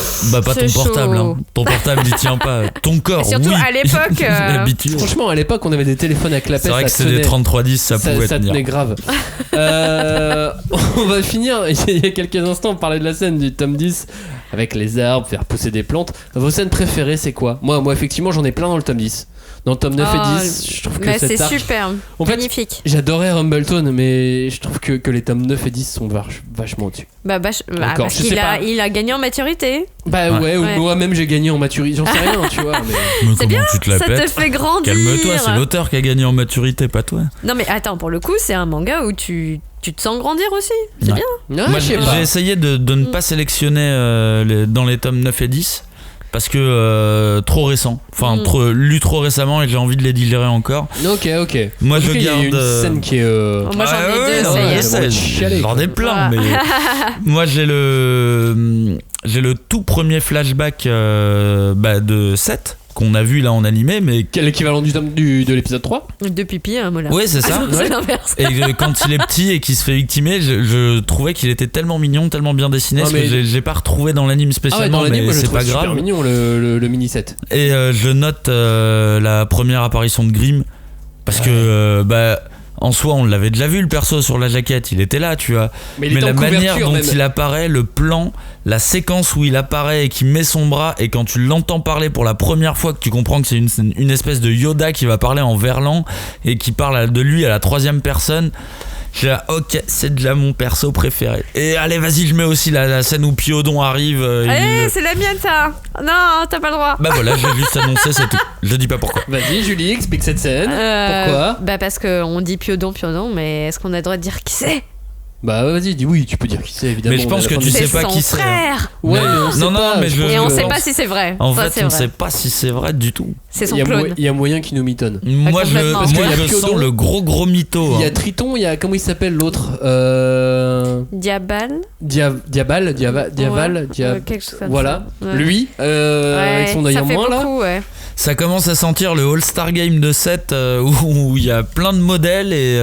pas C'est ton portable, chaud. hein. Ton portable il tient pas. Ton corps, Et surtout, oui. à l'époque, L'habitude. Franchement, à l'époque, on avait des téléphones à clapet, C'est vrai que ça c'est des tenait. 3310, ça pouvait ça tenir. tenait grave. On va finir, il y a quelques instants, on parlait de la scène du tome 10 avec les arbres, faire pousser des plantes. Vos scènes préférées, c'est quoi? Moi, effectivement, j'en ai plein dans le tome 10. Dans le tome 9 et 10, je trouve que c'est cet arc... super, En fait, magnifique. J'adorais Rumbleton, mais je trouve que les tomes 9 et 10 sont vachement au-dessus. Parce Encore, je sais qu'il pas. il a gagné en maturité. Ouais, ou Ouais. moi-même j'ai gagné en maturité, j'en sais rien, tu vois. Mais... Mais C'est comment bien, tu te la ça pètes te fait grandir. Calme-toi, c'est l'auteur qui a gagné en maturité, pas toi. Non mais attends, pour le coup, c'est un manga où tu te sens grandir aussi. C'est Ouais. bien. Non, Moi je sais j'ai pas. essayé de ne pas sélectionner dans les tomes 9 et 10 parce que trop récent. Enfin, lu trop récemment et j'ai envie de les digérer encore. Ok. Moi En tout je cas, il y a garde. une scène qui est. Moi, j'en ai deux, non, ça y je est. sais, Chialer, j'en ai plein, Ouais. mais moi j'ai le tout premier flashback de 7 qu'on a vu là en animé, mais Quel l'équivalent de l'épisode 3? De pipi, hein, voilà. ouais c'est ça. C'est l'inverse. Et quand il est petit et qu'il se fait victimer, je trouvais qu'il était tellement mignon, tellement bien dessiné, Non, ce mais- que j'ai pas retrouvé dans l'anime Ah ouais, spécialement, dans l'anime, mais moi je le c'est trouve pas super grave. mignon le mini set. Et je note la première apparition de Grimm parce que en soi on l'avait déjà vu le perso sur la jaquette, il était là, tu vois. Mais il Mais était la en manière couverture dont même. il apparaît, le plan, la séquence où il apparaît et qui met son bras, et quand tu l'entends parler pour la première fois, que tu comprends que c'est une espèce de Yoda qui va parler en verlan et qui parle de lui à la troisième personne. J'ai là, ok, c'est déjà mon perso préféré. Et allez, vas-y, je mets aussi la scène où Piodon arrive. C'est la mienne ça. Non, t'as pas le droit. Bah voilà, j'ai juste annoncé, c'est tout. Je dis pas pourquoi. Vas-y, Julie, explique cette scène. Pourquoi? Parce qu'on dit Piodon, mais est-ce qu'on a le droit de dire qui c'est? Bah vas-y, dis oui, tu peux dire qui c'est évidemment. Mais je pense on a la que fin tu du- sais C'est pas son qui c'est. frère. Ouais, Mais- mais on sait non, pas, mais je- Et on je sait pense- pas si c'est vrai. En Ça, fait, c'est on ne vrai. sait pas si c'est vrai du tout. C'est son Il clone. y a moyen qu'il nous mitonne. Moi, complètement. Parce qu'il y a je Piodon. sens le gros mytho. Il y a hein. Triton, il y a comment il s'appelle l'autre Diabal. Diaval, Quelque chose comme voilà, ça. Ouais. lui avec son œil ça en fait moins là. beaucoup, ouais. Ça commence à sentir le All-Star Game de 7 où il y a plein de modèles et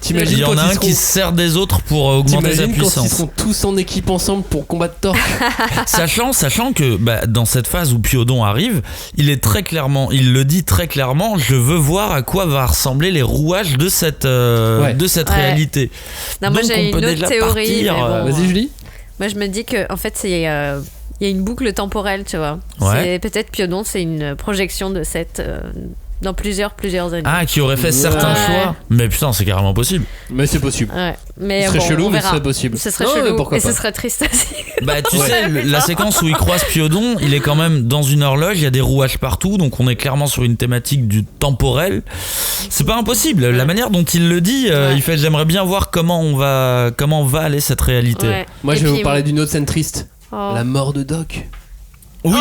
T'imagines il y en quand a ils un seront- qui se sert des autres pour augmenter sa T'imagines quand ils puissance. seront tous en équipe ensemble pour combattre Thor. Sachant que dans cette phase où Piodon arrive, il le dit très clairement, je veux voir à quoi va ressembler les rouages de cette Ouais. réalité. Non, moi Donc, j'ai on peut une autre déjà théorie. partir, mais bon, Vas-y Julie. Moi je me dis que en fait c'est il y a une boucle temporelle, tu vois. Ouais. C'est peut-être Piodon, c'est une projection de cette dans plusieurs années. Ah, qui aurait fait certains Ouais. choix. Mais putain, c'est carrément possible. Mais c'est possible. Ouais. Mais Ce serait bon, chelou, on mais ce verra. serait possible. Ce serait Non, mais chelou pourquoi et ce pas. serait triste aussi. Bah tu Ouais. sais, la séquence où il croise Piodon, il est quand même dans une horloge, il y a des rouages partout, donc on est clairement sur une thématique du temporel. C'est pas impossible. La manière dont il le dit, il fait j'aimerais bien voir comment va aller cette réalité. Ouais. Moi Et je vais puis, vous parler d'une autre scène triste. Oh. La mort de Doc. Oui,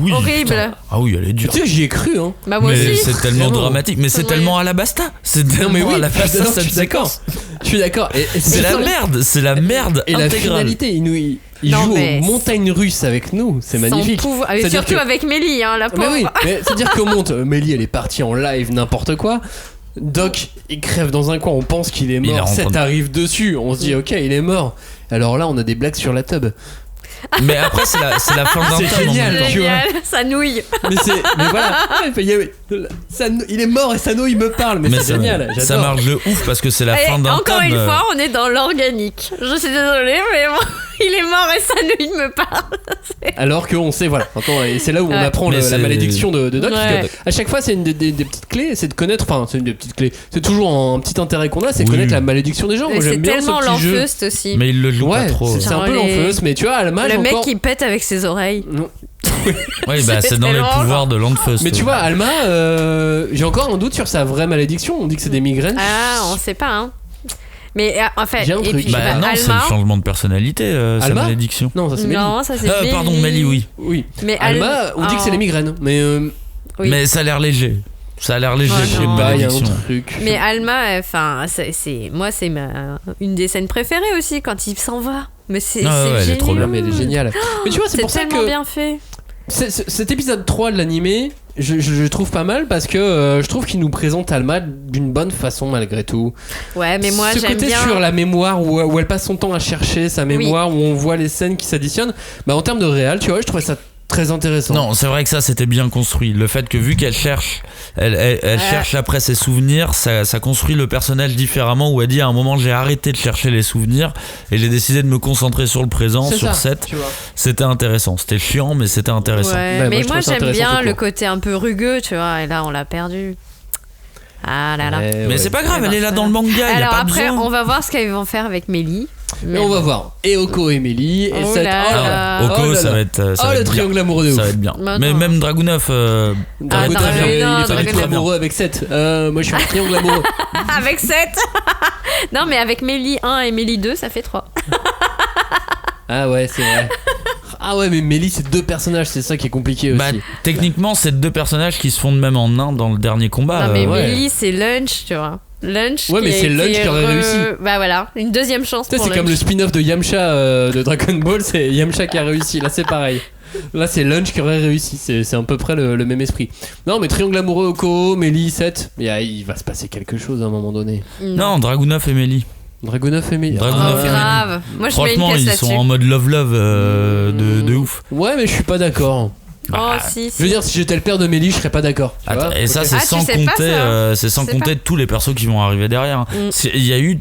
oui. horrible. putain. Ah oui, elle est dure. Tu sais, j'y ai cru hein. Bah moi Mais aussi. c'est tellement Vraiment. dramatique, mais c'est Ouais. tellement à la basta. C'est Non tellement mais oui, à la basta non, je cette suis d'accord. séquence. Je suis d'accord. Et C'est la merde, c'est la merde Et la intégrale. finalité, il Non, joue mais aux montagnes russes avec nous, c'est magnifique. Sans pouvoir. Et C'est-à-dire surtout que- avec Mélie, hein, la Mais pauvre. oui, mais c'est-à-dire qu'on monte. Mélie, elle est partie en live, n'importe quoi. Doc, il crève dans un coin, on pense qu'il est Il est mort. en train Seth de- arrive dessus, on se dit ok, il est mort. Alors là, on a des blagues sur la tub. Mais après, c'est la fin d'un C'est tome en génial. même temps. tu vois. Génial, ça nouille. Mais voilà, il est mort et Sano il me parle, mais c'est ça, génial. ça J'adore. marche de ouf parce que c'est la Et fin d'un encore tome. une fois, on est dans l'organique. Je suis désolée, mais bon, il est mort et ça nouille me parle. Alors qu'on sait, voilà. Attends, et c'est là où on Ouais. apprend Mais la c'est- malédiction de Doc. parce Ouais. que à chaque fois, c'est une des petites clés, c'est de connaître. Enfin, c'est une des petites clés. C'est toujours un petit intérêt qu'on a, c'est Oui. connaître la malédiction des gens. Et Moi, c'est j'aime bien ce tellement petit jeu. l'enfeust aussi. Mais il le joue Ouais, pas trop. c'est un Genre peu les- l'enfeuse, mais tu vois, à la mage Le mec encore. qui pète avec ses oreilles. Non. Oui, bah c'est dans les pouvoirs de Landfeust. Mais tu vois, Alma, j'ai encore un doute sur sa vraie malédiction. On dit que c'est des migraines. Ah, on sait pas, hein. Mais en fait, J'ai un truc. Bah non, c'est le changement de personnalité, sa Alma malédiction. Non, ça c'est Mélie. Non, ça c'est Mélie. Pardon, Mélie, oui. Oui. Mais Alma, on dit que c'est les migraines. Mais Oui. Mais ça a l'air léger. Ça a l'air léger Oh chez non. une bah, il y a un malédiction. truc. Mais Alma, enfin, moi c'est une des scènes préférées aussi quand il s'en va. Mais c'est Ah ouais, elle est trop génial. Mais elle est géniale. Mais tu vois, c'est C'est pour ça tellement que bien fait. cet épisode 3 de l'animé, je trouve pas mal parce que je trouve qu'il nous présente Alma d'une bonne façon malgré tout. Ouais, mais moi Ce j'aime côté bien. sur la mémoire où elle passe son temps à chercher sa mémoire, où on voit les scènes qui s'additionnent, bah en termes de réal, tu vois, je trouvais ça très intéressant. Non, c'est vrai que ça c'était bien construit. Le fait que vu qu'elle cherche, elle cherche après ses souvenirs, ça construit le personnage différemment. Où elle dit à un moment j'ai arrêté de chercher les souvenirs et j'ai décidé de me concentrer sur le présent, C'est sur ça, Seth. tu vois. C'était intéressant, c'était chiant mais c'était intéressant. Ouais, Bah, moi, mais je moi trouve ça j'aime intéressant bien tout le court. côté un peu rugueux, tu vois, et là on l'a perdu. Ah là là. Mais c'est pas grave, Ouais, elle est là dans le manga, il y a Alors pas après, besoin. on va voir ce qu'ils vont faire avec Mélie. Mais on va voir. Et Oko et Mélie. Et Oh Seth. là Oh là là. là. Oko, Oh là ça là. va être ça Oh va le être bien. triangle amoureux de ouf. Ça va être bien. Bah, Mais non. même Dragunov Dragunov, Ah, il est non, pas du tout Dragunov. amoureux avec Seth. Moi je suis un triangle amoureux. Avec 7. Non, mais avec Mélie 1 et Mélie 2, ça fait 3. Ah ouais, c'est vrai. Ah ouais, mais Mélie, c'est deux personnages, c'est ça qui est compliqué aussi. Bah, techniquement, c'est deux personnages qui se fondent même en un dans le dernier combat. Non, mais ouais. Mélie, c'est Lunch, tu vois. Lunch. Ouais, mais qui a c'est été Lunch qui aurait réussi. Bah voilà, une deuxième chance Tu sais, pour c'est comme le Lunch. spin-off de Yamcha de Dragon Ball, c'est Yamcha qui a réussi. Là, c'est pareil. Là, c'est Lunch qui aurait réussi. C'est à peu près le même esprit. Non, mais triangle amoureux, Oko, Mélie, Seth. Il va se passer quelque chose à un moment donné. Non, Dragunov et Mélie. Dragunov et Mélie. Dragunov Oh, et grave. Moi, je mets une Franchement, pièce ils là-dessus. sont en mode love de ouf. Ouais, mais je suis pas d'accord. Oh, si, si. Je veux dire, si j'étais le père de Mélie, je serais pas d'accord. tu vois. Et ça, Ok. c'est Ah, tu sans sais compter, pas ça. c'est sans Je sais compter tous les persos qui vont arriver derrière. Il y a eu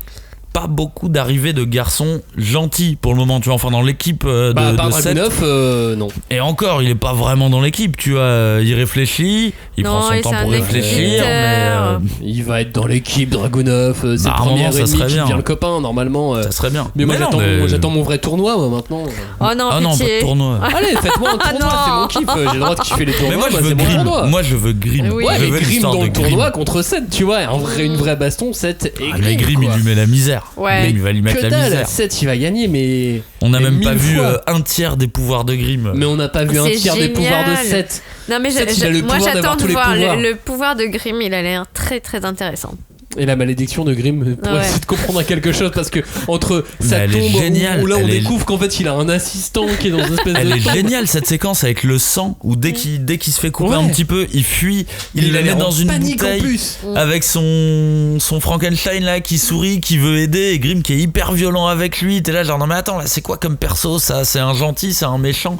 pas beaucoup d'arrivées de garçons gentils pour le moment, tu vois, enfin dans l'équipe de, Bah, par de Seth. Dragunov, non. Et encore, il est pas vraiment dans l'équipe, tu vois, il réfléchit, il Non, prend son et temps c'est pour un réfléchir, écriteur. Il va être dans l'équipe Dragunov. C'est Bah, le à un premier moment, ça ennemi serait qui bien. devient le copain, normalement. ça serait bien. Mais moi, non, j'attends mon vrai tournoi, moi, maintenant. Oh non, Ah non, pas pitié. de tournoi. Allez, faites-moi un tournoi, non. c'est mon kiff. J'ai le droit de kiffer les tournois. Mais moi je bah, veux c'est mon Grimm. tournoi. Moi je veux Grimm. Oui. Ouais, Je mais veux Grimm l'histoire dans de le tournoi Grimm. contre Seth, tu vois, une vraie baston, Seth et Ah, mais Grimm, il quoi. lui met la misère. Ouais. Grimm, il va lui mettre Que la dalle, misère. Seth il va gagner, mais. On n'a mais même pas 1000 vu fois. un tiers des pouvoirs de Grimm. Mais on n'a pas vu un C'est tiers des pouvoirs de génial. Seth. Non, mais Seth, il a le moi, pouvoir j'attends d'avoir de tous les voir pouvoirs. le pouvoir de Grimm, il a l'air très très intéressant. Et la malédiction de Grimm pour Ouais. essayer de comprendre à quelque chose parce que entre sa elle est tombe géniale, où là on elle est- découvre qu'en fait il a un assistant qui est dans une espèce Elle de est tombe. géniale cette séquence avec le sang où dès qu'il se fait couper Ouais. un petit peu, il fuit, il a le met l'air en dans une panique en bouteille plus. avec son Frankenstein là qui sourit, qui veut aider et Grimm qui est hyper violent avec lui. T'es là genre non mais attends là c'est quoi comme perso ça? C'est un gentil, c'est un méchant.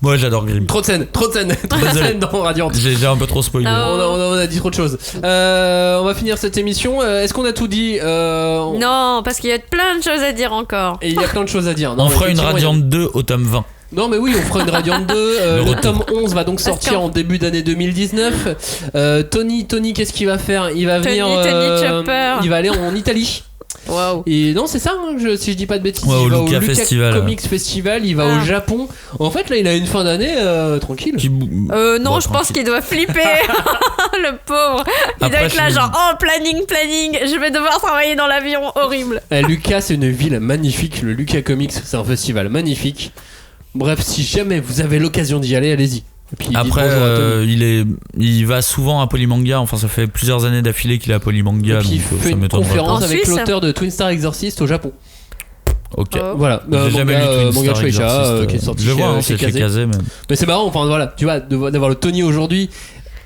Moi j'adore Grimm. Trop de scènes Désolé. dans Radiant. J'ai un peu trop spoilé. Non. On a dit trop de choses. On va finir cette émission. Est-ce qu'on a tout dit? Non, parce qu'il y a plein de choses à dire encore. Et il y a plein de choses à dire. Non, On mais fera une effectivement, il y a- Radiante 2 au tome 20. Non mais oui, on fera une Radiant 2. Le retour. tome 11 va donc sortir en début d'année 2019. Tony, qu'est-ce qu'il va faire? Il va venir. Tony Chopper. Il va aller en Italie. Waouh. Et non, c'est ça, hein, si je dis pas de bêtises. Ouais, il au va Lucas au Lucas Festival. Comics Festival, il va Ah. au Japon. En fait, là, il a une fin d'année tranquille. Non, Bon, je pense tranquille. qu'il doit flipper. Le pauvre. Il doit Après, être là, je- genre, oh, planning, je vais devoir travailler dans l'avion, horrible. Lucas, c'est une ville magnifique. Le Lucas Comics, c'est un festival magnifique. Bref, si jamais vous avez l'occasion d'y aller, allez-y. Et puis, dites Après, bonjour à Tony. il va souvent à Polymanga. Enfin, ça fait plusieurs années d'affilée qu'il est à Polymanga. Et puis, il donc, fait ça une m'étonnerait pas. conférence En avec Suisse l'auteur de Twin Star Exorcist au Japon. Ok. Oh. Voilà, J'ai jamais lu Twin manga Star Shueisha, Exorcist. qui est sorti Je le chez, vois, hein, chez c'est chez Kazé. Kazé même. Mais c'est marrant, enfin voilà, tu vois, d'avoir le Tony aujourd'hui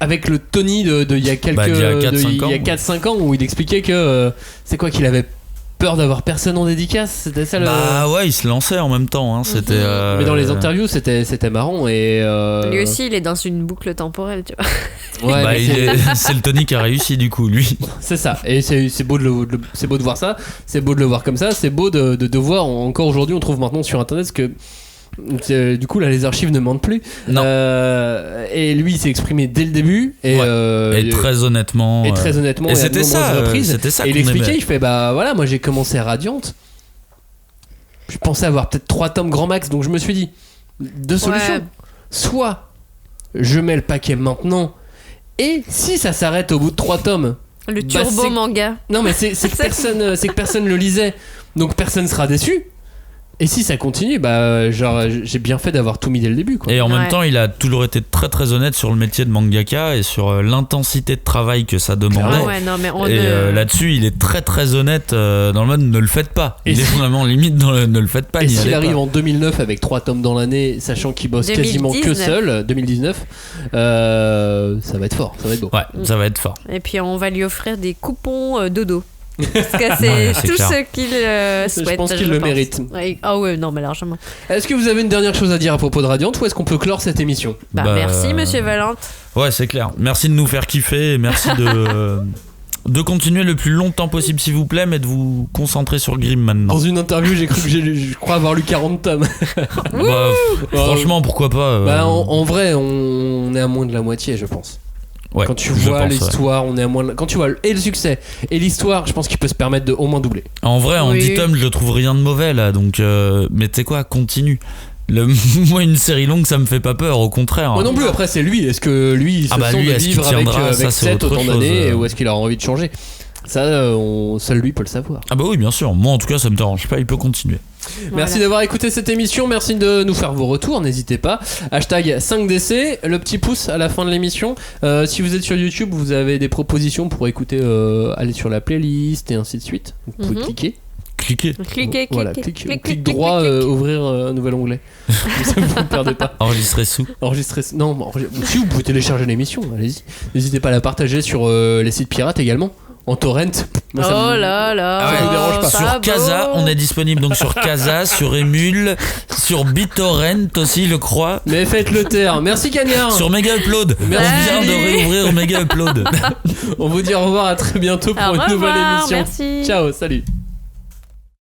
avec le Tony de il y a quelques Bah, d'il y a de- 4-5 ans. il y a 4-5 ans où il expliquait que c'est quoi qu'il avait peur d'avoir personne en dédicace, c'était ça le. Bah ouais, il se lançait en même temps. Hein. C'était. Mais dans les interviews, c'était marrant et. Lui aussi, il est dans une boucle temporelle, tu vois. Ouais, Bah, mais c'est le Tony qui a réussi du coup, lui. c'est ça. Et c'est beau c'est beau de voir ça. C'est beau de le voir comme ça. C'est beau de voir encore aujourd'hui. On trouve maintenant sur internet ce que. Du coup là les archives ne mentent plus. Non. Et lui il s'est exprimé dès le début et, Ouais. Et très honnêtement. et très honnêtement Et à c'était de nombreuses ça, reprises. c'était ça et il qu'on expliquait, aimait. il fait bah voilà, moi j'ai commencé à Radiante, je pensais avoir peut-être 3 tomes grand max, donc je me suis dit deux solutions. Ouais. Soit je mets le paquet maintenant. Et si ça s'arrête au bout de 3 tomes, Le turbo manga. Non mais c'est que personne le lisait, donc personne sera déçu. Et si ça continue, bah genre j'ai bien fait d'avoir tout mis dès le début, quoi. Et en même temps, il a toujours été très très honnête sur le métier de mangaka et sur l'intensité de travail que ça demandait. Ouais, non, mais là-dessus, il est très très honnête dans le mode ne le faites pas. Il est vraiment limite dans le ne le faites pas. Et s'il arrive en 2009 avec 3 tomes dans l'année, sachant qu'il bosse 2019. quasiment que seul, 2019, ça va être fort, ça va être beau. Ouais, ça va être fort. Et puis on va lui offrir des coupons dodo. Parce que c'est Ouais, c'est tout clair. ce qu'il souhaite. Je pense qu'il le mérite. Ouais. Ah ouais, non, mais largement. Est-ce que vous avez une dernière chose à dire à propos de Radiant ou est-ce qu'on peut clore cette émission ? Bah, merci, monsieur Valente. Ouais, c'est clair. Merci de nous faire kiffer et merci de continuer le plus longtemps possible, s'il vous plaît, mais de vous concentrer sur Grimm maintenant. Dans une interview, j'ai cru que je crois avoir lu 40 tomes. Bah, franchement, pourquoi pas Bah, en vrai, on est à moins de la moitié, je pense. Ouais, quand tu je vois pense, l'histoire, on est à moins de... Quand tu vois et le succès et l'histoire, je pense qu'il peut se permettre de au moins doubler. En vrai, en 10 tomes, je trouve rien de mauvais là, donc mais tu sais quoi, continue. Moi, une série longue, ça me fait pas peur, au contraire. Moi non plus, après, c'est lui. Est-ce que lui, il se sent de vivre avec 7 autant d'années ou est-ce qu'il a envie de changer ? Ça, seul lui peut le savoir. Ah bah oui, bien sûr. Moi, en tout cas, ça me dérange pas, il peut continuer. Voilà. Merci d'avoir écouté cette émission, merci de nous faire vos retours, n'hésitez pas. Hashtag 5DC, le petit pouce à la fin de l'émission. Si vous êtes sur YouTube, vous avez des propositions pour écouter, aller sur la playlist et ainsi de suite. Vous pouvez cliquer. Voilà, clique droit, ouvrir un nouvel onglet. Ça, vous ne perdez pas. Enregistrer sous. Non, si vous pouvez télécharger l'émission, allez-y. N'hésitez pas à la partager sur les sites pirates également. En torrent. Moi, là là. Ça vous dérange pas. Sur Casa, on est disponible donc sur Casa, sur Emule, sur BitTorrent aussi, je crois. Mais faites le taire. Merci Cagnard. Sur Mega Upload. On vient de réouvrir Mega Upload. On vous dit au revoir, à très bientôt pour une nouvelle émission. Merci. Ciao, salut.